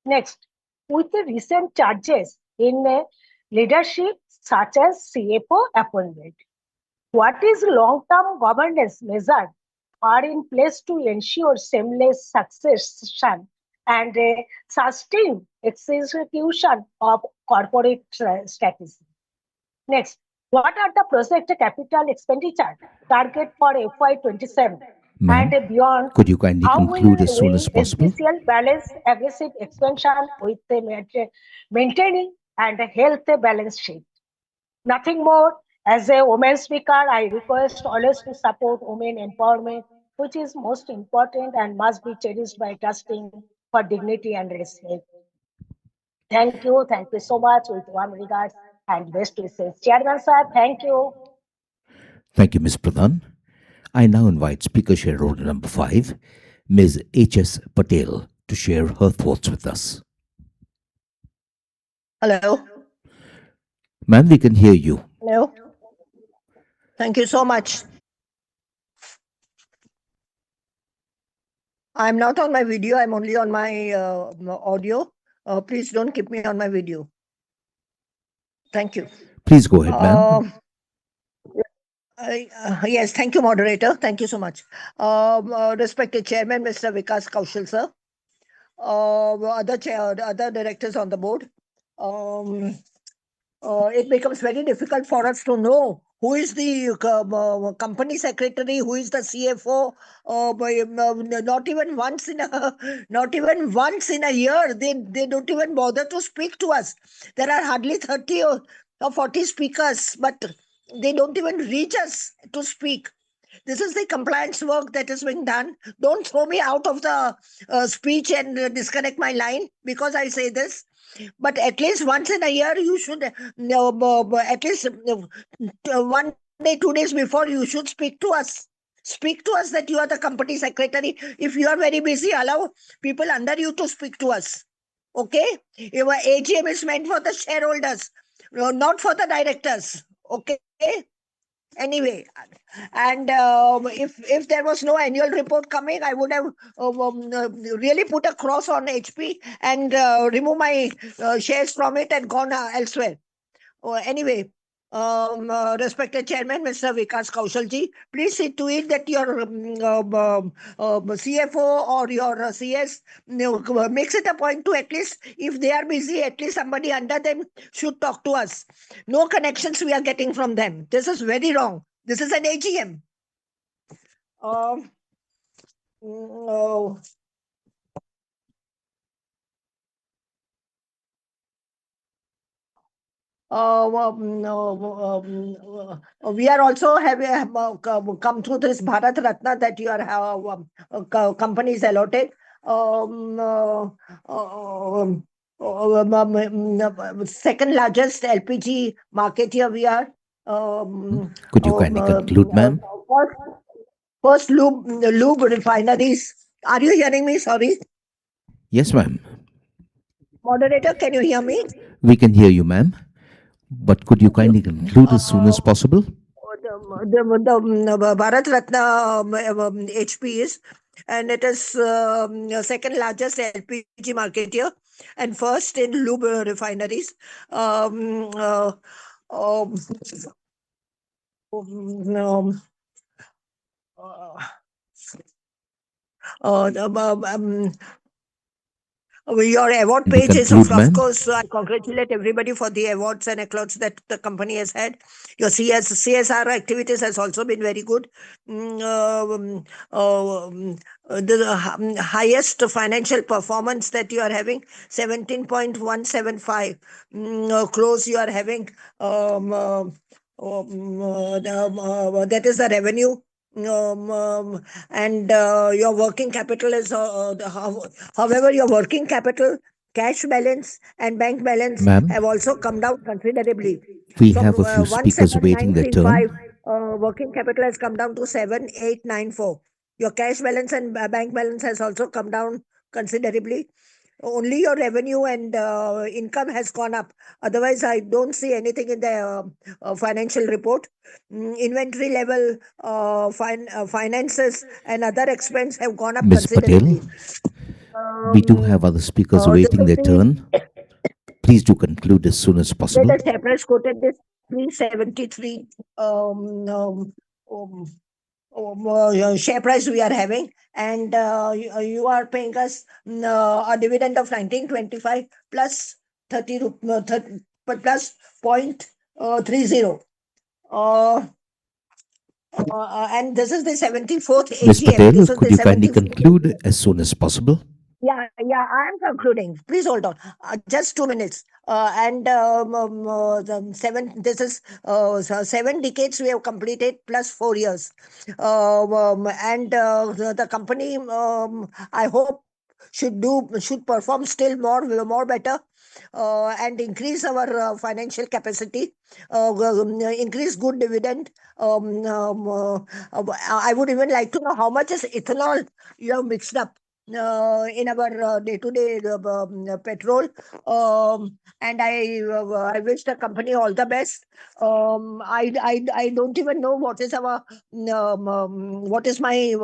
Next, with the recent changes in leadership such as CFO appointment, what is long-term governance measures are in place to ensure seamless succession and sustained execution of corporate strategy? Next, what are the projected capital expenditure target for FY27 Ma'am, and beyond? could you kindly How conclude as soon will as possible? HPCL balance aggressive expansion with the maintaining and a healthy balance sheet? Nothing more. As a woman speaker, I request always to support women empowerment, which is most important and must be cherished by trusting for dignity and respect. Thank you so much. With warm regards and best wishes. Chairman sir, thank you. Thank you, Ms. Pradhan. I now invite Speaker Shareholder number 5, Ms. H.S. Patel, to share her thoughts with us. Hello. Ma'am, we can hear you. Hello. Thank you so much. I'm not on my video. I'm only on my audio. Please don't keep me on my video. Thank you. Please go ahead, ma'am. Yes, thank you, moderator. Thank you so much. Respected Chairman, Mr. Vikas Kaushal, sir. Other directors on the board. It becomes very difficult for us to know who is the company secretary, who is the CFO. Not even once in a year, they don't even bother to speak to us. There are hardly 30 or 40 speakers, but they don't even reach us to speak. This is the compliance work that is being done. Don't throw me out of the speech and disconnect my line because I say this. But at least once in a year, you should, at least 1 day, 2 days before, you should speak to us. Speak to us that you are the company secretary. If you are very busy, allow people under you to speak to us. Okay? Your AGM is meant for the shareholders, not for the directors. Okay? Anyway, and if there was no annual report coming, I would have really put a cross on HP and remove my shares from it and gone elsewhere. Anyway, respected Chairman, Mr. Vikas Kaushalji, please see to it that your CFO or your CS makes it a point to at least, if they are busy, at least somebody under them should talk to us. No connections we are getting from them. This is very wrong. This is an AGM. We are also have come through this Bharat Ratna that your company is allotted. Second largest LPG market here we are. Could you kindly conclude, ma'am? First lube refineries. Are you hearing me? Sorry. Yes, ma'am. Moderator, can you hear me? We can hear you, ma'am. But could you kindly conclude as soon as possible? The Bharat Ratna HP is, and it is second largest LPG market here, and first in lube refineries. Your award We page is, conclude, of ma'am. course, I congratulate everybody for the awards and accolades that the company has had. Your CSR activities has also been very good. The highest financial performance that you are having, 17.175 close you are having. That is the revenue. And your working capital is, however, your working capital, cash balance, and bank balance Ma'am, have also come down considerably. we From have a few speakers waiting their 17,935 turn. working capital has come down to 7,894. Your cash balance and bank balance has also come down considerably. Only your revenue and income has gone up. Otherwise, I don't see anything in the financial report. Inventory level, finances, and other expense have gone up Ms. Patel, considerably. we do have other speakers This awaiting is their the turn. Please do conclude as soon as possible. the share price quoted this 373 share price we are having, and you are paying us a dividend of 1925 plus 30 plus 0.30. And this is the 74th Ms. AGM. Patel, This is could the you kindly 74th conclude as soon as possible? Yeah, I am concluding. Please hold on. Just 2 minutes. This is 7 decades we have completed plus 4 years. The company, I hope, should perform still more better, and increase our financial capacity, increase good dividend. I would even like to know how much is ethanol you have mixed up in our day-to-day petrol. And I wish the company all the best. I don't even know what is our what is my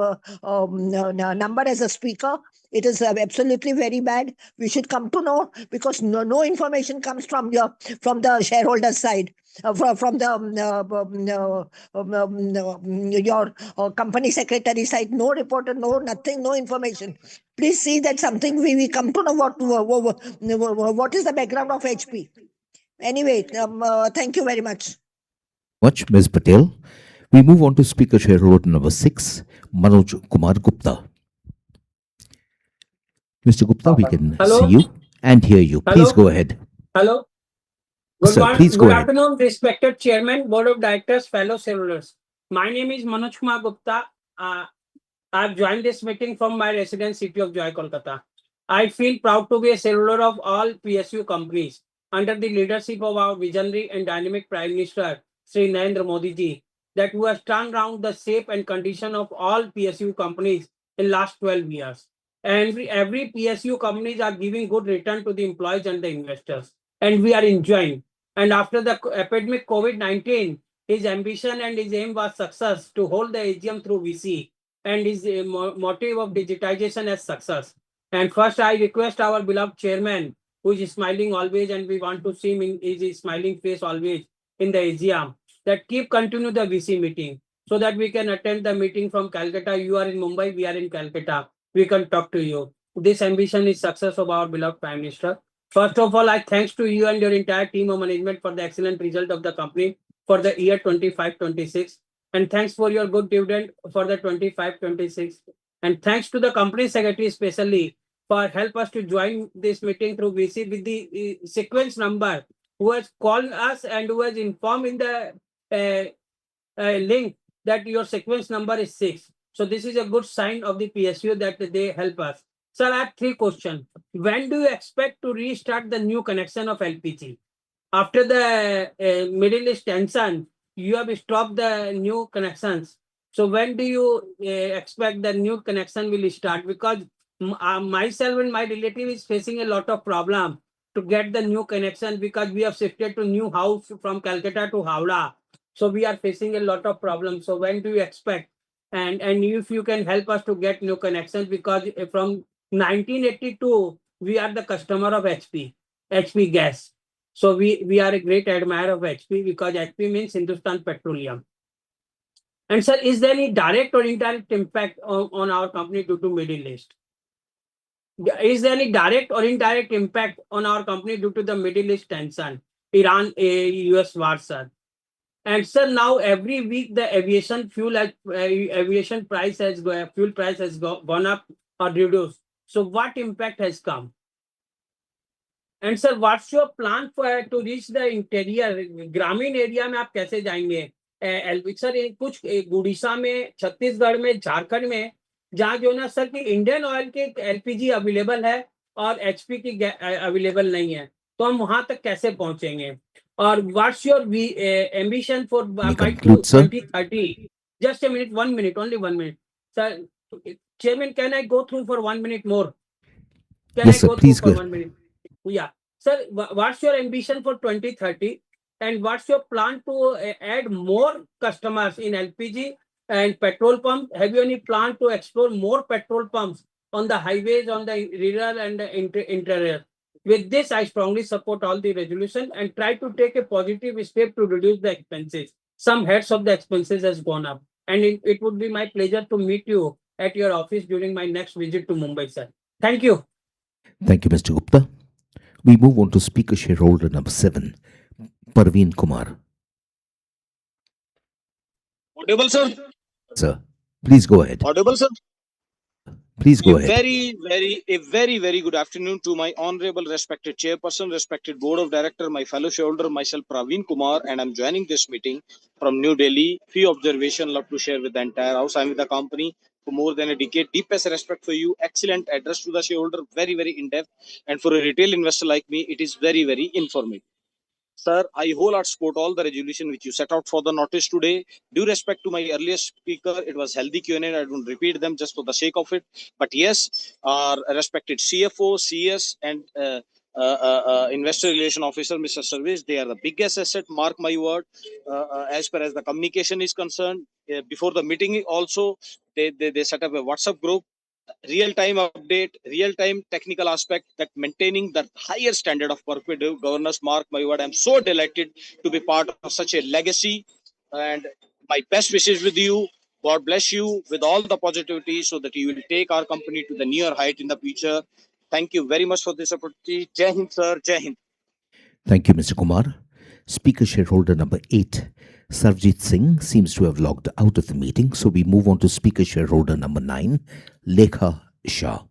number as a speaker. It is absolutely very bad. We should come to know, because no information comes from the shareholder side, from the your company secretary side. No reporter, no nothing, no information. Please see that something we come to know what is the background of HP. Anyway, thank you very much. Much, Ms. Patel. We move on to speaker shareholder number 6, Manoj Kumar Gupta. Mr. Gupta, we can see you and hear you. Please go ahead. Hello. Yes, sir, please go Good ahead. afternoon, respected Chairman, Board of Directors, fellow shareholders. My name is Manoj Kumar Gupta. I've joined this meeting from my residence city of Joy, Kolkata. I feel proud to be a shareholder of all PSU companies under the leadership of our visionary and dynamic Prime Minister, Sri Narendra Modi ji, that who has turned around the shape and condition of all PSU companies in last 12 years. And every PSU companies are giving good return to the employees and the investors. And we are enjoying. And after the epidemic COVID-19, his ambition and his aim was success to hold the AGM through VC, and his motive of digitization as success. And first, I request our beloved chairman, who is smiling always, and we want to see him in his smiling face always in the AGM, that continue the VC meeting so that we can attend the meeting from Calcutta. You are in Mumbai, we are in Calcutta. We can talk to you. This ambition is success of our beloved Prime Minister. First of all, I thanks to you and your entire team of management for the excellent result of the company for the year 25-26. And thanks for your good dividend for the 25-26. And thanks to the company secretary especially for help us to join this meeting through VC with the sequence number, who has called us and who has informed in the link that your sequence number is 6. So this is a good sign of the PSU that they help us. Sir, I have 3 questions. When do you expect to restart the new connection of LPG? After the Middle East tension, you have stopped the new connections. So when do you expect the new connection will start? Because myself and my relative is facing a lot of problem to get the new connection, because we have shifted to new house from Calcutta to Howrah. So we are facing a lot of problems. So when do you expect? And if you can help us to get new connections, because from 1982, we are the customer of HP Gas. So we are a great admirer of HP, because HP means Hindustan Petroleum. And sir, is there any direct or indirect impact on our company due to Middle East? Is there any direct or indirect impact on our company due to the Middle East tension, Iran, US war, sir? And sir, now every week the aviation fuel price has gone up or reduced. So what impact has come? And sir, what's your plan for to reach the interior? ग्रामीण area में आप कैसे जाएंगे? Sir कुछ उड़ीसा में, छत्तीसगढ़ में, झारखंड में, जहाँ जो ना सर कि इंडियन ऑयल के एलपीजी अवेलेबल है और एचपी की अवेलेबल नहीं है, तो हम वहां तक कैसे पहुंचेंगे? और what's your ambition for by 2030? Just a minute, 1 minute, only 1 minute. Sir, Chairman, can I go through for 1 minute more? Can Yes, I sir. go through Please for go. 1 minute? Yeah. Sir, what's your ambition for 2030? And what's your plan to add more customers in LPG and petrol pump? Have you any plan to explore more petrol pumps on the highways, on the rural and the interior? With this, I strongly support all the resolution and try to take a positive step to reduce the expenses. Some heads of the expenses has gone up. And it would be my pleasure to meet you at your office during my next visit to Mumbai, sir. Thank you. Thank you, Mr. Gupta. We move on to speaker shareholder number 7, Parveen Kumar. Audible, sir? Sir, please go ahead. Audible, sir? Please go ahead. Very good afternoon to my honorable, respected chairperson, respected board of director, my fellow shareholder, myself, Praveen Kumar, and I'm joining this meeting from New Delhi. Few observation love to share with the entire house. I'm with the company for more than a decade. Deepest respect for you. Excellent address to the shareholder. Very in depth. And for a retail investor like me, it is very informative. Sir, I wholeheartedly support all the resolution which you set out for the notice today. Due respect to my earlier speaker, it was healthy Q&A. I don't repeat them just for the sake of it. But yes, our respected CFO, CS, and investor relation officer, Mr. Service, they are the biggest asset. Mark my word. As far as the communication is concerned, before the meeting also, they set up a WhatsApp group, real-time update, real-time technical aspect, that maintaining the higher standard of corporate governance. Mark my word, I'm so delighted to be part of such a legacy, and my best wishes with you. God bless you with all the positivity so that you will take our company to the near height in the future. Thank you very much for this opportunity. Jai Hind, sir. Jai Hind. Thank you, Mr. Kumar. Speaker shareholder number 8, Sarvjit Singh, seems to have logged out of the meeting, so we move on to speaker shareholder number 9, Lekha Shah.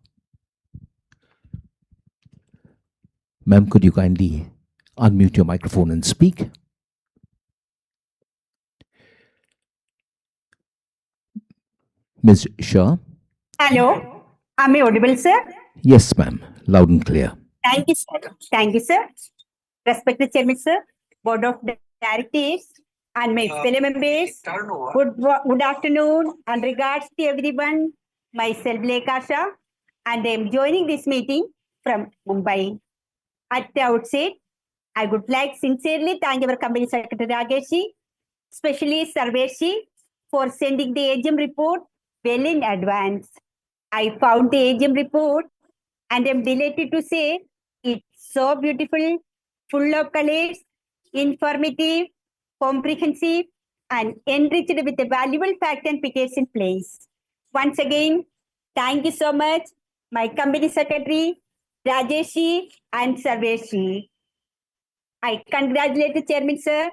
Ma'am, could you kindly unmute your microphone and speak? Ms. Shah? Hello, am I audible, sir? Yes, ma'am. Loud and clear. Thank you, sir. Thank you, sir. Respected Chairman, sir, Board of Directors, and my fellow members, good afternoon and regards to everyone. Myself, Lekha Shah, and I am joining this meeting from Mumbai. At the outset, I would like sincerely thank our company secretary Rageshi, especially Sarveshi, for sending the AGM report well in advance. I found the AGM report and I'm delighted to say it's so beautiful, full of colors, informative, comprehensive, and enriched with a valuable fact and figures in place. Once again, thank you so much, my company secretary, Rajeshi and Sarveshi. I congratulate the chairman, sir,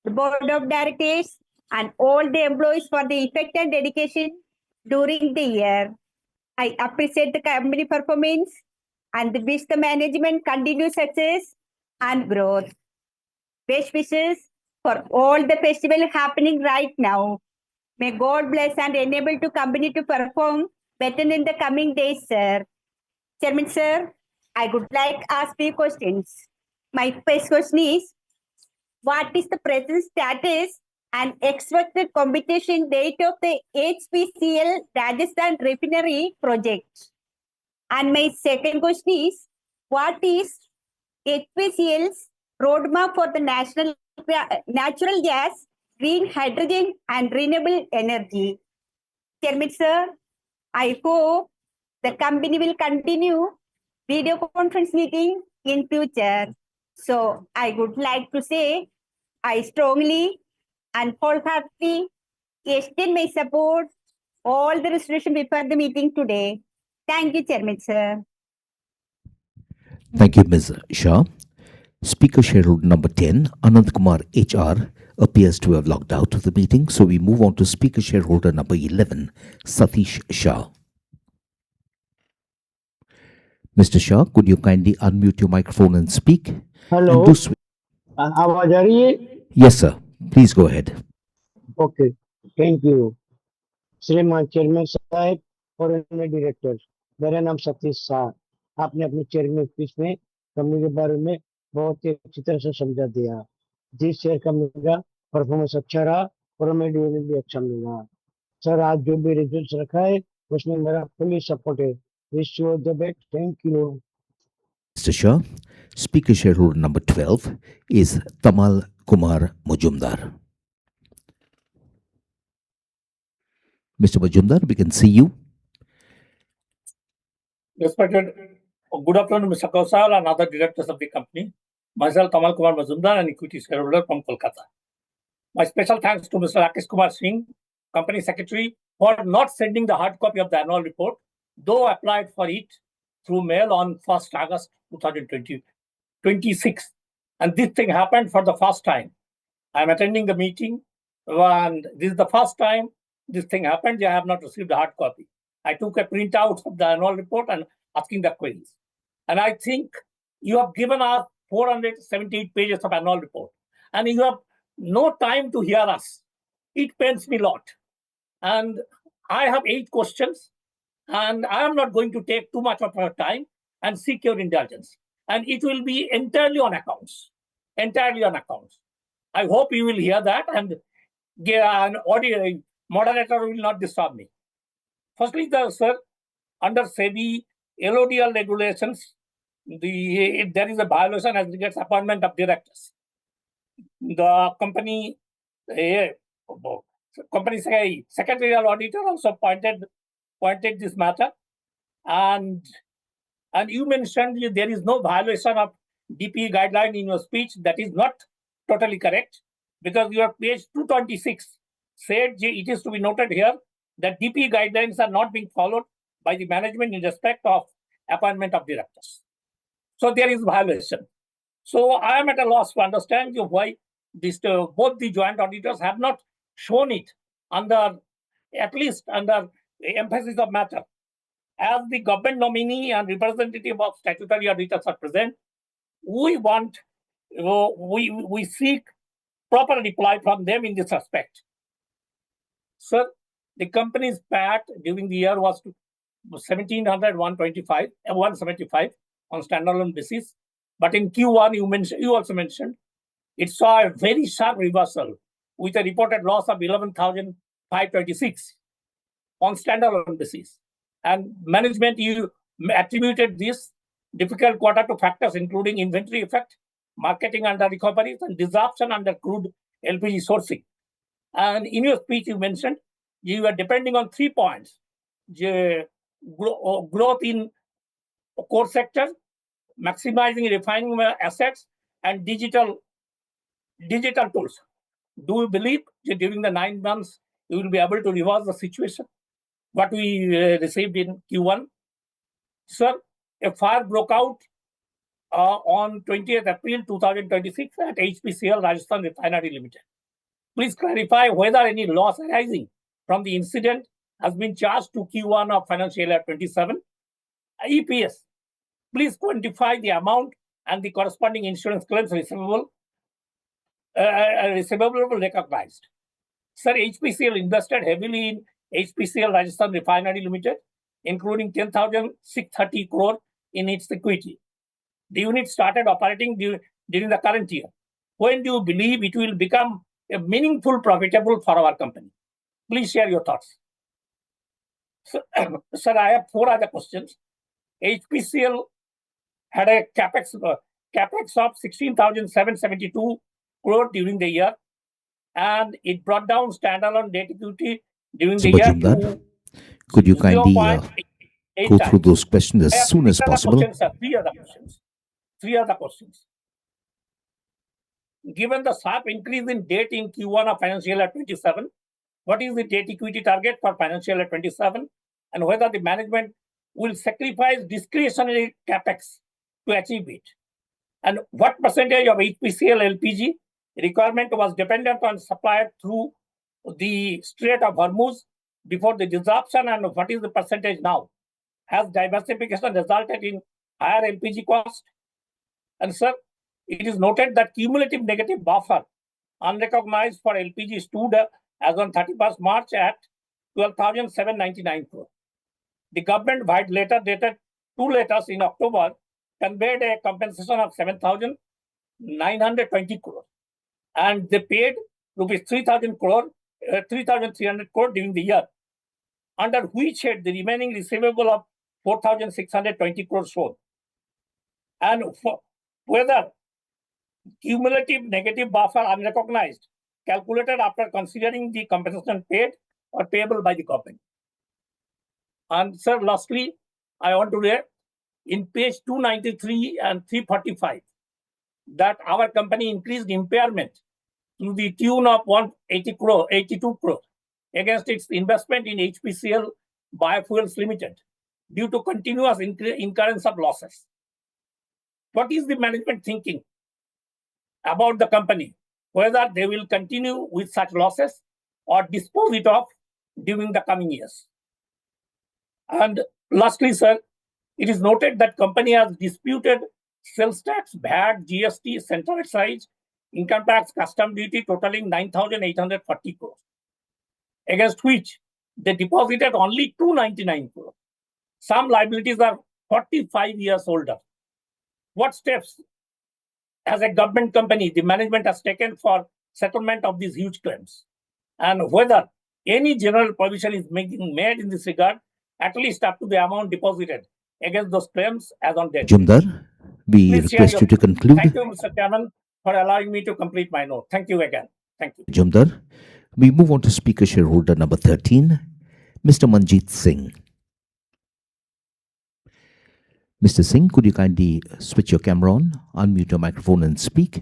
the board of directors, and all the employees for the effect and dedication during the year. I appreciate the company performance and wish the management continued success and growth. Best wishes for all the festival happening right now. May God bless and enable the company to perform better in the coming days, sir. Chairman, sir, I would like to ask few questions. My first question is, what is the present status and expected completion date of the HPCL Rajasthan refinery project? And my second question is, what is HPCL's roadmap for the natural gas, green hydrogen, and renewable energy? Chairman, sir, I hope the company will continue video conference meeting in future. So I would like to say I strongly and wholeheartedly extend my support all the resolution before the meeting today. Thank you, Chairman, sir. Thank you, Ms. Shah. Speaker shareholder number 10, Anand Kumar HR, appears to have logged out of the meeting, so we move on to speaker shareholder number 11, Satish Shah. Mr. Shah, could you kindly unmute your microphone and speak? Hello, आवाज आ रही है? Yes, sir. Please go ahead. Okay, thank you श्रीमान chairman साहब और अन्य director. मेरा नाम सतीश शाह। आपने अपने चेयरमैन स्पीच में कंपनी के बारे में बहुत ही अच्छी तरह से समझा दिया। जिस शेयर कंपनी का परफॉर्मेंस अच्छा रहा और हमें डिविडेंड भी अच्छा मिला। सर, आज जो भी रिजल्ट रखा है उसमें मेरा फुली सपोर्ट है। Wish you the best. Thank you. Mr. Shah. Speaker shareholder number 12 is Tamal Kumar Mujumdar. Mr. Mujumdar, we can see you. Respected, good afternoon, Mr. Kausal and other directors of the company. Myself, Tamal Kumar Mazumdar, an equity shareholder from Kolkata. My special thanks to Mr. Rakesh Kumar Singh, Company Secretary, for not sending the hard copy of the annual report, though I applied for it through mail on 1st August 2026. And this thing happened for the first time. I'm attending the meeting, and this is the first time this thing happened. I have not received a hard copy. I took a printout of the annual report and asking the queries. And I think you have given us 478 pages of annual report, and you have no time to hear us. It pains me a lot. And I have 8 questions, and I am not going to take too much of your time and seek your indulgence. And it will be entirely on accounts. Entirely on accounts. I hope you will hear that, and an audio moderator will not disturb me. Firstly, sir, under SEBI LODR regulations, there is a violation as regards appointment of directors. The company secretarial auditor also pointed this matter, and you mentioned there is no violation of DPE guideline in your speech. That is not totally correct, because your page 226 said it is to be noted here that DPE guidelines are not being followed by the management in respect of appointment of directors. So there is violation. So I am at a loss to understand why both the joint auditors have not shown it at least under emphasis of matter. As the government nominee and representative of statutory auditors are present, we seek proper reply from them in this respect. Sir, the company's PAT during the year was 1,775 on standalone basis. But in Q1, you also mentioned, it saw a very sharp reversal with a reported loss of 11,526 on standalone basis. And management, you attributed this difficult quarter to factors including inventory effect, marketing under recoveries, and disruption under crude LPG sourcing. And in your speech, you mentioned you are depending on 3 points: growth in core sector, maximizing refining assets, and digital tools. Do you believe that during the 9 months you will be able to reverse the situation? What we received in Q1? Sir, a fire broke out on 20th April 2026 at HPCL Rajasthan Refinery Limited. Please clarify whether any loss arising from the incident has been charged to Q1 of financial year 27. EPS, please quantify the amount and the corresponding insurance claims receivable recognized. Sir, HPCL invested heavily in HPCL Rajasthan Refinery Limited, including 10,630 crore in its equity. The unit started operating during the current year. When do you believe it will become a meaningful, profitable for our company? Please share your thoughts. Sir, I have 4 other questions. HPCL had a capex of 16,772 crore during the year, and it brought down standalone debt equity during the year to could you kindly 0.8 go through times. those questions as soon as possible? 3 other questions. Given the sharp increase in debt in Q1 of financial year 27, what is the debt equity target for financial year 27, and whether the management will sacrifice discretionary capex to achieve it? And what percentage of HPCL LPG requirement was dependent on supply through the Strait of Hormuz before the disruption, and what is the percentage now? Has diversification resulted in higher LPG cost? And sir, it is noted that cumulative negative buffer unrecognized for LPG stood as on 31st March at 12,799 crore. The government wide letter dated 2 letters in October conveyed a compensation of 7,920 crore, and they paid rupees 3,300 crore during the year, under which head the remaining receivable of 4,620 crore shown. and whether cumulative negative buffer unrecognized, calculated after considering the compensation paid or payable by the company. And sir, lastly, I want to read in page 293 and 345 that our company increased impairment to the tune of 82 crore against its investment in HPCL Biofuels Limited due to continuous incurrence of losses. What is the management thinking about the company, whether they will continue with such losses or dispose it off during the coming years? And lastly, sir, it is noted that company has disputed sales tax, VAT, GST, central excise, income tax, custom duty totaling 9,840 crores, against which they deposited only 299 crores. Some liabilities are 45 years older. What steps, as a government company, the management has taken for settlement of these huge claims? And whether any general provision is made in this regard, at least up to the amount deposited against those claims as on date. Jumdar, we Please share request your you to view. conclude. Thank you, Mr. Chairman, for allowing me to complete my note. Thank you again. Thank you. Jumdar, we move on to speaker shareholder number 13, Mr. Manjeet Singh. Mr. Singh, could you kindly switch your camera on, unmute your microphone and speak?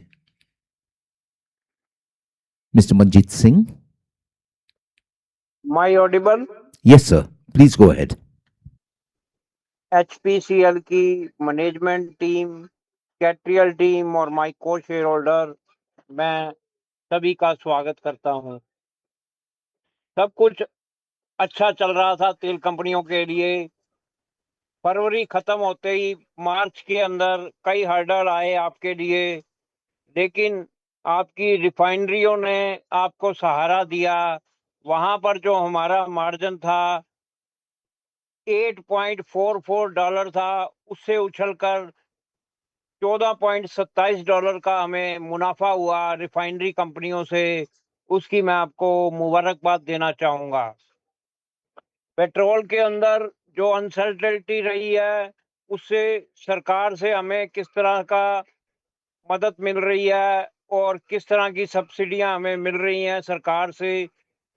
Mr. Manjeet Singh? My audible? Yes, sir. Please go ahead. HPCL की management team, कैट्रियल team और my को share holder, मैं सभी का स्वागत करता हूं। सब कुछ अच्छा चल रहा था तेल कंपनियों के लिए। फरवरी खत्म होते ही मार्च के अंदर कई हर्डल आए आपके लिए, लेकिन आपकी रिफाइनरियों ने आपको सहारा दिया। वहां पर जो हमारा मार्जिन था $8.44 था, उससे उछलकर $14.27 का हमें मुनाफा हुआ रिफाइनरी कंपनियों से। उसकी मैं आपको मुबारकबाद देना चाहूंगा। पेट्रोल के अंदर जो अनसर्टेनिटी रही है, उससे सरकार से हमें किस तरह का मदद मिल रही है और किस तरह की सब्सिडियां हमें मिल रही हैं सरकार से,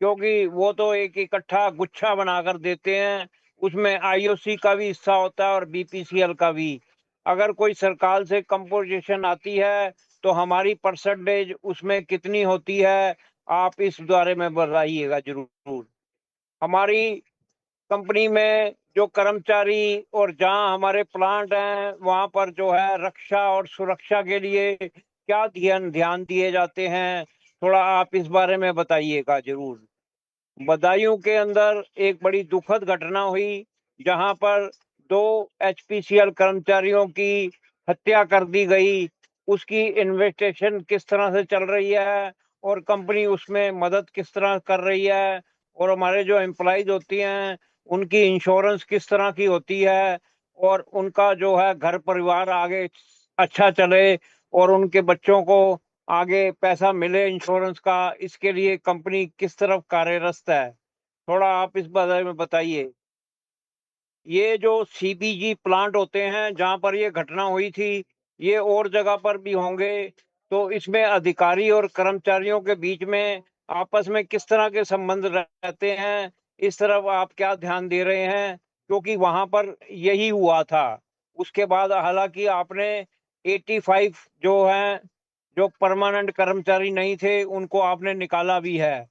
क्योंकि वो तो एक इकट्ठा गुच्छा बनाकर देते हैं। उसमें आईओसी का भी हिस्सा होता है और बीपीसीएल का भी। अगर कोई सरकार से कंपोजिशन आती है तो हमारी परसेंटेज उसमें कितनी होती है, आप इस बारे में बताइएगा जरूर। हमारी कंपनी में जो कर्मचारी और जहां हमारे प्लांट हैं, वहां पर जो है रक्षा और सुरक्षा के लिए क्या ध्यान दिए जाते हैं, थोड़ा आप इस बारे में बताइएगा जरूर। बदायूं के अंदर एक बड़ी दुखद घटना हुई, जहां पर 2 एचपीसीएल कर्मचारियों की हत्या कर दी गई। उसकी इन्वेस्टिगेशन किस तरह से चल रही है और कंपनी उसमें मदद किस तरह कर रही है, और हमारे जो एम्प्लॉइज होती हैं उनकी इंश्योरेंस किस तरह की होती है, और उनका जो है घर परिवार आगे अच्छा चले और उनके बच्चों को आगे पैसा मिले इंश्योरेंस का, इसके लिए कंपनी किस तरफ कार्यरत है, थोड़ा आप इस बारे में बताइए। ये जो सीबीजी प्लांट होते हैं जहां पर ये घटना हुई थी, ये और जगह पर भी होंगे, तो इसमें अधिकारी और कर्मचारियों के बीच में आपस में किस तरह के संबंध रहते हैं, इस तरफ आप क्या ध्यान दे रहे हैं, क्योंकि वहां पर यही हुआ था। उसके बाद हालांकि आपने 85 जो हैं, जो परमानेंट कर्मचारी नहीं थे, उनको आपने निकाला भी है।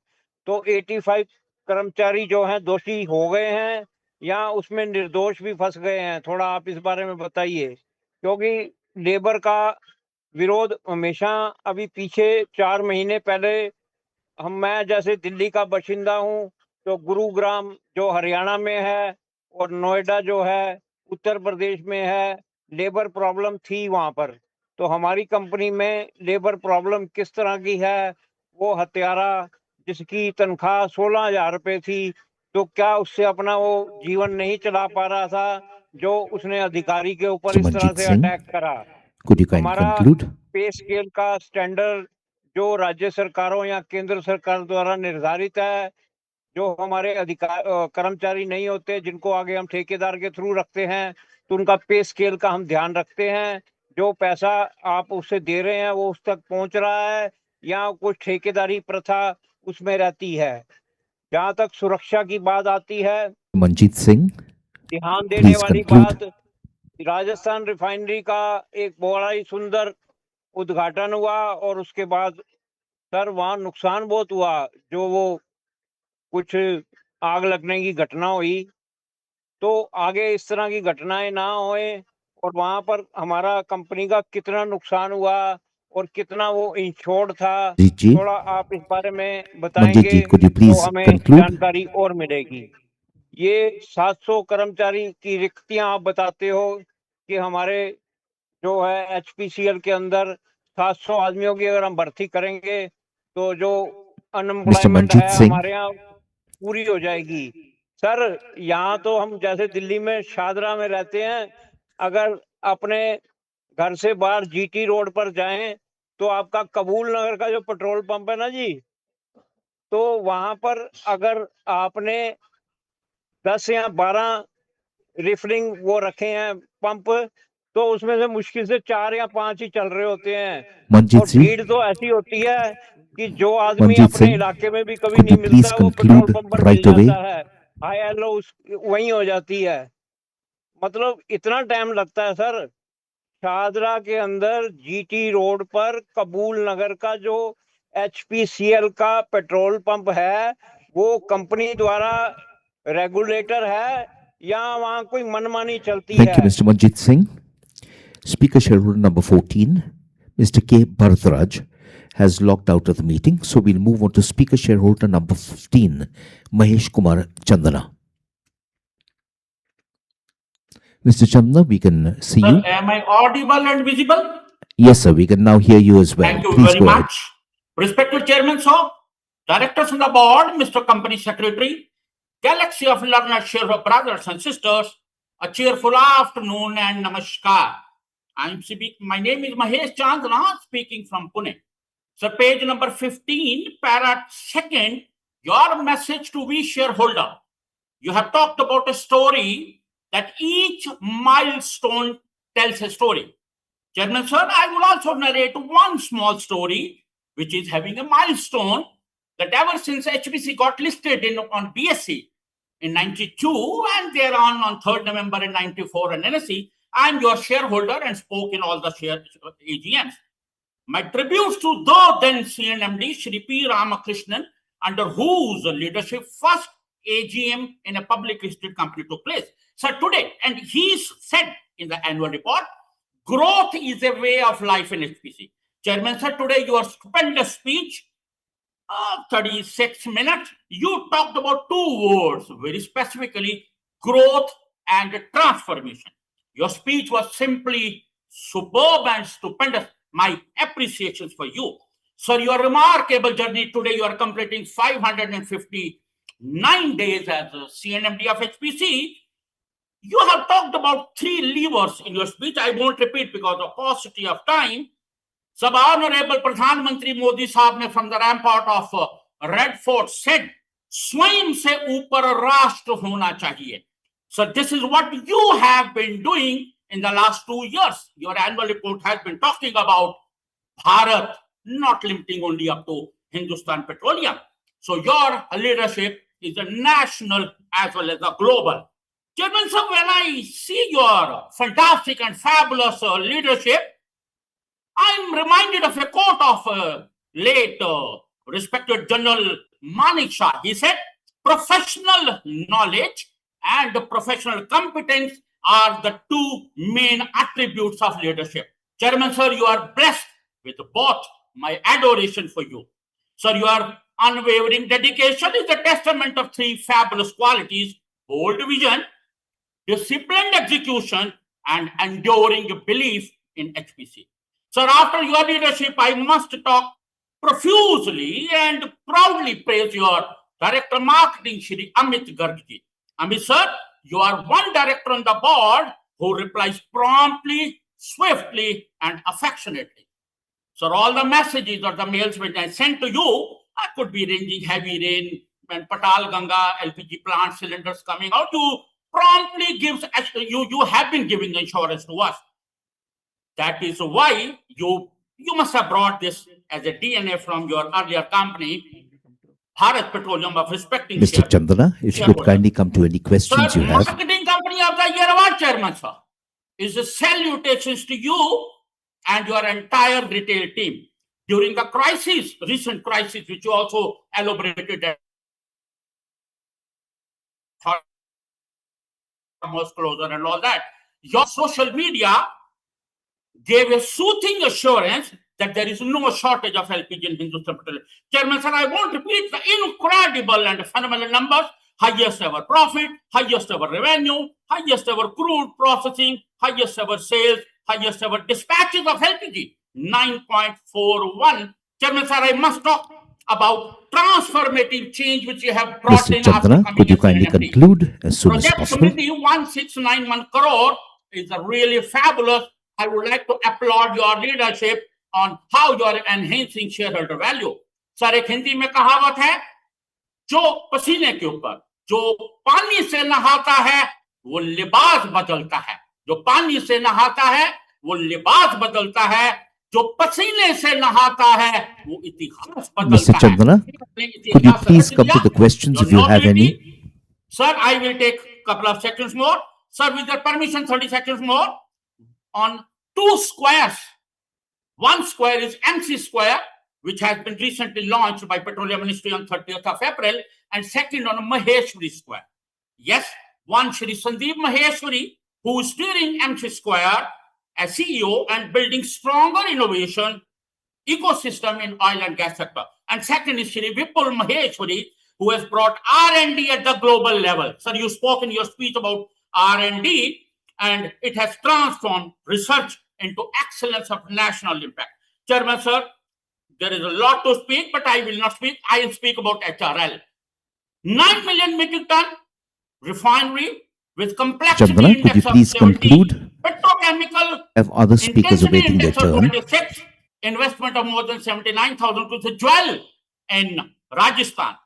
तो 85 कर्मचारी जो हैं दोषी हो गए हैं या उसमें निर्दोष भी फंस गए हैं, थोड़ा आप इस बारे में बताइए। क्योंकि लेबर का विरोध हमेशा, अभी पीछे 4 महीने पहले मैं जैसे दिल्ली का बाशिंदा हूँ, तो गुरुग्राम जो हरियाणा में है और नोएडा जो है उत्तर प्रदेश में है, लेबर प्रॉब्लम थी वहां पर। तो हमारी कंपनी में लेबर प्रॉब्लम किस तरह की है, वो हत्यारा जिसकी तनख्वाह 16,000 रुपए थी, तो क्या उससे अपना वो जीवन नहीं चला पा रहा था, जो उसने अधिकारी के ऊपर Mr. इस तरह Manjeet से Singh, अटैक करा। could you kindly हमारा conclude? पे स्केल का स्टैंडर्ड जो राज्य सरकारों या केंद्र सरकार द्वारा निर्धारित है, जो हमारे कर्मचारी नहीं होते, जिनको आगे हम ठेकेदार के थ्रू रखते हैं, तो उनका पे स्केल का हम ध्यान रखते हैं। जो पैसा आप उसे दे रहे हैं वो उस तक पहुंच रहा है या कुछ ठेकेदारी प्रथा उसमें रहती है। जहां तक सुरक्षा की बात आती है, Manjeet Singh, ध्यान देने please वाली conclude. बात, राजस्थान रिफाइनरी का एक बड़ा ही सुंदर उद्घाटन हुआ और उसके बाद सर वहां नुकसान बहुत हुआ, जो वो कुछ आग लगने की घटना हुई। तो आगे इस तरह की घटनाएं ना होए और वहां पर हमारा कंपनी का कितना नुकसान हुआ और कितना वो इंश्योर्ड था, Manjeet ji, थोड़ा आप इस बारे में Manjeet बताएंगे ji, could you तो please हमें conclude? जानकारी और मिलेगी। ये 700 कर्मचारी की रिक्तियां आप बताते हो कि हमारे जो है HPCL के अंदर 700 आदमियों की अगर हम भर्ती करेंगे तो जो Mr. अनएम्प्लॉयमेंट Manjeet है Singh, हमारे यहाँ पूरी हो जाएगी। सर यहाँ तो हम जैसे दिल्ली में शादरा में रहते हैं, अगर अपने घर से बाहर GT रोड पर जाएं तो आपका कबूल नगर का जो पेट्रोल पंप है ना जी, तो वहां पर अगर आपने 10 या 12 रिफिलिंग वो रखे हैं पंप, तो उसमें से मुश्किल से 4 या 5 ही चल रहे होते हैं Manjeet और ji, भीड़ तो ऐसी होती है कि जो आदमी Manjeet अपने Singh, इलाके में भी कभी could नहीं you please मिलता वो पेट्रोल conclude पंप पर मिल right away? जाता है। हाई हेलो वहीं हो जाती है। मतलब इतना टाइम लगता है सर। शादरा के अंदर GT रोड पर कबूल नगर का जो HPCL का पेट्रोल पंप है वो कंपनी द्वारा रेगुलेटर है या वहां कोई मनमानी चलती Thank you, है? Mr. Manjeet Singh. Speaker shareholder number 14, Mr. K. Bharadraj, has logged out of the meeting. So we'll move on to speaker shareholder number 15, Mahesh Kumar Chandana. Mr. Chandana, we can see Sir, you. am I audible and visible? Yes, sir, we can now hear you as well. Thank you Please very go ahead. much. Respected Chairman, sir, Directors on the board, Mr. Company Secretary, Galaxy of learned shareholder brothers and sisters, a cheerful afternoon and namaskar. My name is Mahesh Chandana, speaking from Pune. So page number 15, para 2nd, your message to we shareholder. You have talked about a story that each milestone tells a story. Chairman sir, I will also narrate one small story, which is having a milestone that ever since HPC got listed on BSE in 92 and thereon on 3rd November in 94 and NSE, I am your shareholder and spoke in all the share AGMs. My tributes to the then CNMD, Shri P. Ramakrishnan, under whose leadership first AGM in a public listed company took place. So today, and he said in the annual report, growth is a way of life in HPC. Chairman sir, today your stupendous speech, 36 minutes, you talked about 2 words, very specifically, growth and transformation. Your speech was simply superb and stupendous. My appreciations for you. Sir, your remarkable journey today, you are completing 559 days as a CNMD of HPC. You have talked about 3 levers in your speech. I won't repeat because of paucity of time. Sub Honorable Pradhan Mantri Modi Saab ne from the rampart of Red Fort said, स्वयं से ऊपर राष्ट्र होना चाहिए. So this is what you have been doing in the last 2 years. Your annual report has been talking about Bharat, not limiting only up to Hindustan Petroleum. So your leadership is a national as well as a global. Chairman, sir, when I see your fantastic and fabulous leadership, I'm reminded of a quote of late respected General Manik Shah. He said, professional knowledge and professional competence are the 2 main attributes of leadership. Chairman, sir, you are blessed with both. My adoration for you. Sir, your unwavering dedication is the testament of 3 fabulous qualities: bold vision, disciplined execution, and enduring belief in HPC. Sir, after your leadership, I must talk profusely and proudly praise your Director Marketing, Shri Amit Gargji. Amit sir, you are one director on the board who replies promptly, swiftly, and affectionately. Sir, all the messages or the mails which I sent to you, I could be ranging heavy rain, when Patal Ganga LPG plant cylinders coming out, you promptly gives, you have been giving insurance to us. That is why you must have brought this as a DNA from your earlier company, Bharat Petroleum, of respecting Mr. Chandana, if you could kindly come to any questions Sir, you have. Marketing Company of the Year Award, Chairman, sir, is a salutations to you and your entire retail team during the crisis, recent crisis, which you also elaborated at most closer and all that. Your social media gave a soothing assurance that there is no shortage of LPG in Hindustan Petroleum. Chairman, sir, I won't repeat the incredible and phenomenal numbers. Highest ever profit, highest ever revenue, highest ever crude processing, highest ever sales, highest ever dispatches of LPG, 9.41. Chairman, sir, I must talk about transformative change which you have brought Mr. in after Chandana, coming could you as kindly CNMD. conclude as soon as Project possible? Committee 1691 crore is a really fabulous. I would like to applaud your leadership on how you are enhancing shareholder value. Sir, एक हिंदी में कहावत है, जो पसीने के ऊपर, जो पानी से नहाता है, वो लिबास बदलता है. जो पानी से नहाता है, वो लिबास बदलता है. जो पसीने से नहाता है, वो इतिहास Mr. बदलता है. Chandana, could you please come to the questions if you have any? Sir, I will take a couple of seconds more. Sir, with your permission, 30 seconds more. On two squares. One square is MC Square, which has been recently launched by Petroleum Ministry on 30th of April, and second on Maheshwari Square. Yes, one Shri Sandeep Maheshwari, who is steering MC Square as CEO and building stronger innovation ecosystem in oil and gas sector. And second is Shri Vipul Maheshwari, who has brought R&D at the global level. Sir, you spoke in your speech about R&D, and it has transformed research into excellence of national impact. Chairman, sir, there is a lot to speak, but I will not speak. I will speak about HRL. 9 million metric ton refinery with complexity Chandana, could you index of please 70, conclude? petrochemical Have other speakers intensity awaiting their index of turn. 26, investment of more than 79,000 to the jewel in Rajasthan.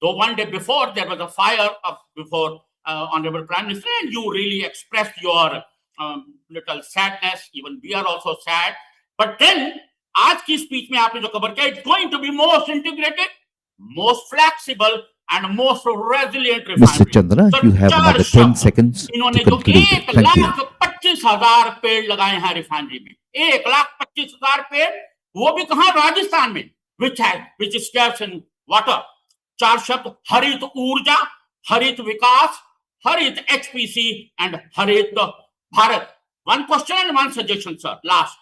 Though one day before there was a fire before Honorable Prime Minister, and you really expressed your little sadness. Even we are also sad. But then, आज की speech में आपने जो cover किया, it's going to be most integrated, most flexible, and most resilient Mr. refinery. Chandana, Sir, you have चार another 10 शब्द seconds to इन्होंने जो conclude. Thank you. 1,25,000 पेड़ लगाए हैं रिफाइनरी में, 1,25,000 पेड़, वो भी कहां? राजस्थान में, which is scarce in water. चार शब्द: हरित ऊर्जा, हरित विकास, हरित HPC, and हरित Bharat. One question and one suggestion, sir. Last.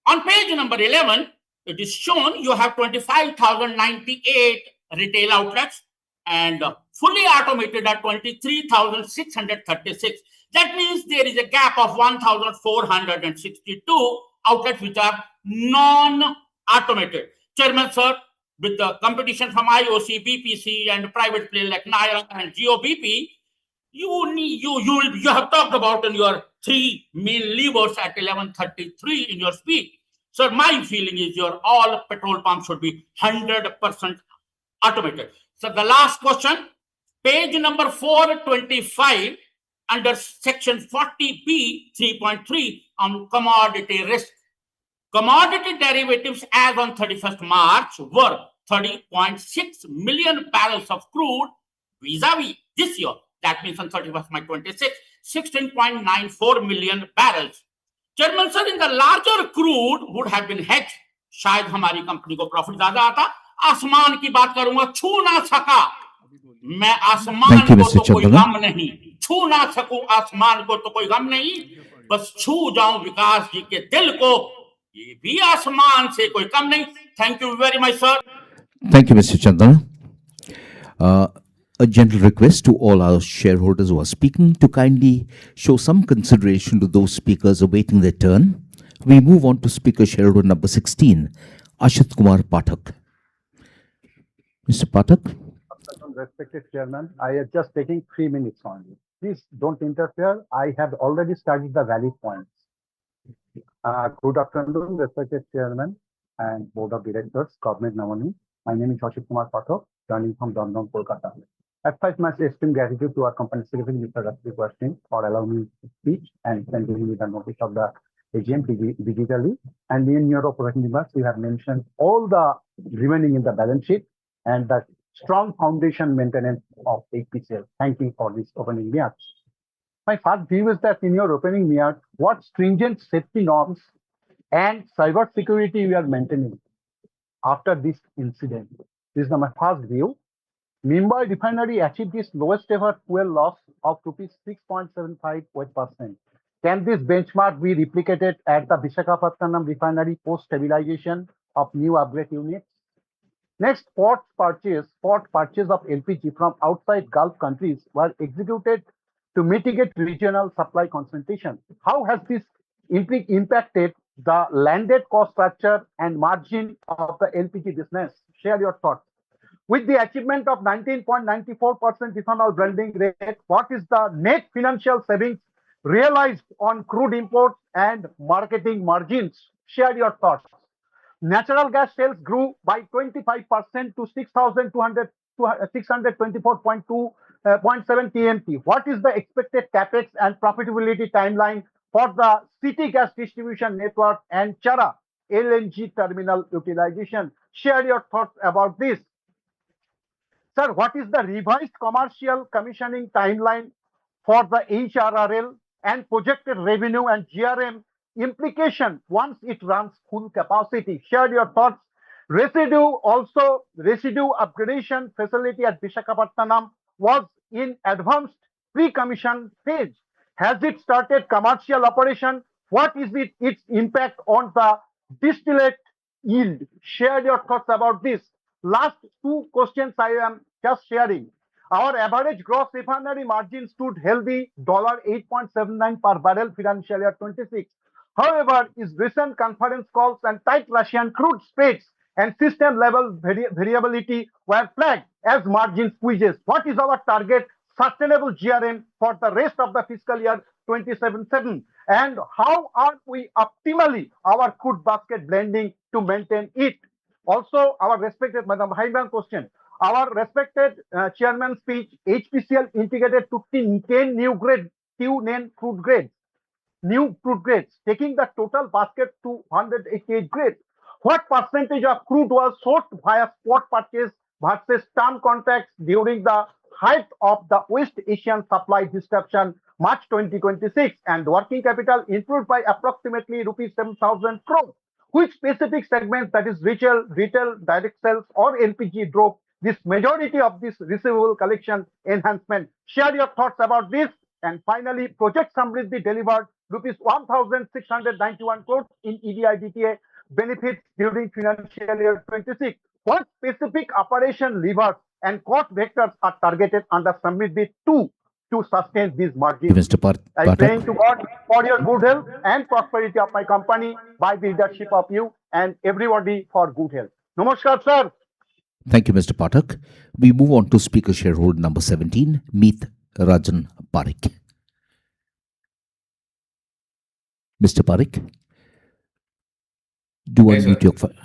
On page number 11, it is shown you have 25,098 retail outlets and fully automated at 23,636. That means there is a gap of 1,462 outlets which are non-automated. Chairman, sir, with the competition from IOC, BPC, and private players like Naira and GeoBP, you have talked about in your three main levers at 11:33 in your speech. Sir, my feeling is your all petrol pumps should be 100% automated. So the last question, page number 425, under section 40B 3.3 on commodity risk. Commodity derivatives as on 31st March were 30.6 million barrels of crude vis-a-vis this year. That means on 31st March 26, 16.94 million barrels. Chairman sir, in the larger crude would have been hedged. शायद हमारी company को profit ज्यादा आता. आसमान की बात करूंगा, छू ना सका मैं आसमान को तो कोई गम नहीं, छू ना सकूं आसमान को तो कोई गम नहीं, बस छू जाऊं विकास जी के दिल को, ये भी आसमान से कोई कम नहीं. Thank you very much, sir. Thank you, Mr. Chandana. A gentle request to all our shareholders who are speaking to kindly show some consideration to those speakers awaiting their turn. We move on to speaker shareholder number 16, Ashit Kumar Pathak. Mr. Pathak. Respected Chairman, I am just taking 3 minutes only. Please don't interfere. I have already studied the valid points. Good afternoon, respected Chairman and Board of Directors, Government nominee. My name is Ashit Kumar Pathak, joining from Dondon, Kolkata. At first, my esteemed gratitude to our company secretary, Mr. Rashmi Question, for allowing me to speak and sending me the notice of the AGM digitally. And in your operating remarks, you have mentioned all the remaining in the balance sheet and the strong foundation maintenance of HPCL. Thank you for this opening remarks. My first view is that in your opening remarks, what stringent safety norms and cyber security we are maintaining after this incident. This is my first view. Mumbai refinery achieved its lowest ever fuel loss of rupees 6.75 weight percent. Can this benchmark be replicated at the Visakhapatnam refinery post stabilization of new upgrade units? Next, port purchase of LPG from outside Gulf countries were executed to mitigate regional supply concentration. How has this impacted the landed cost structure and margin of the LPG business? Share your thoughts. With the achievement of 19.94% ethanol blending rate, what is the net financial savings realized on crude imports and marketing margins? Share your thoughts. Natural gas sales grew by 25% to 624.7 TMT. What is the expected capex and profitability timeline for the city gas distribution network and Chara LNG terminal utilization? Share your thoughts about this. Sir, what is the revised commercial commissioning timeline for the HRRL and projected revenue and GRM implication once it runs full capacity? Share your thoughts. Residue upgradation facility at Visakhapatnam was in advanced pre-commission phase. Has it started commercial operation? What is its impact on the distillate yield? Share your thoughts about this. Last two questions I am just sharing. Our average gross refinery margin stood healthy $8.79 per barrel financial year 26. However, is recent conference calls and tight Russian crude spreads and system level variability were flagged as margin squeezes. What is our target sustainable GRM for the rest of the fiscal year 27-7? And how are we optimally our crude basket blending to maintain it? Also, our respected Madam Haiman question. Our respected chairman's speech, HPCL integrated 10 new crude grades, taking the total basket to 188 grades. What percentage of crude was sourced via spot purchase versus term contracts during the height of the West Asian supply disruption, March 2026, and working capital improved by approximately rupees 7,000 crores? Which specific segments, that is retail, direct sales, or LPG, drove this majority of this receivable collection enhancement? Share your thoughts about this. And finally, Project Samriddhi delivered rupees 1,691 crores in EDIDTA benefits during financial year 26. What specific operation levers and cost vectors are targeted under Samriddhi 2 to sustain these margins? I pray to God for your good health and prosperity of my company by the leadership of you and everybody for good health. Namaskar, sir. Thank you, Mr. Pathak. We move on to speaker shareholder number 17, Meet Rajan Parekh. Mr. Parekh, do unmute your phone.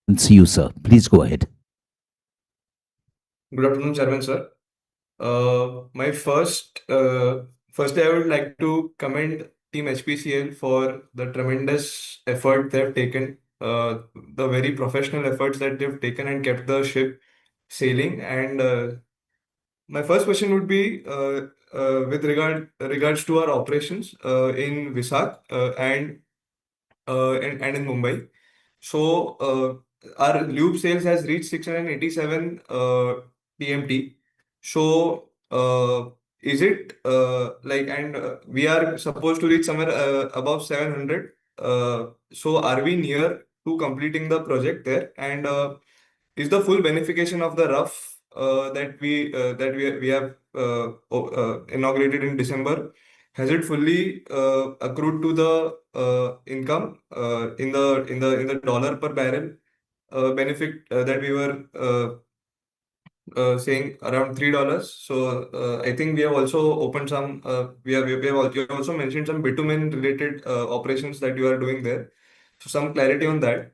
And see you, sir. Please go ahead. Good afternoon, Chairman, sir. My firstly, I would like to commend Team HPCL for the tremendous effort they've taken, the very professional efforts that they've taken and kept the ship sailing. And my first question would be with regards to our operations in Visak and in Mumbai. So our lube sales has reached 687 TMT. So is it we are supposed to reach somewhere above 700. So are we near to completing the project there? And is the full beneficiation of the rough that we have inaugurated in December, has it fully accrued to the income in the dollar per barrel benefit that we were saying around $3? So I think we have also opened some. You have also mentioned some bitumen related operations that you are doing there. So some clarity on that.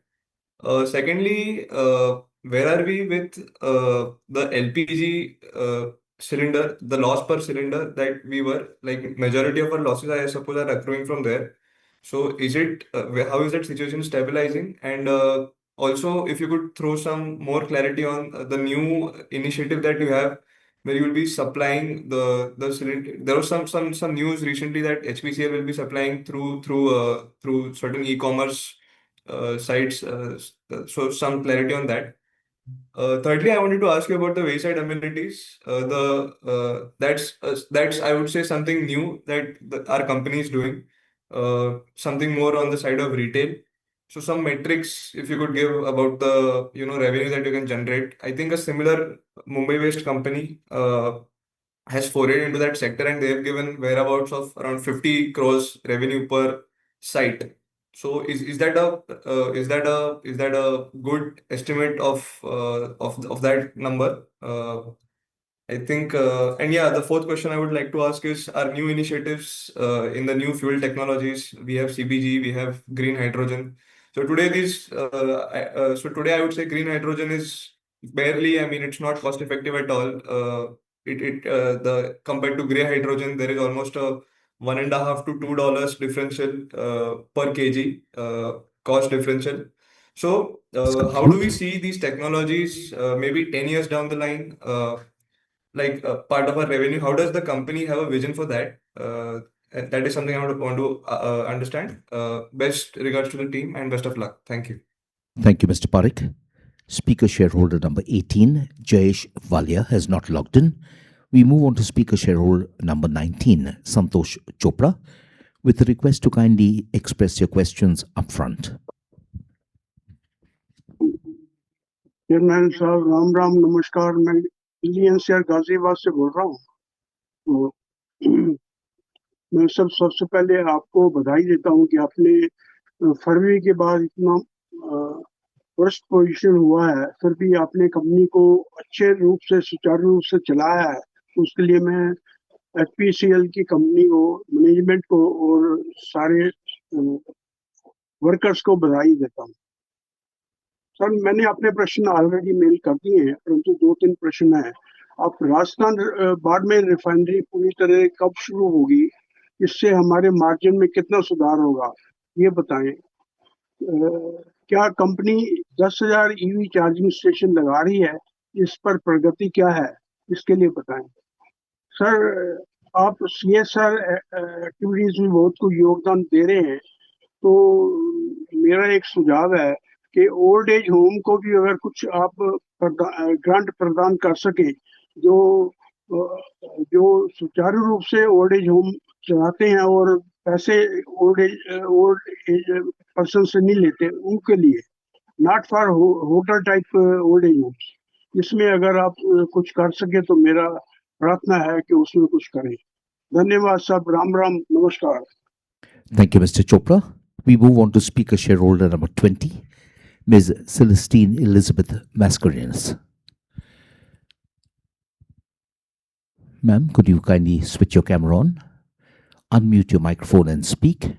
Secondly, where are we with the LPG cylinder, the loss per cylinder that we were like majority of our losses, I suppose, are accruing from there. So is it how is that situation stabilizing? And also, if you could throw some more clarity on the new initiative that you have, where you will be supplying the cylinder. There was some news recently that HPCL will be supplying through certain e-commerce sites. So some clarity on that. Thirdly, I wanted to ask you about the wayside amenities. That's I would say something new that our company is doing. Something more on the side of retail. So some metrics, if you could give about the revenue that you can generate. I think a similar Mumbai-based company has forayed into that sector, and they have given whereabouts of around 50 crores revenue per site. So is that a good estimate of that number? I think, and yeah, the fourth question I would like to ask is our new initiatives in the new fuel technologies. We have CBG, we have green hydrogen. So today I would say green hydrogen is barely, I mean, it's not cost effective at all. The compared to gray hydrogen, there is almost a $1.5 to $2 differential per kg cost differential. So how do we see these technologies maybe 10 years down the line? Like part of our revenue, how does the company have a vision for that? And that is something I would want to understand. Best regards to the team and best of luck. Thank you. Thank you, Mr. Parekh. Speaker shareholder number 18, Jayesh Valia, has not logged in. We move on to speaker shareholder number 19, Santosh Chopra, with a request to kindly express your questions upfront. Chairman साहब राम राम नमस्कार। मैं Delhi NCR Ghaziabad से बोल रहा हूँ। तो मैं सबसे पहले आपको बधाई देता हूँ कि आपने फरवरी के बाद इतना वर्स्ट पोजीशन हुआ है, फिर भी आपने कंपनी को अच्छे रूप से सुचारू रूप से चलाया है। उसके लिए मैं HPCL की कंपनी को, मैनेजमेंट को और सारे वर्कर्स को बधाई देता हूँ। सर, मैंने अपने प्रश्न ऑलरेडी मेल कर दिए हैं, परंतु 2-3 प्रश्न हैं। आप राजस्थान बाड़मेर रिफाइनरी पूरी तरह कब शुरू होगी, इससे हमारे मार्जिन में कितना सुधार होगा, ये बताएं। क्या कंपनी 10,000 EV चार्जिंग स्टेशन लगा रही है, इस पर प्रगति क्या है, इसके लिए बताएं। सर, आप CSR एक्टिविटीज में बहुत कुछ योगदान दे रहे हैं, तो मेरा एक सुझाव है कि ओल्ड एज होम को भी अगर कुछ आप ग्रांट प्रदान कर सके, जो सुचारू रूप से ओल्ड एज होम चलाते हैं और पैसे ओल्ड एज पर्सन से नहीं लेते, उनके लिए, not for hotel type old age homes. इसमें अगर आप कुछ कर सके तो मेरा प्रार्थना है कि उसमें कुछ करें। धन्यवाद साहब, राम राम, नमस्कार। Thank you, Mr. Chopra. We move on to speaker shareholder number 20, Ms. Celestine Elizabeth Mascarenhas. Ma'am, could you kindly switch your camera on, unmute your microphone and speak?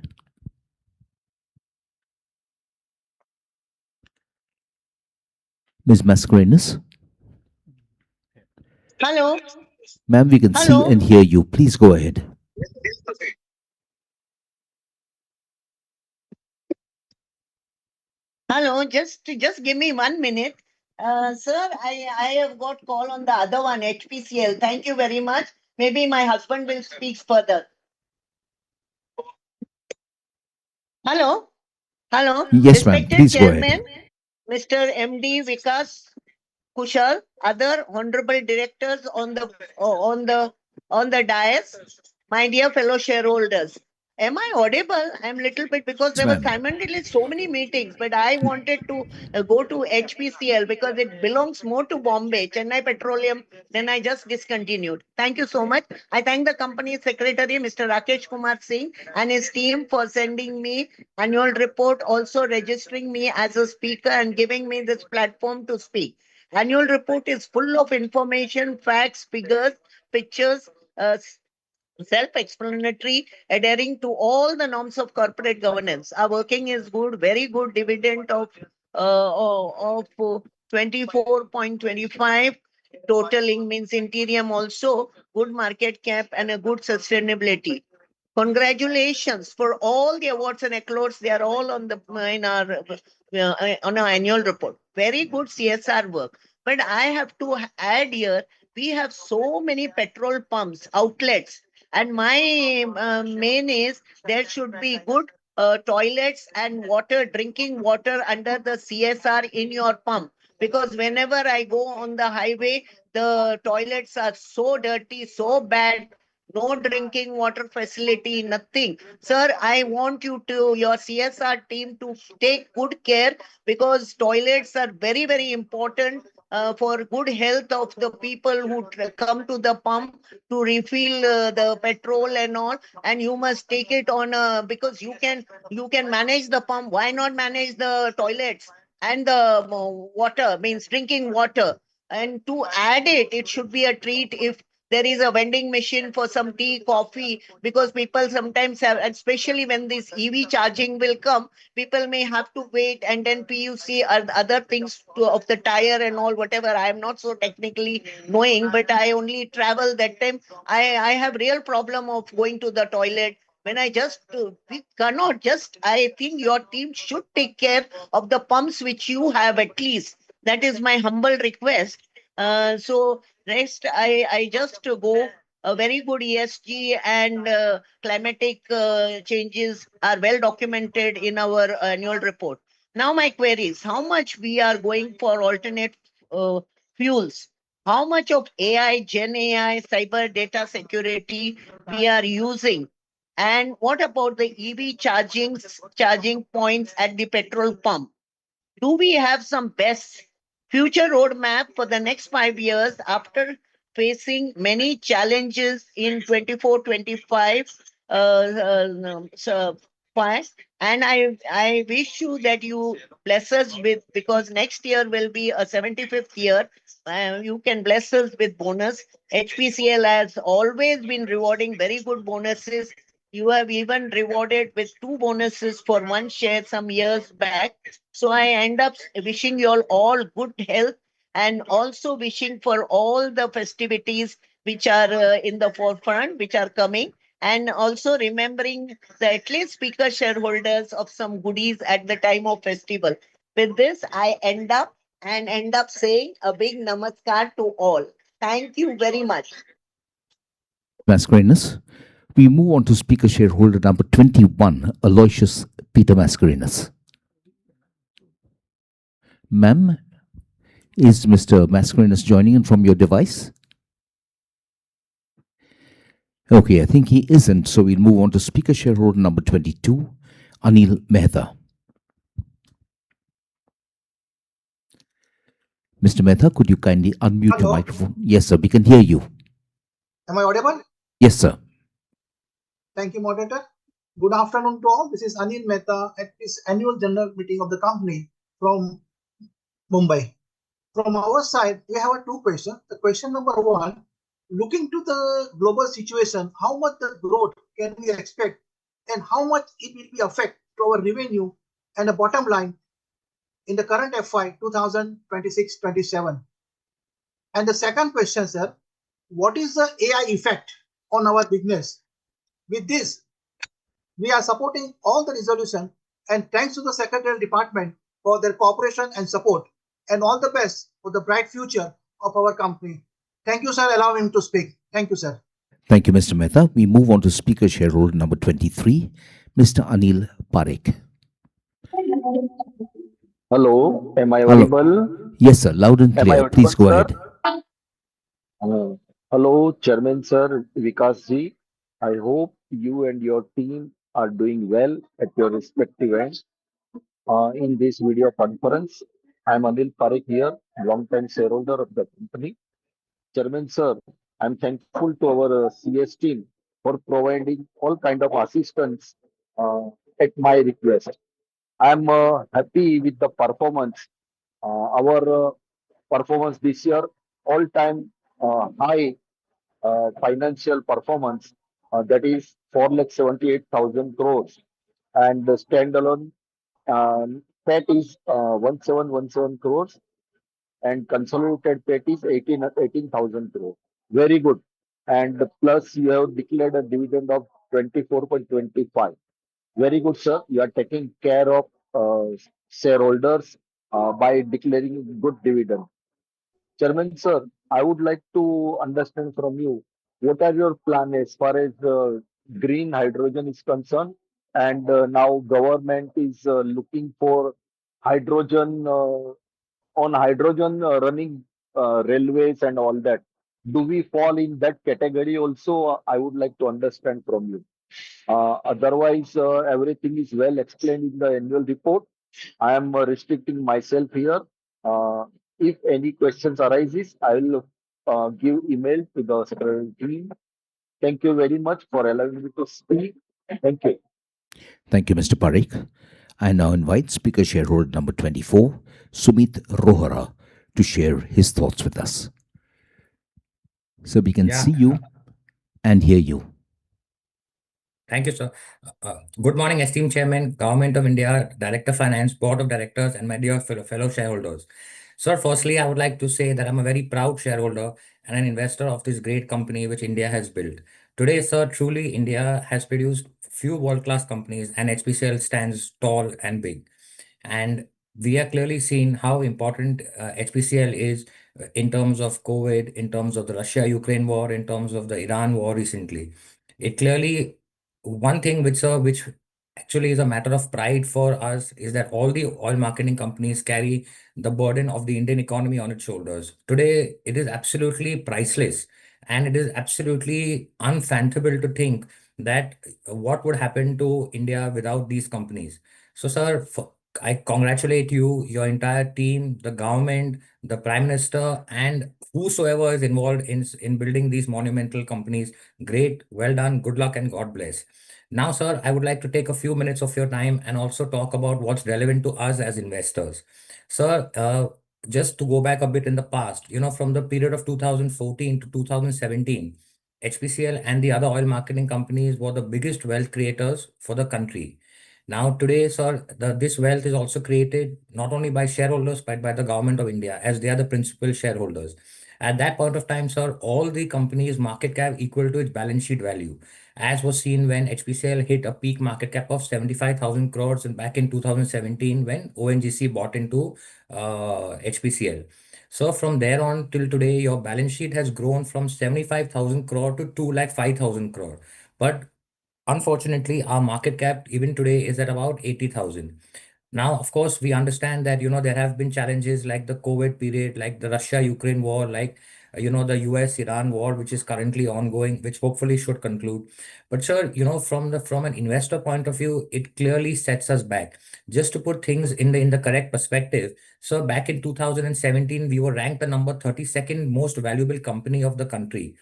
Ms. Mascarenhas? Hello. Ma'am, we can see and hear you. Please go ahead. Hello, just give me 1 minute. Sir, I have got call on the other one, HPCL. Thank you very much. Maybe my husband will speak further. Hello? Hello? Yes, ma'am. Respected Please go Chairman, ahead. Mr. MD Vikas Kushal, other honorable directors on the dais, my dear fellow shareholders. Am I audible? I'm little bit because there were simultaneously so many meetings, but I wanted to go to HPCL because it belongs more to Bombay, Chennai Petroleum. Then I just discontinued. Thank you so much. I thank the company secretary, Mr. Rakesh Kumar Singh, and his team for sending me annual report, also registering me as a speaker and giving me this platform to speak. Annual report is full of information, facts, figures, pictures, self-explanatory, adhering to all the norms of corporate governance. Our working is good, very good dividend of 24.25. totaling means Interium also good market cap and a good sustainability. Congratulations for all the awards and accolades. They are all on the in our on our annual report. Very good CSR work. But I have to add here, we have so many petrol pumps, outlets, and my main is there should be good toilets and water, drinking water under the CSR in your pump. Because whenever I go on the highway, the toilets are so dirty, so bad, no drinking water facility, nothing. Sir, I want you to, your CSR team to take good care because toilets are very, very important for good health of the people who come to the pump to refill the petrol and all. And you must take it on because you can manage the pump. Why not manage the toilets and the water, means drinking water? And to add it, it should be a treat if there is a vending machine for some tea, coffee, because people sometimes have, especially when this EV charging will come, people may have to wait, and then PUC or other things of the tire and all, whatever. I am not so technically knowing, but I only travel that time. I have real problem of going to the toilet. When I just, we cannot just, I think your team should take care of the pumps which you have at least. That is my humble request. So rest, I just go a very good ESG and climatic changes are well documented in our annual report. Now my queries, how much we are going for alternate fuels? How much of AI, Gen AI, cyber data security we are using? And what about the EV charging points at the petrol pump? Do we have some best future roadmap for the next 5 years after facing many challenges in 24-25 so past? And I wish you that you bless us with, because next year will be a 75th year. You can bless us with bonus. HPCL has always been rewarding very good bonuses. You have even rewarded with 2 bonuses for 1 share some years back. So I end up wishing you all good health, and also wishing for all the festivities which are in the forefront, which are coming, and also remembering the at least speaker shareholders of some goodies at the time of festival. With this, I end up saying a big namaskar to all. Thank you very much. Mascarenhas. We move on to speaker shareholder number 21, Aloysius Peter Mascarenhas. Ma'am, is Mr. Mascarenhas joining in from your device? Okay, I think he isn't, so we'll move on to speaker shareholder number 22, Anil Mehta. Mr. Mehta, could you kindly unmute your microphone? Yes, sir, we can hear you. Am I audible? Yes, sir. Thank you, moderator. Good afternoon to all. This is Anil Mehta at this annual general meeting of the company from Mumbai. From our side, we have 2 questions. The question number 1, looking to the global situation, how much the growth can we expect and how much it will be affect to our revenue and the bottom line in the current FY 2026-27? And the second question, sir, what is the AI effect on our business? With this, we are supporting all the resolution, and thanks to the Secretarial Department for their cooperation and support, and all the best for the bright future of our company. Thank you, sir. Allow him to speak. Thank you, sir. Thank you, Mr. Mehta. We move on to speaker shareholder number 23, Mr. Anil Parekh. Hello, am I Hello. audible? Yes, sir, loud and Am I clear. Please audible, go sir? ahead. Hello, Chairman Sir Vikas ji. I hope you and your team are doing well at your respective ends. In this video conference, I am Anil Parekh here, long-time shareholder of the company. Chairman Sir, I am thankful to our CS team for providing all kind of assistance at my request. I am happy with the performance. Our performance this year, all-time high financial performance, that is 4,78,000 crores, and the standalone PAT is 1,717 crores, and consolidated PAT is 18,000 crore. Very good. And plus you have declared a dividend of 24.25. Very good, sir. You are taking care of shareholders by declaring good dividend. Chairman, sir, I would like to understand from you what are your plans as far as green hydrogen is concerned, and now government is looking for hydrogen on hydrogen running railways and all that. Do we fall in that category also? I would like to understand from you. Otherwise, everything is well explained in the annual report. I am restricting myself here. Uh, if any questions arises, I will give email to the secretary team. Thank you very much for allowing me to speak. Thank you. Thank you, Mr. Parikh. I now invite Speaker Shareholder number 24, Sumit Rohra, to share his thoughts with us. So we can see you and hear you. Thank you, sir. Good morning, esteemed Chairman, Government of India, Director Finance, Board of Directors, and my dear fellow shareholders. Sir, firstly, I would like to say that I'm a very proud shareholder and an investor of this great company which India has built. Today, sir, truly India has produced few world-class companies, and HPCL stands tall and big. And we are clearly seeing how important HPCL is in terms of COVID, in terms of the Russia-Ukraine war, in terms of the Iran war recently. It clearly, one thing which actually is a matter of pride for us is that all the oil marketing companies carry the burden of the Indian economy on its shoulders. Today, it is absolutely priceless, and it is absolutely unfathomable to think that what would happen to India without these companies. So, sir, I congratulate you, your entire team, the government, the Prime Minister, and whosoever is involved in building these monumental companies. Great, well done, good luck, and God bless. Now, sir, I would like to take a few minutes of your time and also talk about what's relevant to us as investors. Sir, just to go back a bit in the past, from the period of 2014 to 2017, HPCL and the other oil marketing companies were the biggest wealth creators for the country. Now, today, sir, this wealth is also created not only by shareholders, but by the government of India, as they are the principal shareholders. At that point of time, sir, all the companies' market cap equal to its balance sheet value, as was seen when HPCL hit a peak market cap of 75,000 crores back in 2017 when ONGC bought into HPCL. So from there on till today, your balance sheet has grown from 75,000 crore to 2,05,000 crore. But unfortunately, our market cap even today is at about 80,000. Now, of course, we understand that, there have been challenges like the COVID period, like the Russia-Ukraine war, like, the US-Iran war, which is currently ongoing, which hopefully should conclude. But sir, from an investor point of view, it clearly sets us back. Just to put things in the correct perspective, so back in 2017, we were ranked the number 32nd most valuable company of the country.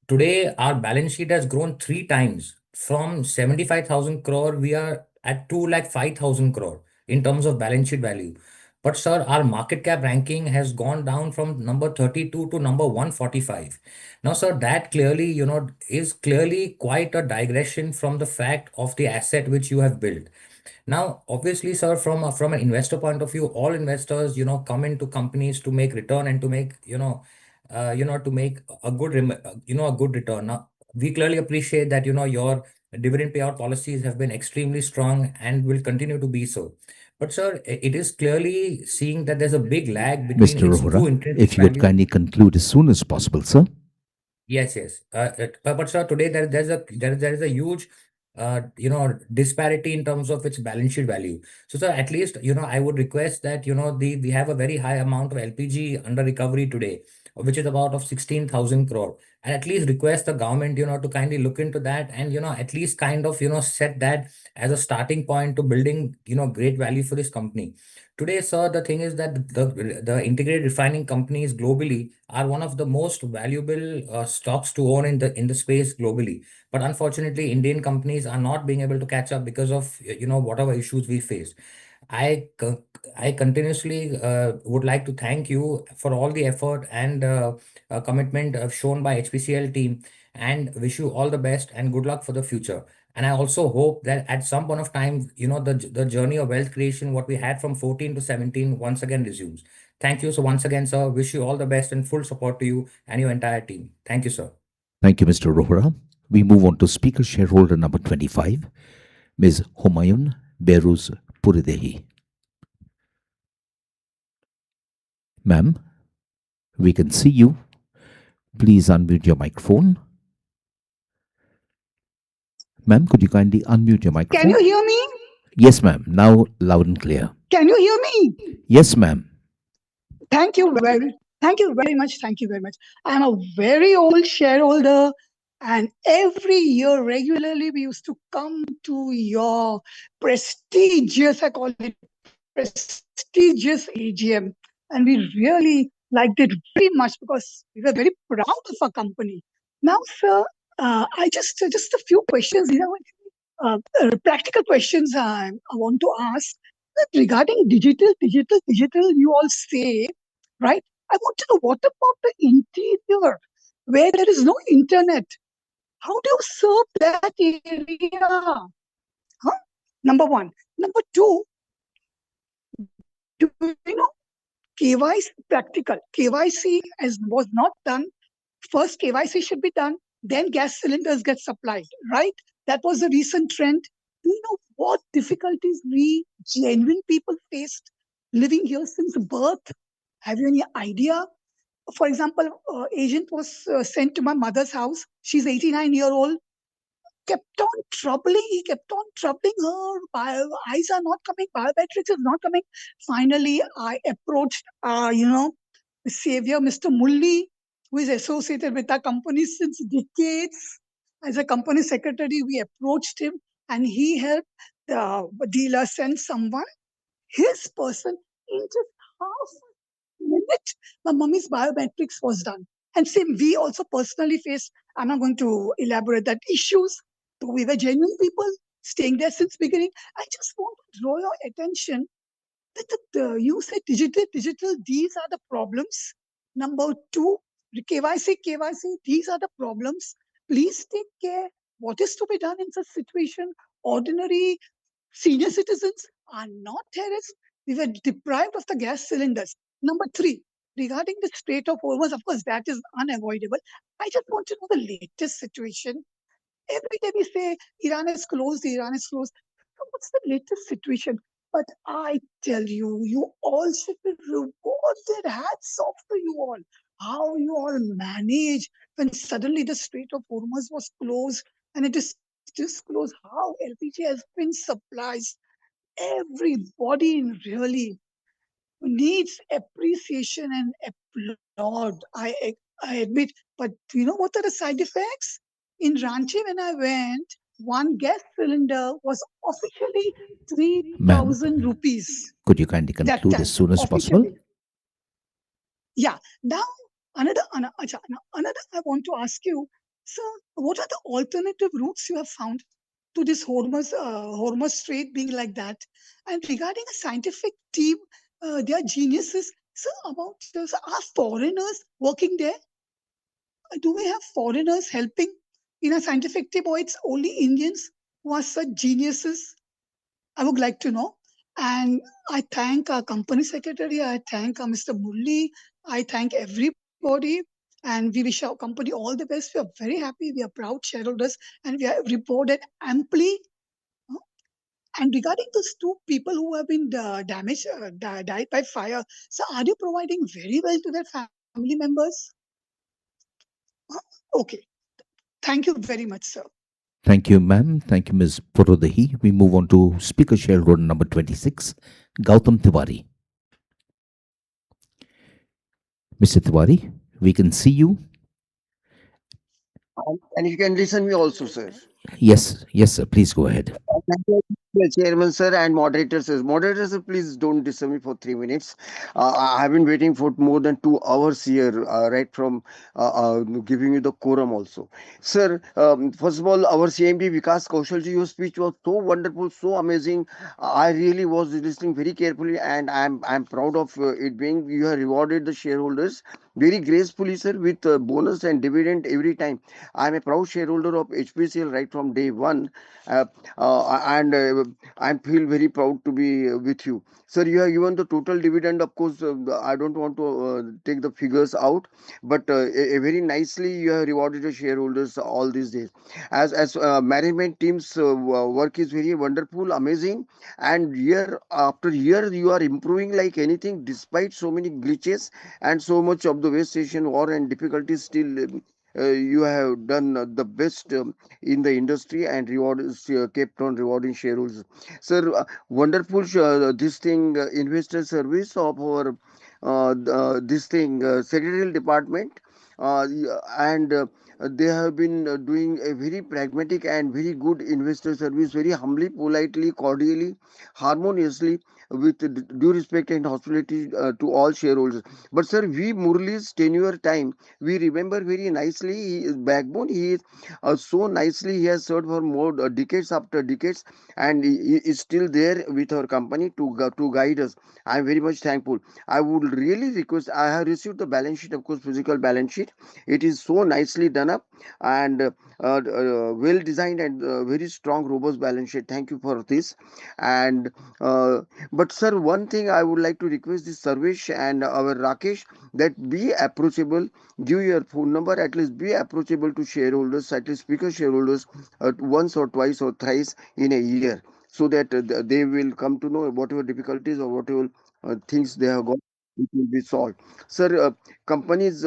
Today, our balance sheet has grown 3 times. From 75,000 crore, we are at 2,05,000 crore in terms of balance sheet value. But sir, our market cap ranking has gone down from number 32 to number 145. Now, sir, that clearly, is clearly quite a digression from the fact of the asset which you have built. Now, obviously, sir, from an investor point of view, all investors, come into companies to make return and to make, to make a a good return. Now, we clearly appreciate that, your dividend payout policies have been extremely strong and will continue to be so. But sir, it is clearly seeing that there's a big lag between Mr. its true Rohra, intrinsic if you would value. kindly conclude as soon as possible, sir. Yes, yes. But sir, today there is a huge disparity in terms of its balance sheet value. So sir, at least I would request that we have a very high amount of LPG under recovery today, which is about of 16,000 crore, and at least request the government to kindly look into that and at least kind of set that as a starting point to building great value for this company. Today, sir, the thing is that the integrated refining companies globally are one of the most valuable stocks to own in the space globally. But unfortunately, Indian companies are not being able to catch up because of whatever issues we face. I I continuously would like to thank you for all the effort and commitment shown by HPCL team, and wish you all the best and good luck for the future. And I also hope that at some point of time, the journey of wealth creation, what we had from 14 to 17, once again resumes. Thank you. So once again, sir, wish you all the best and full support to you and your entire team. Thank you, sir. Thank you, Mr. Rohra. We move on to speaker shareholder number 25, Ms. Humayun Beruz Puridehi. Ma'am, we can see you. Please unmute your microphone. Ma'am, could you kindly unmute your microphone? Can you hear me? Yes, ma'am. Now loud and clear. Can you hear me? Yes, ma'am. Thank you very much. Thank you very much. I'm a very old shareholder, and every year regularly we used to come to your prestigious, I call it prestigious AGM, and we really liked it very much because we were very proud of our company. Now, sir, I just a few questions, practical questions I want to ask regarding digital. You all say, right? I want to know what about the interior where there is no internet? How do you serve that area? Huh? Number one. Number two, do you know KYC practical? KYC as was not done. First KYC should be done, then gas cylinders get supplied, right? That was a recent trend. Do you know what difficulties we genuine people faced living here since birth? Have you any idea? For example, agent was sent to my mother's house. She's 89-year-old. He kept on troubling her. Eyes are not coming. Biometrics is not coming. Finally, I approached, the savior, Mr. Mulli, who is associated with our company since decades. As a company secretary, we approached him and he helped the dealer send someone, his person, in just half a minute. My mommy's biometrics was done. And same, we also personally faced, I'm not going to elaborate that issues. So we were genuine people staying there since beginning. I just want to draw your attention that you said digital, these are the problems. Number two, KYC, these are the problems. Please take care. What is to be done in such situation? Ordinary senior citizens are not harassed. We were deprived of the gas cylinders. Number three, regarding the Strait of Hormuz, of course, that is unavoidable. I just want to know the latest situation. Every day we say Iran is closed. So what's the latest situation? But I tell you, you all should be rewarded. Hats off to you all. How you all manage when suddenly the Strait of Hormuz was closed and it is just closed. How LPG has been supplied. Everybody really needs appreciation and applaud. I admit, but do you know what are the side effects? In Ranchi, when I went, one gas cylinder was officially Ma'am, 3,000 rupees. could you kindly That conclude time, as soon as possible? officially. Yeah. Now, another I want to ask you, sir, what are the alternative routes you have found to this Hormuz Strait being like that? And regarding a scientific team, they are geniuses. Sir, about this, are foreigners working there? Do we have foreigners helping in a scientific team, or it's only Indians who are such geniuses? I would like to know. And I thank our company secretary. I thank Mr. Mulli. I thank everybody. And we wish our company all the best. We are very happy. We are proud shareholders and we are reported amply. And regarding those two people who have been damaged, died by fire, so are you providing very well to their family members? Okay. Thank you very much, sir. Thank you, ma'am. Thank you, Ms. Porodahi. We move on to speaker shareholder number 26, Gautam Tiwari. Mr. Tiwari, we can see you. And you can listen me also, sir. Yes, sir. Please go ahead. Thank you, Chairman, sir, and moderators. Moderators, sir, please don't disturb me for 3 minutes. I have been waiting for more than 2 hours here, right from giving you the quorum also. Sir, first of all, our CMD Vikas Kaushalji, your speech was so wonderful, so amazing. I really was listening very carefully, and I'm proud of it being you have rewarded the shareholders very gracefully, sir, with bonus and dividend every time. I'm a proud shareholder of HPCL right from from day one, and I feel very proud to be with you. Sir, you have given the total dividend. Of course, I don't want to take the figures out, but very nicely you have rewarded the shareholders all these days. As management team's work is very wonderful, amazing, and year after year you are improving like anything, despite so many glitches and so much of the waste station war and difficulties. Still, you have done the best in the industry, and kept on rewarding shareholders. Sir, wonderful this thing, investor service of our this thing, secretarial department, and they have been doing a very pragmatic and very good investor service, very humbly, politely, cordially, harmoniously, with due respect and hospitality to all shareholders. But sir, we Murli's tenure time, we remember very nicely his backbone. He is so nicely, he has served for more decades after decades, and he is still there with our company to guide us. I am very much thankful. I would really request, I have received the balance sheet, of course, physical balance sheet. It is so nicely done up, and well designed, and very strong, robust balance sheet. Thank you for this. And but sir, one thing I would like to request is Sarvesh and our Rakesh, that be approachable, give your phone number, at least be approachable to shareholders, at least speaker shareholders, once or twice or thrice in a year, so that they will come to know whatever difficulties or whatever things they have got, it will be solved. Sir, companies'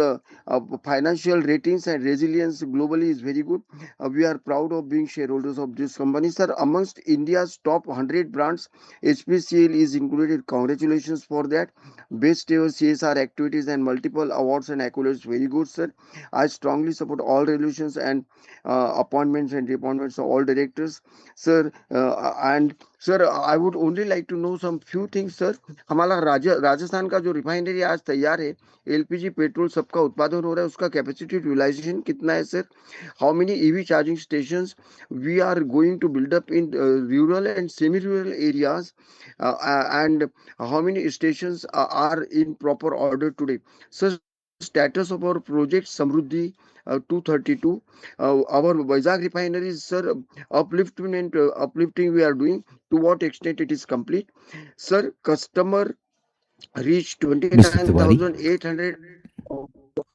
financial ratings and resilience globally is very good. We are proud of being shareholders of this company. Sir, amongst India's top 100 brands, HPCL is included. Congratulations for that. Best ever CSR activities and multiple awards and accolades. Very good, sir. I strongly support all resolutions and appointments and reappointments of all directors, sir. And sir, I would only like to know some few things, sir. हमारा राजस्थान का जो refinery आज तैयार है, LPG petrol सबका उत्पादन हो रहा है, उसका कैपेसिटी यूटिलाइजेशन कितना है sir? How many EV charging stations we are going to build up in rural and semi-rural areas, and how many stations are in proper order today? So status of our project Samruddhi 232, our Vizag refineries, sir, uplifting we are doing. To what extent it is complete, sir? Customer reached Mr. Tiwari, 29,800.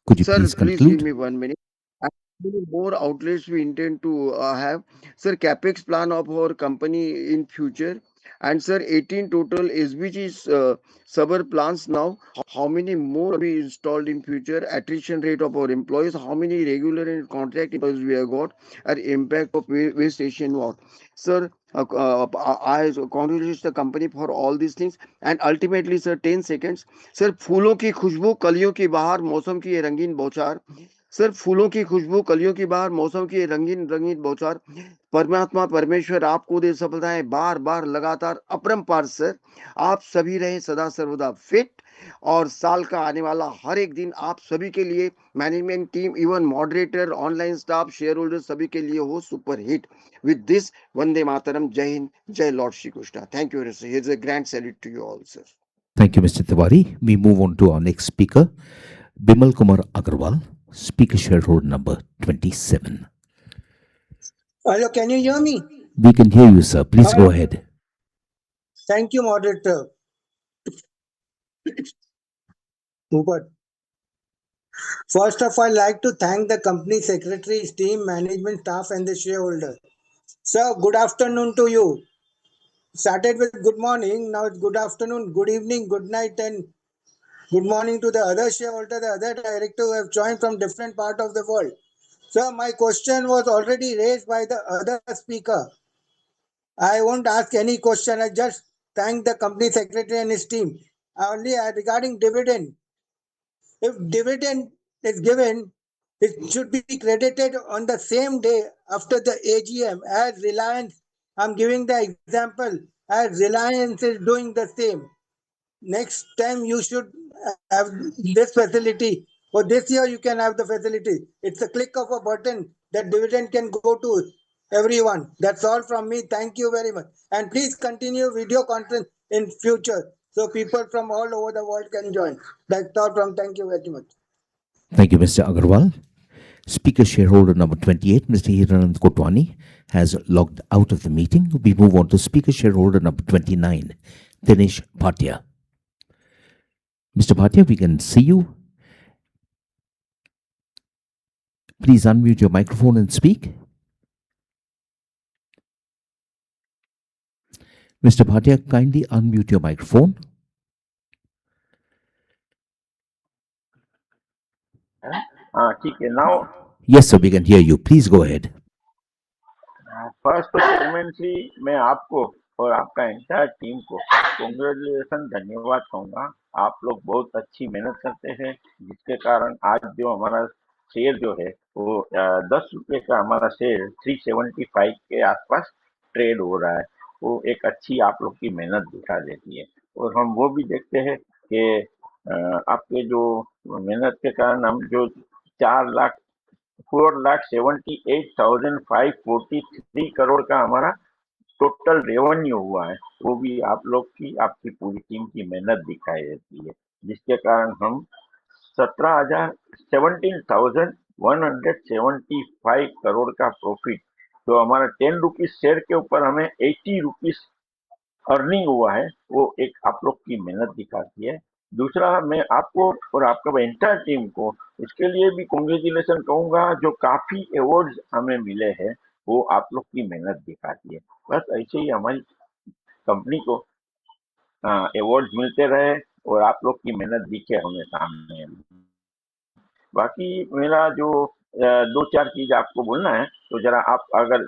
could you Sir, please please give conclude? me 1 minute. And how many more outlets we intend to have? Sir, capex plan of our company in future. And sir, 18 total SBGs suburb plants now. How many more be installed in future? Attrition rate of our employees. How many regular and contract employees we have got? And impact of waste station war. Sir, I congratulate the company for all these things. And ultimately, sir, 10 seconds. Sir, फूलों की खुशबू, कलियों की बहार, मौसम की ये रंगीन बौछार। सर, फूलों की खुशबू, कलियों की बहार, मौसम की ये रंगीन रंगीन बौछार। परमात्मा परमेश्वर आपको दे सफलताएं बार बार लगातार अपरंपार। सर, आप सभी रहे सदा सर्वदा फिट, और साल का आने वाला हर एक दिन आप सभी के लिए, management team, even moderator, online staff, share holder, सभी के लिए हो सुपर हिट। विद दिस, वंदे मातरम, जय हिंद, जय Lord Shri Krishna. Thank you, sir. Here's a grand salute to you all, sir. Thank you, Mr. Tiwari. We move on to our next speaker, Bimal Kumar Agarwal, speaker shareholder number 27. Hello, can you hear me? We can hear you, sir. Please go Hello. ahead. Thank you, moderator. Super. First of all, I'd like to thank the company secretaries, team, management, staff, and the shareholder. Sir, good afternoon to you. Started with good morning, now it's good afternoon, good evening, good night, and good morning to the other shareholder, the other director who have joined from different part of the world. Sir, my question was already raised by the other speaker. I won't ask any question. I just thank the company secretary and his team. Only regarding dividend. If dividend is given, it should be credited on the same day after the AGM. As Reliance, I'm giving the example, as Reliance is doing the same. Next time you should have this facility. For this year, you can have the facility. It's a click of a button that dividend can go to everyone. That's all from me. Thank you very much. And please continue video conference in future so people from all over the world can join. That's all from. Thank you very much. Thank you, Mr. Agarwal. Speaker shareholder number 28, Mr. Hiranand Kotwani, has logged out of the meeting. We move on to speaker shareholder number 29, Dinesh Bhatia. Mr. Bhatia, we can see you. Please unmute your microphone and speak. Mr. Bhatia, kindly unmute your microphone. ठीक है now Yes, sir, we can hear you. Please go ahead. First तो chairman Shri मैं आपको और आपका entire team को congratulation धन्यवाद कहूँगा। आप लोग बहुत अच्छी मेहनत करते हैं जिसके कारण आज जो हमारा शेयर जो है वो 10 रुपये का हमारा शेयर 375 के आसपास ट्रेड हो रहा है। वो एक अच्छी आप लोग की मेहनत दिखा देती है और हम वो भी देखते हैं कि आपके जो मेहनत के कारण हम जो 4,78,543 करोड़ का हमारा टोटल रेवेन्यू हुआ है, वो भी आप लोग की आपकी पूरी टीम की मेहनत दिखाई देती है, जिसके कारण हम 17,175 करोड़ का प्रॉफिट जो हमारा 10 रुपीज शेयर के ऊपर हमें 80 रुपीज अर्निंग हुआ है, वो एक आप लोग की मेहनत दिखाती है। दूसरा मैं आपको और आपका एंटायर टीम को इसके लिए भी कांग्रेचुलेशन कहूंगा, जो काफी अवार्ड्स हमें मिले हैं वो आप लोग की मेहनत दिखाती है। बस ऐसे ही हमारी कंपनी को अवार्ड्स मिलते रहे और आप लोग की मेहनत दिखे हमें सामने। बाकी मेरा जो 2-4 चीज आपको बोलना है तो जरा आप अगर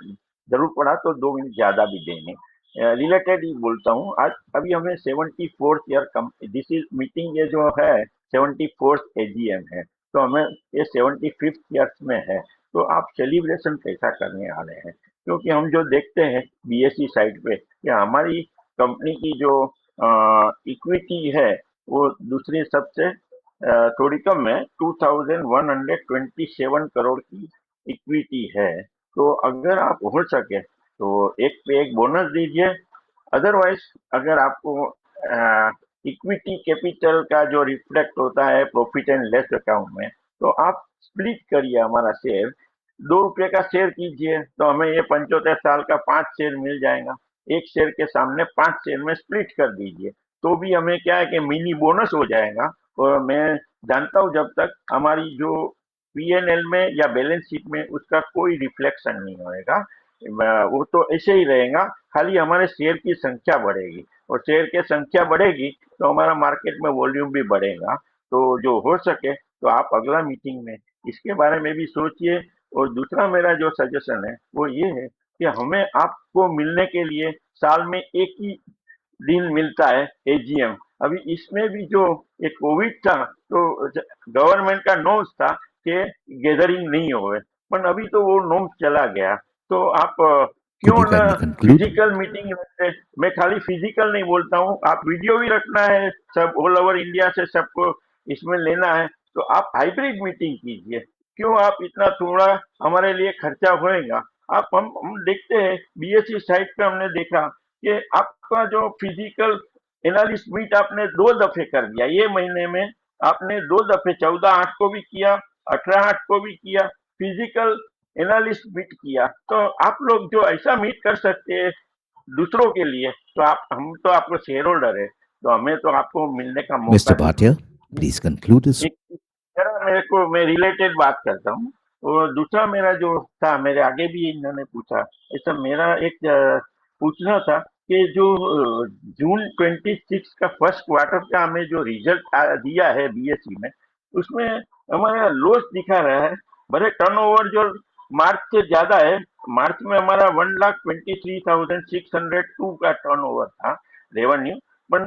जरूर पड़ा तो 2 मिनट ज्यादा भी देंगे। रिलेटेड ही बोलता हूँ। आज अभी हमें 74th year this is meeting, ये जो है 74th एजीएम है, तो हमें ये 75th ईयर्स में है, तो आप सेलिब्रेशन कैसा करने आ रहे हैं? क्योंकि हम जो देखते हैं बीएसई साइट पे कि हमारी कंपनी की जो इक्विटी है वो दूसरी सबसे थोड़ी कम है, 2127 करोड़ की इक्विटी है। तो अगर आप हो सके तो एक पे एक बोनस दीजिए, अदरवाइज अगर आपको इक्विटी कैपिटल का जो रिफ्लेक्ट होता है प्रॉफिट एंड लॉस अकाउंट में, तो आप स्प्लिट करिए हमारा शेयर, 2 रुपये का शेयर कीजिए तो हमें ये 75 साल का 5 शेयर मिल जाएगा। एक शेयर के सामने 5 शेयर में स्प्लिट कर दीजिए तो भी हमें क्या है कि मिनी बोनस हो जाएगा। और मैं जानता हूँ जब तक हमारी जो पीएनएल में या बैलेंस शीट में उसका कोई रिफ्लेक्शन नहीं होएगा, वो तो ऐसे ही रहेगा, खाली हमारे शेयर की संख्या बढ़ेगी और शेयर की संख्या बढ़ेगी तो हमारा मार्केट में वॉल्यूम भी बढ़ेगा। तो जो हो सके तो आप अगला मीटिंग में इसके बारे में भी सोचिए। और दूसरा मेरा जो सजेशन है वो ये है कि हमें आपको मिलने के लिए साल में एक ही दिन मिलता है एजीएम। अभी इसमें भी जो ये कोविड था तो गवर्नमेंट का नोम्स था कि गैदरिंग नहीं होए, पर अभी तो वो नोम्स चला गया। तो आप क्यों ना फिजिकल मीटिंग रखते? मैं खाली फिजिकल नहीं बोलता हूँ, आप वीडियो भी रखना है, सब ऑल ओवर इंडिया से सबको इसमें लेना है, तो आप हाइब्रिड मीटिंग कीजिए। क्यों आप इतना थोड़ा हमारे लिए खर्चा होएगा? आप हम देखते हैं बीएससी साइट पे हमने देखा कि आपका जो फिजिकल एनालिस्ट मीट आपने 2 दफे कर दिया ये महीने में, आपने 2 दफे 14/8 को भी किया, 18/8 को भी किया, फिजिकल एनालिस्ट मीट किया। तो आप लोग जो ऐसा मीट कर सकते हैं दूसरों के लिए, तो आप हम तो आपको शेयर होल्डर है तो हमें तो आपको मिलने का मौका Mr. Bhatia, please conclude this. जरा मेरे को मैं रिलेटेड बात करता हूँ। और दूसरा मेरा जो था, मेरे आगे भी इन्होंने पूछा, ऐसा मेरा एक पूछना था कि जो जून 26 का फर्स्ट क्वार्टर का हमें जो रिजल्ट दिया है बीएसई में, उसमें हमारा लॉस दिखा रहा है। भले टर्नओवर जो मार्च से ज्यादा है, मार्च में हमारा 1,23,602 का टर्नओवर था रेवेन्यू, पर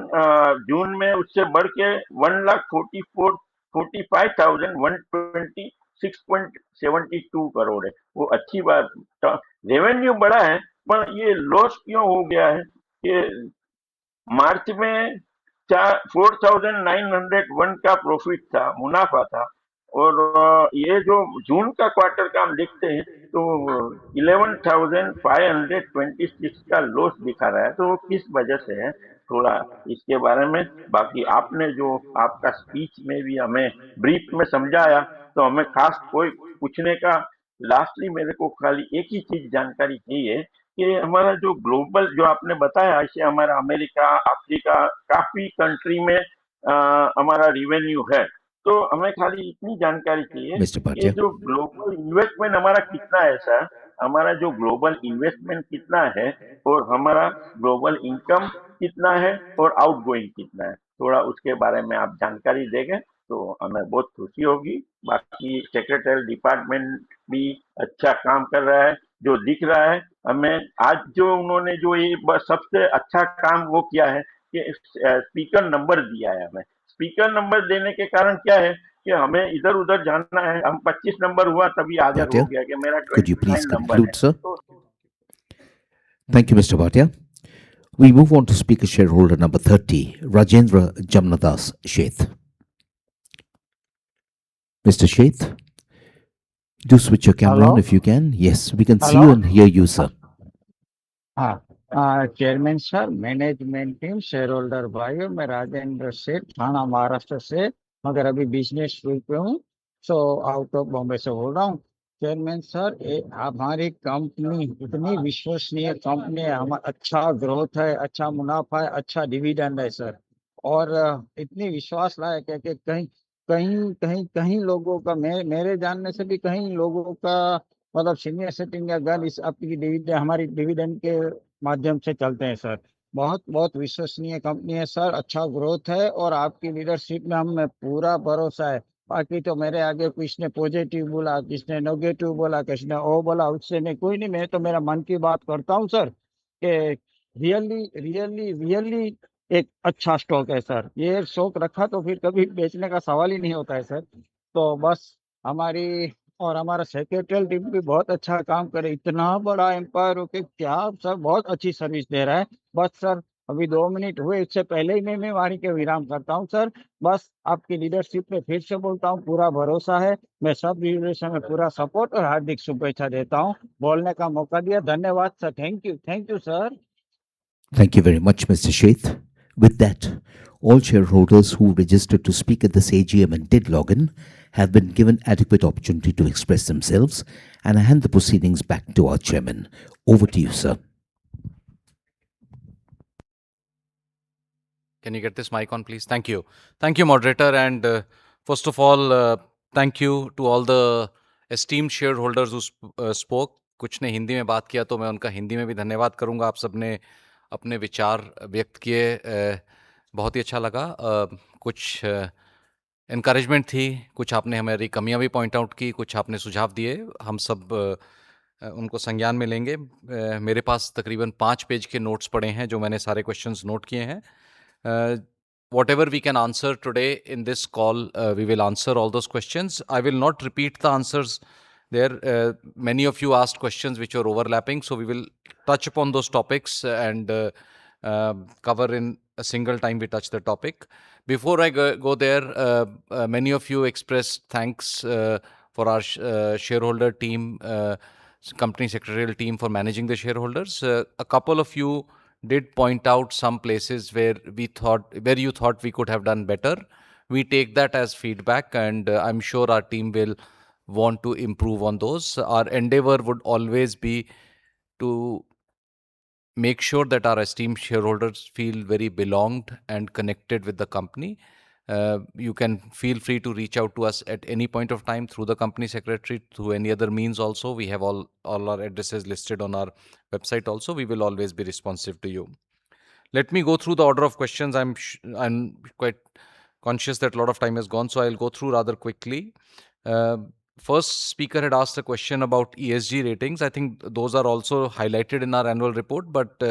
जून में उससे बढ़ के 1,45,126.72 करोड़ है। वो अच्छी बात, रेवेन्यू बढ़ा है, पर ये लॉस क्यों हो गया है कि मार्च में 4,901 का प्रॉफिट था, मुनाफा था, और ये जो जून का क्वार्टर का हम देखते हैं तो 11,526 का लॉस दिखा रहा है। तो किस वजह से है, थोड़ा इसके बारे में। बाकी आपने जो आपका स्पीच में भी हमें ब्रीफ में समझाया, तो हमें खास कोई पूछने का लास्टली मेरे को खाली एक ही चीज जानकारी चाहिए कि हमारा जो ग्लोबल जो आपने बताया ऐसे हमारा अमेरिका, अफ्रीका, काफी कंट्री में हमारा रिवेन्यू है, तो हमें खाली इतनी जानकारी चाहिए Mr. कि Bhatia. जो ग्लोबल इन्वेस्टमेंट हमारा कितना है सर, हमारा जो ग्लोबल इन्वेस्टमेंट कितना है और हमारा ग्लोबल इनकम कितना है और आउटगोइंग कितना है, थोड़ा उसके बारे में आप जानकारी देंगे तो हमें बहुत खुशी होगी। बाकी सेक्रेटरी डिपार्टमेंट भी अच्छा काम कर रहा है, जो दिख रहा है हमें आज जो उन्होंने जो ये सबसे अच्छा काम वो किया है कि स्पीकर नंबर दिया है हमें। स्पीकर नंबर देने के कारण क्या है कि हमें इधर उधर जाना है, हम 25 नंबर हुआ तभी हाजिर हो Bhatia, गया कि मेरा could you 29 please नंबर है। conclude, sir? तो Thank you, Mr. Bhatia. We move on to speaker shareholder number 30, Rajendra Jamnadas Sheth. Mr. Sheth, do switch your camera on Hello? if you can. Yes, we can see Hello? you and hear you, sir. हाँ chairman sir, management team, share holder भाइयों, मैं राजेंद्र सेठ थाना महाराष्ट्र से, मगर अभी business trip पे हूँ, सो आउट ऑफ बॉम्बे से बोल रहा हूँ। चेयरमैन सर, हमारी कंपनी इतनी विश्वसनीय कंपनी है, हमारा अच्छा ग्रोथ है, अच्छा मुनाफा है, अच्छा डिविडेंड है सर, और इतनी विश्वास लायक है कि कहीं कहीं कहीं कहीं लोगों का, मेरे जानने से भी कहीं लोगों का मतलब सीनियर सिटीजन या गर्ल इस आपकी डिविडेंड, हमारी डिविडेंड के माध्यम से चलते हैं सर। बहुत बहुत विश्वसनीय कंपनी है सर, अच्छा ग्रोथ है और आपकी लीडरशिप में हमें पूरा भरोसा है। बाकी तो मेरे आगे किसने पॉजिटिव बोला, किसने नेगेटिव बोला, किसने ओ बोला, उससे मैं कोई नहीं, मैं तो मेरा मन की बात करता हूँ सर कि रियली रियली रियली एक अच्छा स्टॉक है सर। ये स्टॉक रखा तो फिर कभी बेचने का सवाल ही नहीं होता है सर। तो बस हमारी और हमारा सेक्रेटरियल टीम भी बहुत अच्छा काम करे, इतना बड़ा एम्पायर हो के क्या सर, बहुत अच्छी सर्विस दे रहा है। बस सर अभी 2 मिनट हुए, इससे पहले ही मैं वाणी के विराम करता हूँ सर। बस आपकी लीडरशिप पे फिर से बोलता हूँ, पूरा भरोसा है, मैं सब लीडरशिप में पूरा सपोर्ट और हार्दिक शुभेच्छा देता हूँ। बोलने का मौका दिया, धन्यवाद sir, thank you sir. Thank you very much, Mr. Sheth. With that, all shareholders who registered to speak at this AGM and did log in have been given adequate opportunity to express themselves, and I hand the proceedings back to our chairman. Over to you, sir. Can you get this mic on, please? Thank you. Thank you, moderator. And first of all, thank you to all the esteemed shareholders who spoke. कुछ ने हिंदी में बात किया तो मैं उनका हिंदी में भी धन्यवाद करूंगा। आप सबने अपने विचार व्यक्त किए, बहुत ही अच्छा लगा। कुछ एनकरेजमेंट थी, कुछ आपने हमारी कमियां भी पॉइंट आउट की, कुछ आपने सुझाव दिए, हम सब उनको संज्ञान में लेंगे। मेरे पास तकरीबन 5 पेज के नोट्स पड़े हैं जो मैंने सारे क्वेश्चंस नोट किए हैं। Whatever we can answer today in this call, we will answer all those questions. I will not repeat the answers there. Many of you asked questions which are overlapping, so we will touch upon those topics and cover in a single time we touch the topic. Before I go there, many of you expressed thanks for our shareholder team, company secretarial team for managing the shareholders. A couple of you did point out some places where you thought we could have done better. We take that as feedback, and I'm sure our team will want to improve on those. Our endeavor would always be to make sure that our esteemed shareholders feel very belonged and connected with the company. You can feel free to reach out to us at any point of time through the company secretary, through any other means also. We have all our addresses listed on our website also. We will always be responsive to you. Let me go through the order of questions. I'm quite conscious that a lot of time has gone, so I'll go through rather quickly. First speaker had asked a question about ESG ratings. I think those are also highlighted in our annual report, but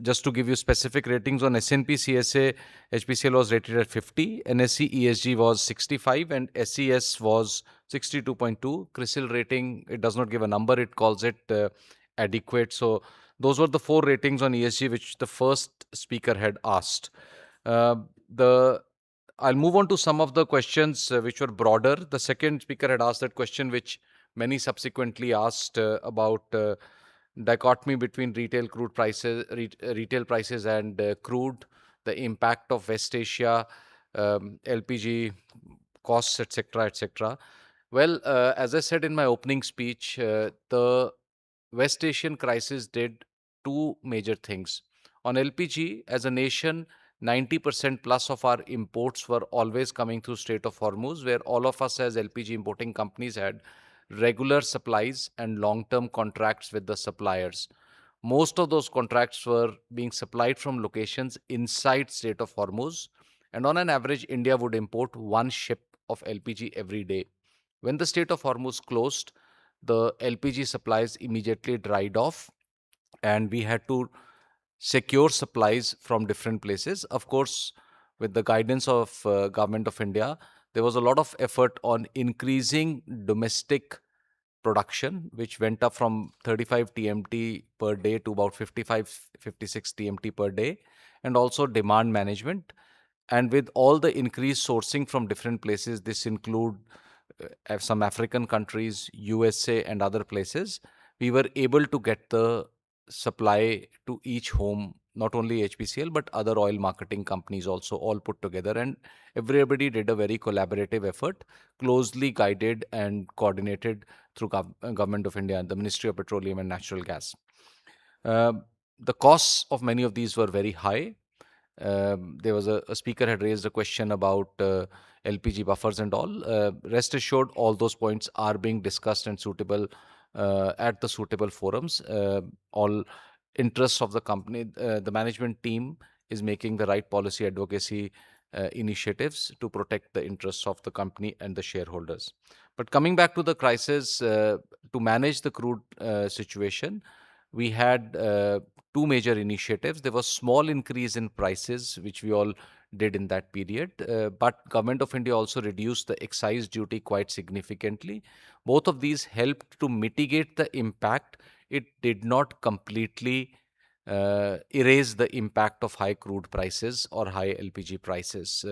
just to give you specific ratings on S&P CSA, HPCL was rated at 50, NSE ESG was 65, and SES was 62.2. CRISIL rating, it does not give a number, it calls it adequate. So those were the 4 ratings on ESG which the first speaker had asked. I'll move on to some of the questions which were broader. The second speaker had asked that question which many subsequently asked about dichotomy between retail crude prices, retail prices and crude, the impact of West Asia, LPG costs, etc., etc. Well, as I said in my opening speech, the West Asian crisis did two major things. On LPG, as a nation, 90% plus of our imports were always coming through Strait of Hormuz, where all of us as LPG importing companies had regular supplies and long-term contracts with the suppliers. Most of those contracts were being supplied from locations inside Strait of Hormuz, and on an average, India would import one ship of LPG every day. When the Strait of Hormuz closed, the LPG supplies immediately dried off, and we had to secure supplies from different places. Of course, with the guidance of Government of India, there was a lot of effort on increasing domestic production, which went up from 35 TMT per day to about 55, 56 TMT per day, and also demand management. And with all the increased sourcing from different places, this include some African countries, USA, and other places, we were able to get the supply to each home, not only HPCL, but other oil marketing companies also, all put together. And everybody did a very collaborative effort, closely guided and coordinated through Government of India and the Ministry of Petroleum and Natural Gas. The costs of many of these were very high. There was a speaker had raised a question about LPG buffers and all. Rest assured, all those points are being discussed and suitable at the suitable forums. All interests of the company, the management team is making the right policy advocacy initiatives to protect the interests of the company and the shareholders. But coming back to the crisis, to manage the crude situation, we had two major initiatives. There was small increase in prices, which we all did in that period, but Government of India also reduced the excise duty quite significantly. Both of these helped to mitigate the impact. It did not completely erase the impact of high crude prices or high LPG prices.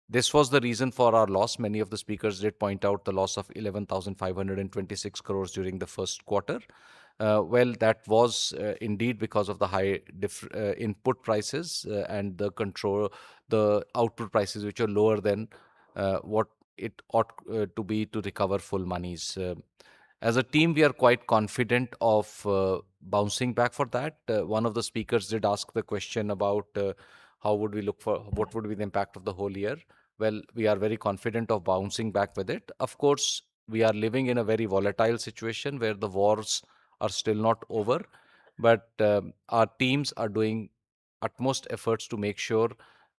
This was the reason for our loss. Many of the speakers did point out the loss of 11,526 crores during the first quarter. Well, that was indeed because of the high input prices and the output prices, which are lower than what it ought to be to recover full monies. As a team, we are quite confident of bouncing back for that. One of the speakers did ask the question about how would we look for what would be the impact of the whole year. Well, we are very confident of bouncing back with it. Of course, we are living in a very volatile situation where the wars are still not over, but our teams are doing utmost efforts to make sure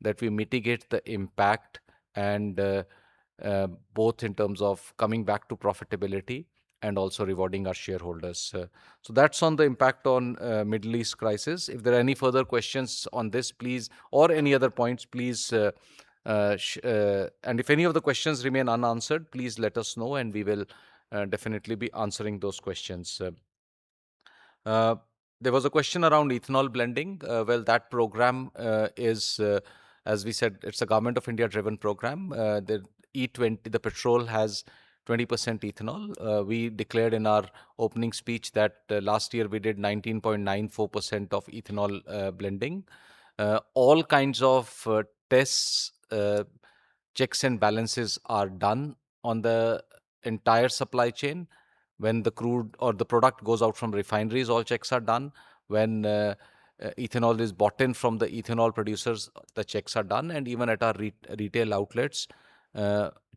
that we mitigate the impact and both in terms of coming back to profitability and also rewarding our shareholders. So that's on the impact on Middle East crisis. If there are any further questions on this, please, or any other points, please. And if any of the questions remain unanswered, please let us know, and we will definitely be answering those questions. There was a question around ethanol blending. Well, that program is, as we said, it's a Government of India driven program. The E20, the petrol has 20% ethanol. We declared in our opening speech that last year we did 19.94% of ethanol blending. All kinds of tests, checks and balances are done on the entire supply chain. When the crude or the product goes out from refineries, all checks are done. When ethanol is bought in from the ethanol producers, the checks are done. And even at our retail outlets,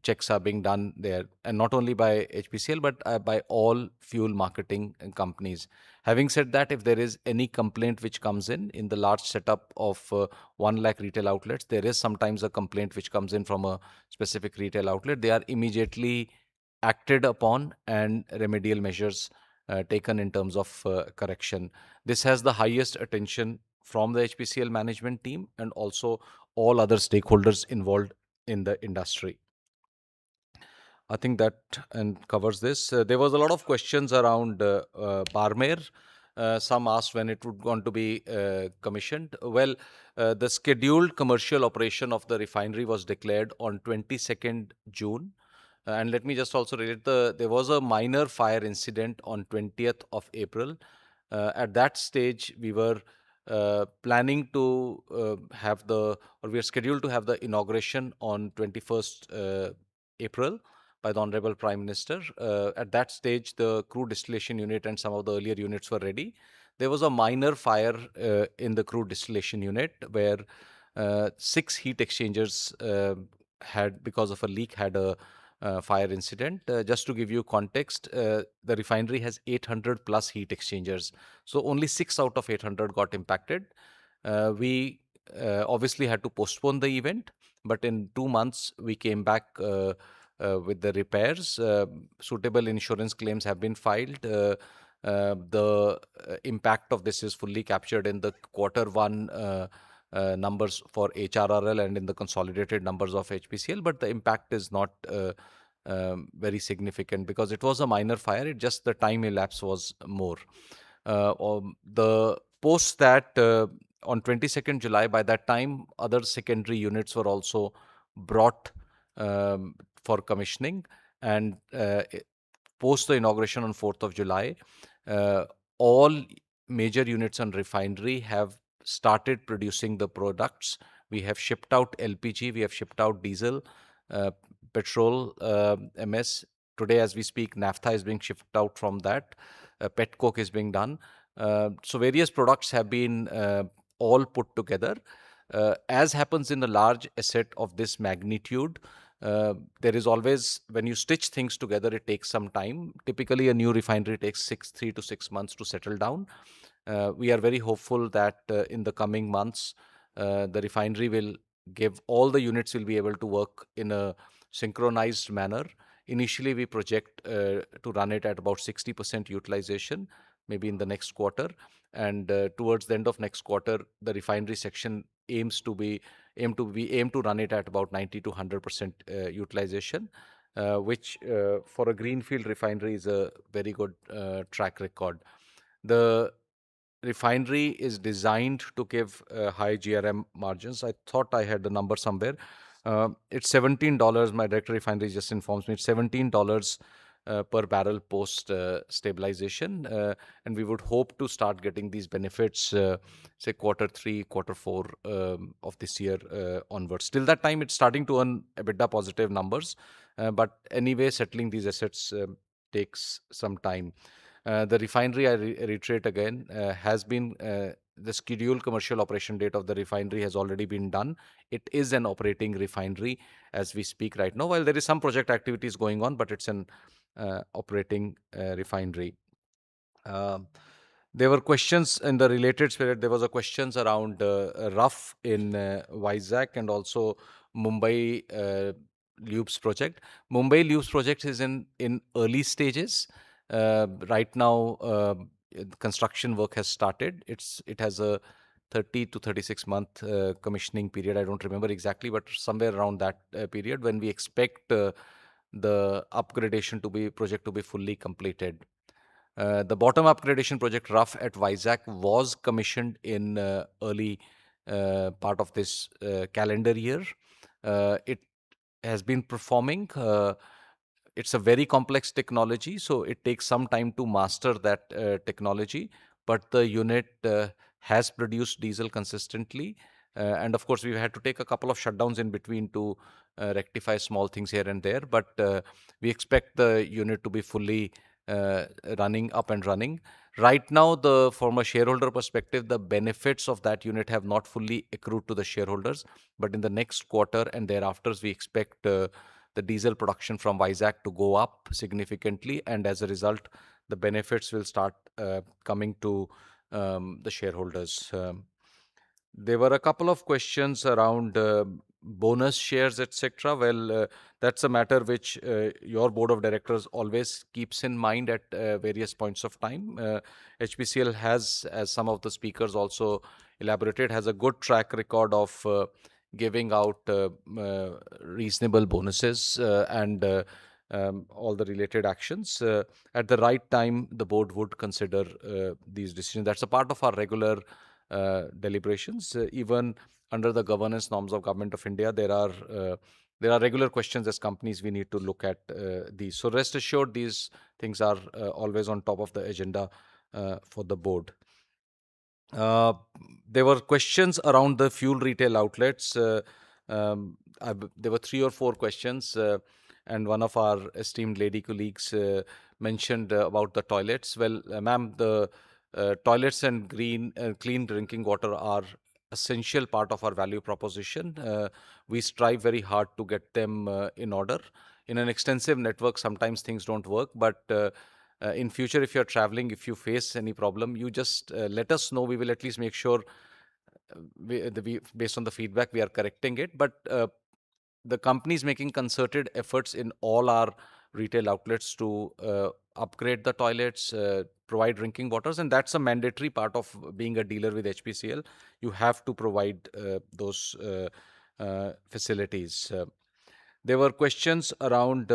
checks are being done there. And not only by HPCL, but by all fuel marketing companies. Having said that, if there is any complaint which comes in the large setup of 1 lakh retail outlets, there is sometimes a complaint which comes in from a specific retail outlet. They are immediately acted upon and remedial measures taken in terms of correction. This has the highest attention from the HPCL management team and also all other stakeholders involved in the industry. I think that covers this. There was a lot of questions around Barmer. Some asked when it would going to be commissioned. Well, the scheduled commercial operation of the refinery was declared on 22nd June. And let me just also relate there was a minor fire incident on 20th of April. At that stage, we were planning to we are scheduled to have the inauguration on 21st April by the Honorable Prime Minister. At that stage, the crude distillation unit and some of the earlier units were ready. There was a minor fire in the crude distillation unit where 6 heat exchangers because of a leak, had a fire incident. Just to give you context, the refinery has 800 plus heat exchangers. So only 6 out of 800 got impacted. We obviously had to postpone the event, but in 2 months we came back with the repairs. Suitable insurance claims have been filed. The impact of this is fully captured in the Q1 numbers for HRRL and in the consolidated numbers of HPCL, but the impact is not very significant because it was a minor fire. It just the time elapsed was more. The post that on 22nd July, by that time, other secondary units were also brought for commissioning, and post the inauguration on 4th of July, all major units on refinery have started producing the products. We have shipped out LPG, we have shipped out diesel, petrol, MS. Today, as we speak, naphtha is being shipped out from that. Pet coke is being done. So various products have been all put together. As happens in a large asset of this magnitude, there is always, when you stitch things together, it takes some time. Typically, a new refinery takes 3 to 6 months to settle down. We are very hopeful that in the coming months, the refinery will give all the units will be able to work in a synchronized manner. Initially, we project to run it at about 60% utilization, maybe in the next quarter. And towards the end of next quarter, the refinery section aim to run it at about 90 to 100% utilization, which for a greenfield refinery is a very good track record. The refinery is designed to give high GRM margins. I thought I had the number somewhere. It's $17. My director refinery just informs me it's $17 per barrel post stabilization, and we would hope to start getting these benefits say Q3, Q4 of this year onwards. Till that time, it's starting to earn EBITDA positive numbers, but anyway, settling these assets takes some time. The refinery, I reiterate again, has been the scheduled commercial operation date of the refinery has already been done. It is an operating refinery as we speak right now. While there is some project activities going on, but it's an operating refinery. There were questions in the related spirit. There was a questions around RUF in Vizag and also Mumbai Lubes project. Mumbai Lubes project is in early stages. Right now, construction work has started. It has a 30 to 36 month commissioning period. I don't remember exactly, but somewhere around that period when we expect the upgradation project to be fully completed. The bottom upgradation project RUF at Vizag was commissioned in early part of this calendar year. It has been performing. It's a very complex technology, so it takes some time to master that technology. But the unit has produced diesel consistently. And of course, we've had to take a couple of shutdowns in between to rectify small things here and there. But we expect the unit to be fully up and running. Right now, from a shareholder perspective, the benefits of that unit have not fully accrued to the shareholders. But in the next quarter and thereafter, we expect the diesel production from Vizag to go up significantly. And as a result, the benefits will start coming to the shareholders. There were a couple of questions around bonus shares, etc. Well, that's a matter which your board of directors always keeps in mind at various points of time. HPCL has, as some of the speakers also elaborated, has a good track record of giving out reasonable bonuses and all the related actions. At the right time, the board would consider these decisions. That's a part of our regular deliberations. Even under the governance norms of Government of India, there are regular questions as companies we need to look at these. So rest assured, these things are always on top of the agenda for the board. There were questions around the fuel retail outlets. There were 3 or 4 questions. and one of our esteemed lady colleagues mentioned about the toilets. Well, ma'am, the toilets and clean drinking water are essential part of our value proposition. We strive very hard to get them in order. In an extensive network, sometimes things don't work, but in future, if you're traveling, if you face any problem, you just let us know. We will at least make sure, based on the feedback, we are correcting it. But the company is making concerted efforts in all our retail outlets to upgrade the toilets, provide drinking waters, and that's a mandatory part of being a dealer with HPCL. You have to provide those facilities. There were questions around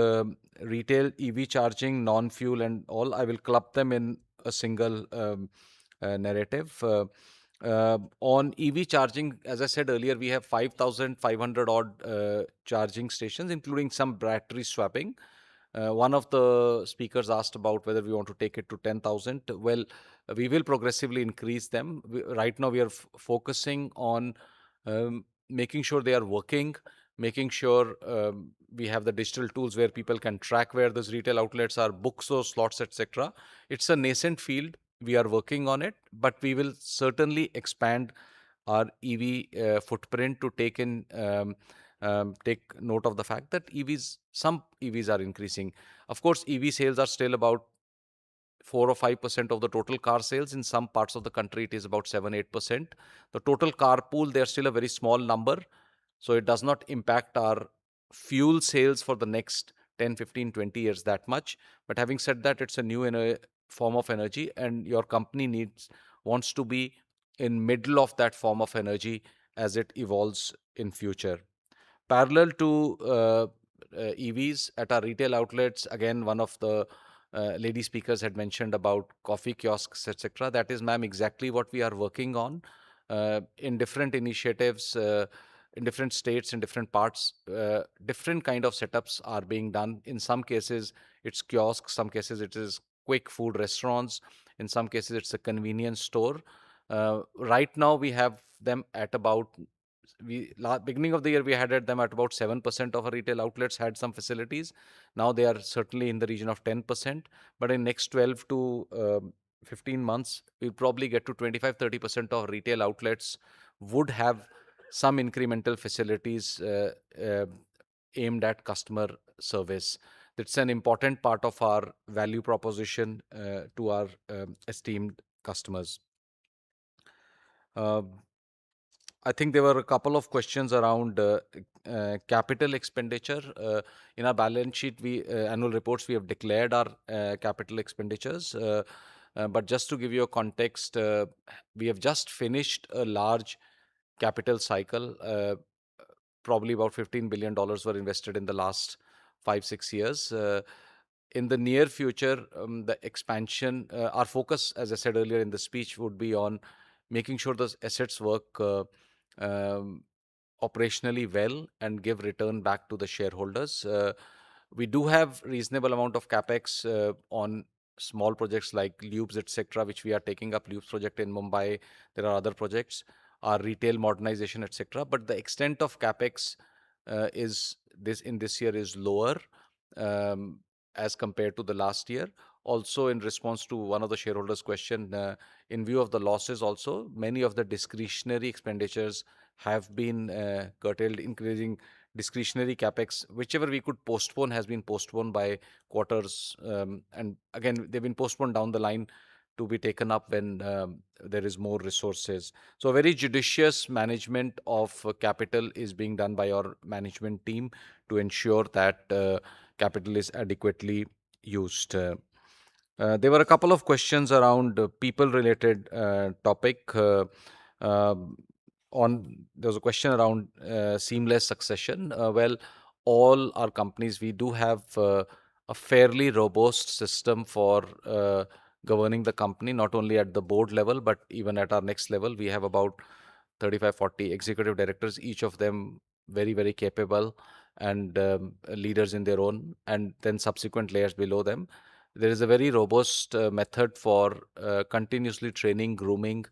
retail EV charging, non-fuel, and all. I will club them in a single narrative. On EV charging, as I said earlier, we have 5,500 odd charging stations, including some battery swapping. One of the speakers asked about whether we want to take it to 10,000. Well, we will progressively increase them. Right now, we are focusing on making sure they are working, making sure we have the digital tools where people can track where those retail outlets are, book those slots, etc. It's a nascent field. We are working on it, but we will certainly expand our EV footprint to take note of the fact that some EVs are increasing. Of course, EV sales are still about 4 or 5% of the total car sales. In some parts of the country, it is about 7-8%. The total car pool, they're still a very small number. So it does not impact our fuel sales for the next 10, 15, 20 years that much. But having said that, it's a new form of energy, and your company wants to be in middle of that form of energy as it evolves in future. Parallel to EVs at our retail outlets, again, one of the lady speakers had mentioned about coffee kiosks, etc. That is, ma'am, exactly what we are working on in different initiatives, in different states, in different parts. Different kind of setups are being done. In some cases, it's kiosks. Some cases, it is quick food restaurants. In some cases, it's a convenience store. Right now, we have them at about beginning of the year, we had them at about 7% of our retail outlets had some facilities. Now they are certainly in the region of 10%, but in next 12 to 15 months, we'll probably get to 25-30% of retail outlets would have some incremental facilities aimed at customer service. That's an important part of our value proposition to our esteemed customers. I think there were a couple of questions around capital expenditure. In our balance sheet, annual reports, we have declared our capital expenditures. But just to give you a context, we have just finished a large capital cycle. Probably about $15 billion were invested in the last 5-6 years. In the near future, the expansion, our focus, as I said earlier in the speech, would be on making sure those assets work operationally well and give return back to the shareholders. We do have reasonable amount of capex on small projects like lubes, etc., which we are taking up. Lubes project in Mumbai. There are other projects, our retail modernization, etc. But the extent of capex in this year is lower as compared to the last year. Also, in response to one of the shareholders' question, in view of the losses, also many of the discretionary expenditures have been curtailed. Increasing discretionary capex, whichever we could postpone, has been postponed by quarters, and again they've been postponed down the line to be taken up when there is more resources. So very judicious management of capital is being done by our management team to ensure that capital is adequately used. There were a couple of questions around people-related topic. There was a question around seamless succession. Well, all our companies, we do have a fairly robust system for governing the company, not only at the board level, but even at our next level. We have about 35-40 executive directors, each of them very, very capable and leaders in their own, and then subsequent layers below them. There is a very robust method for continuously training, grooming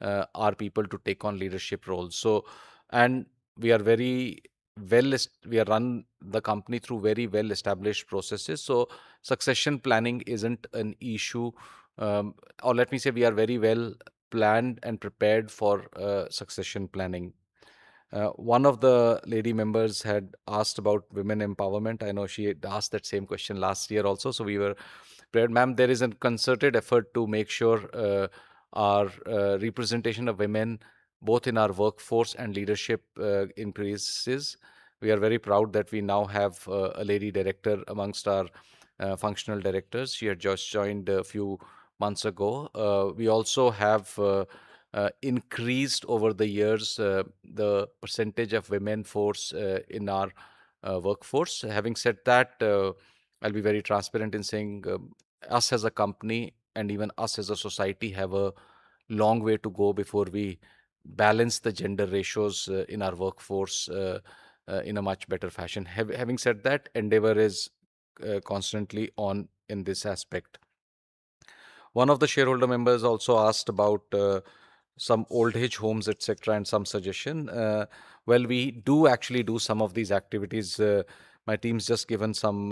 our people to take on leadership roles. So, and we are very we are run the company through very well established processes. So succession planning isn't an issue, or let me say we are very well planned and prepared for succession planning. One of the lady members had asked about women empowerment. I know she had asked that same question last year also. So we were prepared. Ma'am, there is a concerted effort to make sure our representation of women, both in our workforce and leadership, increases. We are very proud that we now have a lady director amongst our functional directors. She had just joined a few months ago. We also have increased over the years the percentage of women force in our workforce. Having said that, I'll be very transparent in saying us as a company and even us as a society have a long way to go before we balance the gender ratios in our workforce in a much better fashion. Having said that, endeavor is constantly on in this aspect. One of the shareholder members also asked about some old age homes, etc., and some suggestion. Well, we do actually do some of these activities. My team's just given some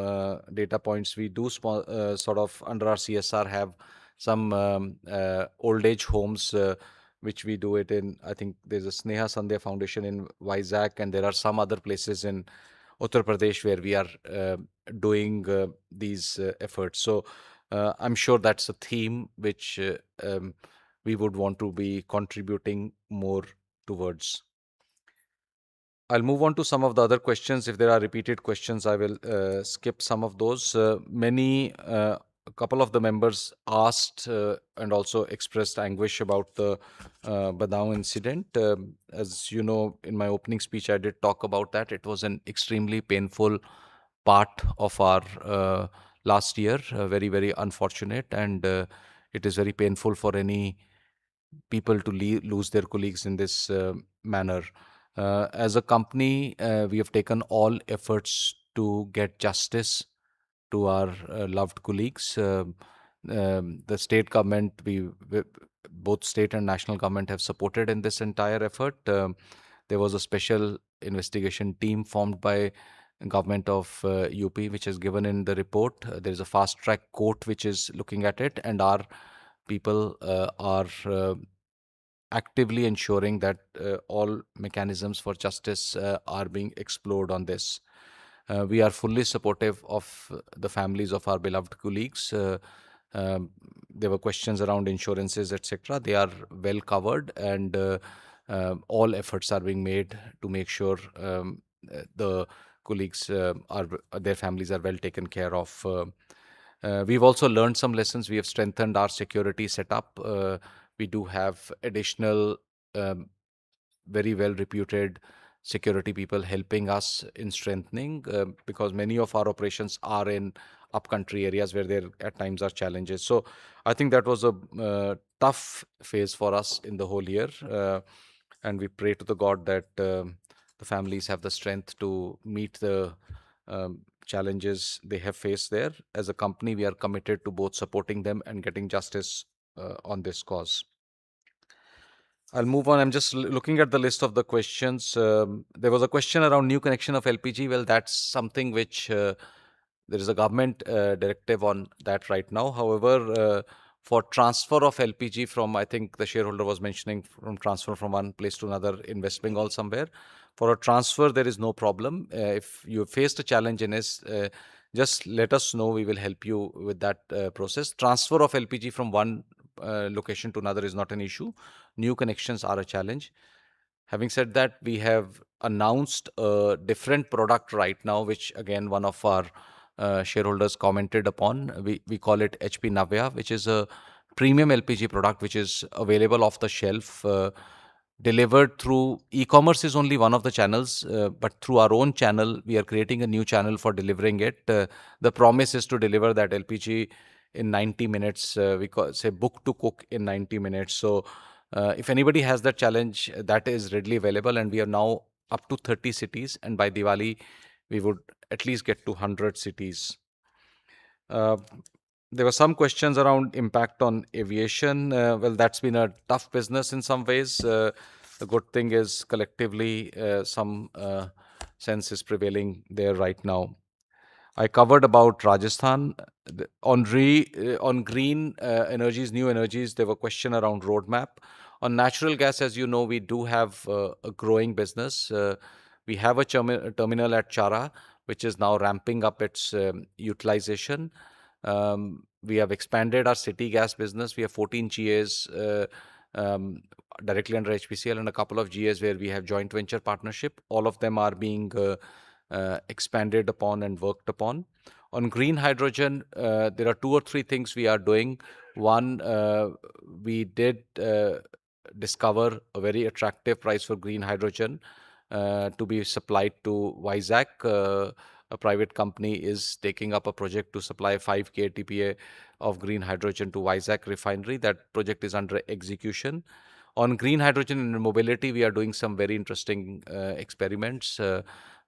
data points. We do sort of under our CSR have some old age homes, which we do it in. I think there's a Sneha Sandhya Foundation in Vizag, and there are some other places in Uttar Pradesh where we are doing these efforts. So I'm sure that's a theme which we would want to be contributing more towards. I'll move on to some of the other questions. If there are repeated questions, I will skip some of those. A couple of the members asked and also expressed anguish about the Badao incident. As you know, in my opening speech, I did talk about that. It was an extremely painful part of our last year, very, very unfortunate, and it is very painful for any people to lose their colleagues in this manner. As a company, we have taken all efforts to get justice to our loved colleagues. The state government, both state and national government have supported in this entire effort. There was a special investigation team formed by government of UP, which is given in the report. There is a fast track court which is looking at it, and our people are actively ensuring that all mechanisms for justice are being explored on this. We are fully supportive of the families of our beloved colleagues. There were questions around insurances, etc. They are well covered, and all efforts are being made to make sure the colleagues their families are well taken care of. We've also learned some lessons. We have strengthened our security setup. We do have additional very well reputed security people helping us in strengthening because many of our operations are in upcountry areas where there at times are challenges. So I think that was a tough phase for us in the whole year, and we pray to the God that the families have the strength to meet the challenges they have faced there. As a company, we are committed to both supporting them and getting justice on this cause. I'll move on. I'm just looking at the list of the questions. There was a question around new connection of LPG. Well, that's something which there is a government directive on that right now. However, for transfer of LPG from, I think the shareholder was mentioning from transfer from one place to another in West Bengal somewhere. For a transfer, there is no problem. If you faced a challenge in this, just let us know. We will help you with that process. Transfer of LPG from one location to another is not an issue. New connections are a challenge. Having said that, we have announced a different product right now, which again one of our shareholders commented upon. We call it HP Navya, which is a premium LPG product which is available off the shelf. Delivered through e-commerce is only one of the channels, but through our own channel, we are creating a new channel for delivering it. The promise is to deliver that LPG in 90 minutes. We say book to cook in 90 minutes. So if anybody has that challenge, that is readily available, and we are now up to 30 cities, and by Diwali, we would at least get to 100 cities. There were some questions around impact on aviation. Well, that's been a tough business in some ways. The good thing is collectively some sense is prevailing there right now. I covered about Rajasthan. On green energies, new energies, there were question around roadmap. On natural gas, as you know, we do have a growing business. We have a terminal at Chara, which is now ramping up its utilization. We have expanded our city gas business. We have 14 GAs directly under HPCL and a couple of GAs where we have joint venture partnership. All of them are being expanded upon and worked upon. On green hydrogen, there are 2 or 3 things we are doing. One, we did discover a very attractive price for green hydrogen to be supplied to Vizag. A private company is taking up a project to supply 5 KTPA of green hydrogen to Vizag refinery. That project is under execution. On green hydrogen and mobility, we are doing some very interesting experiments.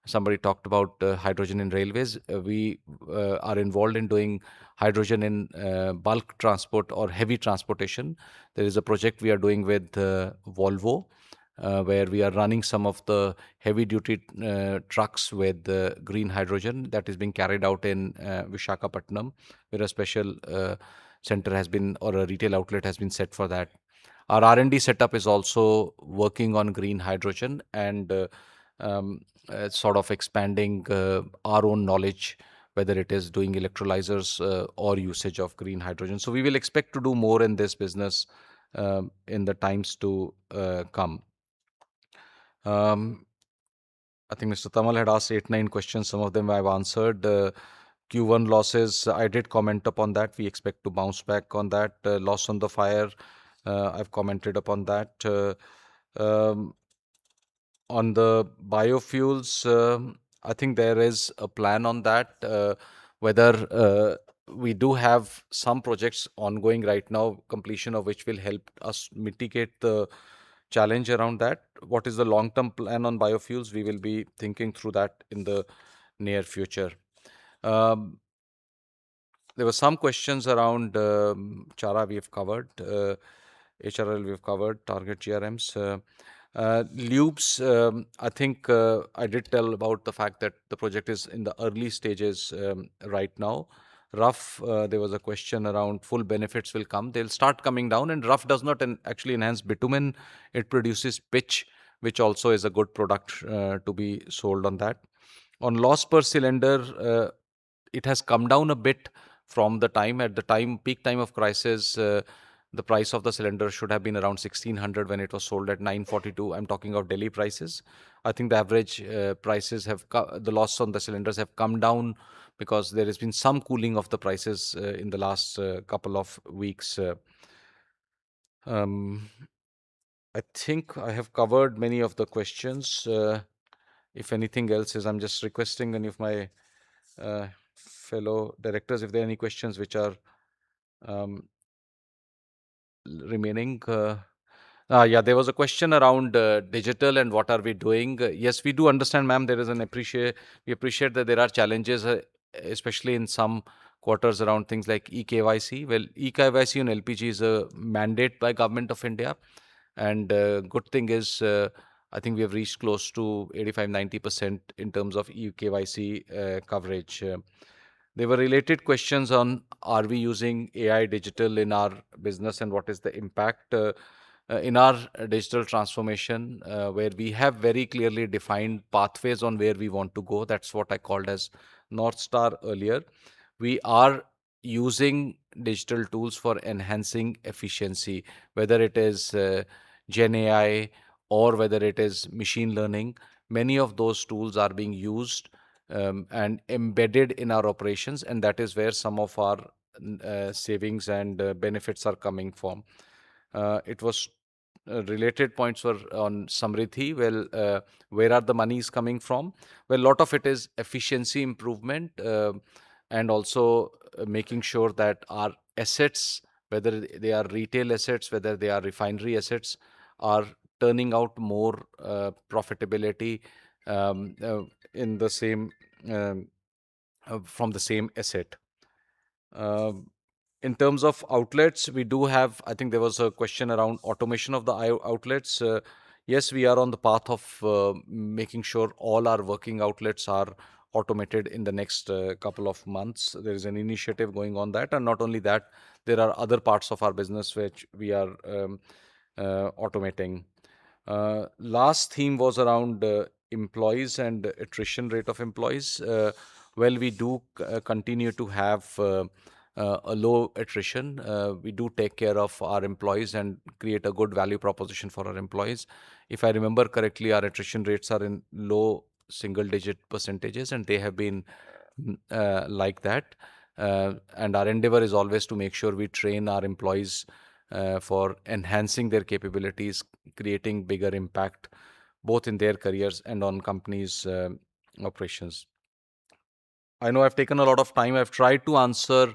Somebody talked about hydrogen in railways. We are involved in doing hydrogen in bulk transport or heavy transportation. There is a project we are doing with Volvo, where we are running some of the heavy-duty trucks with green hydrogen that is being carried out in Visakhapatnam, where a special center has been, or a retail outlet has been set for that. Our R&D setup is also working on green hydrogen and sort of expanding our own knowledge, whether it is doing electrolyzers or usage of green hydrogen. So we will expect to do more in this business in the times to come. I think Mr. Tamal had asked 8-9 questions. Some of them I've answered. Q1 losses, I did comment upon that. We expect to bounce back on that. Loss on the fire, I've commented upon that. On the biofuels, I think there is a plan on that. Whether we do have some projects ongoing right now, completion of which will help us mitigate the challenge around that. What is the long-term plan on biofuels? We will be thinking through that in the near future. There were some questions around Chara we have covered, HRL we have covered, target GRMs. Lubes, I think I did tell about the fact that the project is in the early stages right now. Rough, there was a question around full benefits will come. They'll start coming down, and rough does not actually enhance bitumen. It produces pitch, which also is a good product to be sold on that. On loss per cylinder, it has come down a bit from the time, at the time, peak time of crisis. The price of the cylinder should have been around 1600 when it was sold at 942. I'm talking of Delhi prices. I think the average prices have, the loss on the cylinders have come down because there has been some cooling of the prices in the last couple of weeks. I think I have covered many of the questions. If anything else is, I'm just requesting any of my fellow directors, if there are any questions which are remaining. Yeah, there was a question around digital and what are we doing. Yes, we do understand, ma'am, there is we appreciate that there are challenges, especially in some quarters around things like eKYC. Well, eKYC on LPG is a mandate by Government of India. And good thing is, I think we have reached close to 85-90% in terms of eKYC coverage. There were related questions on, are we using AI digital in our business and what is the impact in our digital transformation, where we have very clearly defined pathways on where we want to go. That's what I called as North Star earlier. We are using digital tools for enhancing efficiency, whether it is Gen AI or whether it is machine learning. Many of those tools are being used and embedded in our operations, and that is where some of our savings and benefits are coming from. It was related points were on Samriddhi. Well, where are the monies coming from? Well, a lot of it is efficiency improvement and also making sure that our assets, whether they are retail assets, whether they are refinery assets, are turning out more profitability in the same from the same asset. In terms of outlets, we do have, I think there was a question around automation of the outlets. Yes, we are on the path of making sure all our working outlets are automated in the next couple of months. There is an initiative going on that, and not only that, there are other parts of our business which we are automating. Last theme was around employees and attrition rate of employees. Well, we do continue to have a low attrition. We do take care of our employees and create a good value proposition for our employees. If I remember correctly, our attrition rates are in low single-digit percentages, and they have been like that. And our endeavor is always to make sure we train our employees for enhancing their capabilities, creating bigger impact, both in their careers and on companies' operations. I know I've taken a lot of time. I've tried to answer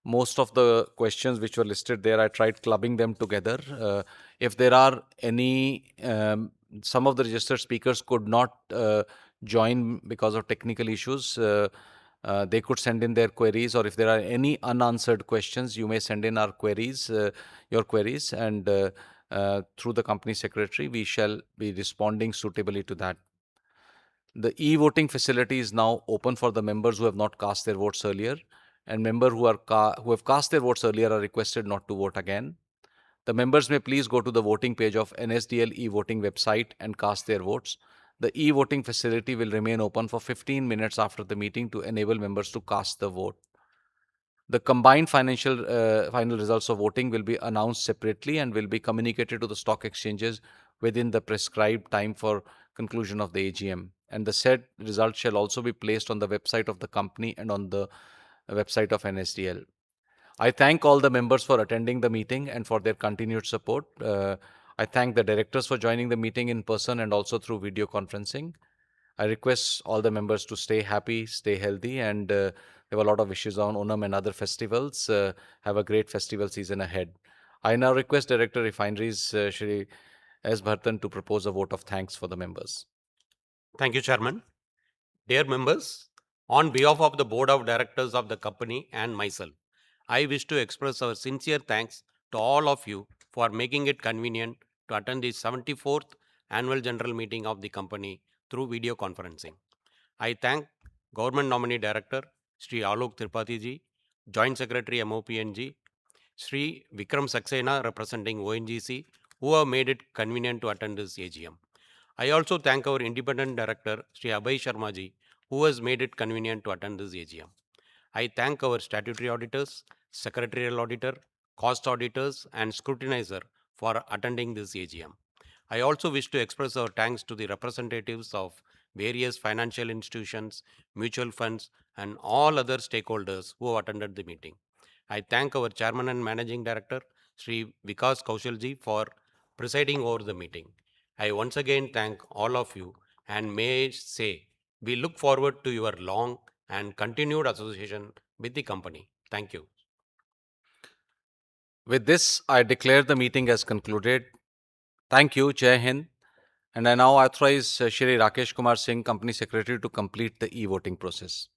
most of the questions which were listed there. I tried clubbing them together. If there are any, some of the registered speakers could not join because of technical issues. They could send in their queries, or if there are any unanswered questions, you may send in our queries, your queries, and through the company secretary, we shall be responding suitably to that. The e-voting facility is now open for the members who have not cast their votes earlier, and members who have cast their votes earlier are requested not to vote again. The members may please go to the voting page of NSDL e-voting website and cast their votes. The e-voting facility will remain open for 15 minutes after the meeting to enable members to cast the vote. The combined final results of voting will be announced separately and will be communicated to the stock exchanges within the prescribed time for conclusion of the AGM. And the said results shall also be placed on the website of the company and on the website of NSDL. I thank all the members for attending the meeting and for their continued support. I thank the directors for joining the meeting in person and also through video conferencing. I request all the members to stay happy, stay healthy, and there were a lot of wishes on Onam and other festivals. Have a great festival season ahead. I now request Director Refineries, Shri S. Bhartan, to propose a vote of thanks for the members. Thank you, Chairman. Dear members, on behalf of the Board of Directors of the company and myself, I wish to express our sincere thanks to all of you for making it convenient to attend the 74th Annual General Meeting of the company through video conferencing. I thank Government Nominee Director Sri Alok Tripathi ji, Joint Secretary MOPNG, Sri Vikram Saxena representing ONGC, who have made it convenient to attend this AGM. I also thank our Independent Director Sri Abhay Sharma ji, who has made it convenient to attend this AGM. I thank our statutory auditors, secretarial auditor, cost auditors, and scrutinizer for attending this AGM. I also wish to express our thanks to the representatives of various financial institutions, mutual funds, and all other stakeholders who attended the meeting. I thank our Chairman and Managing Director, Sri Vikas Kaushalji, for presiding over the meeting. I once again thank all of you and may say we look forward to your long and continued association with the company. Thank you. With this, I declare the meeting as concluded. Thank you, Jai Hind. And I now authorize Shri Rakesh Kumar Singh, Company Secretary, to complete the e-voting process.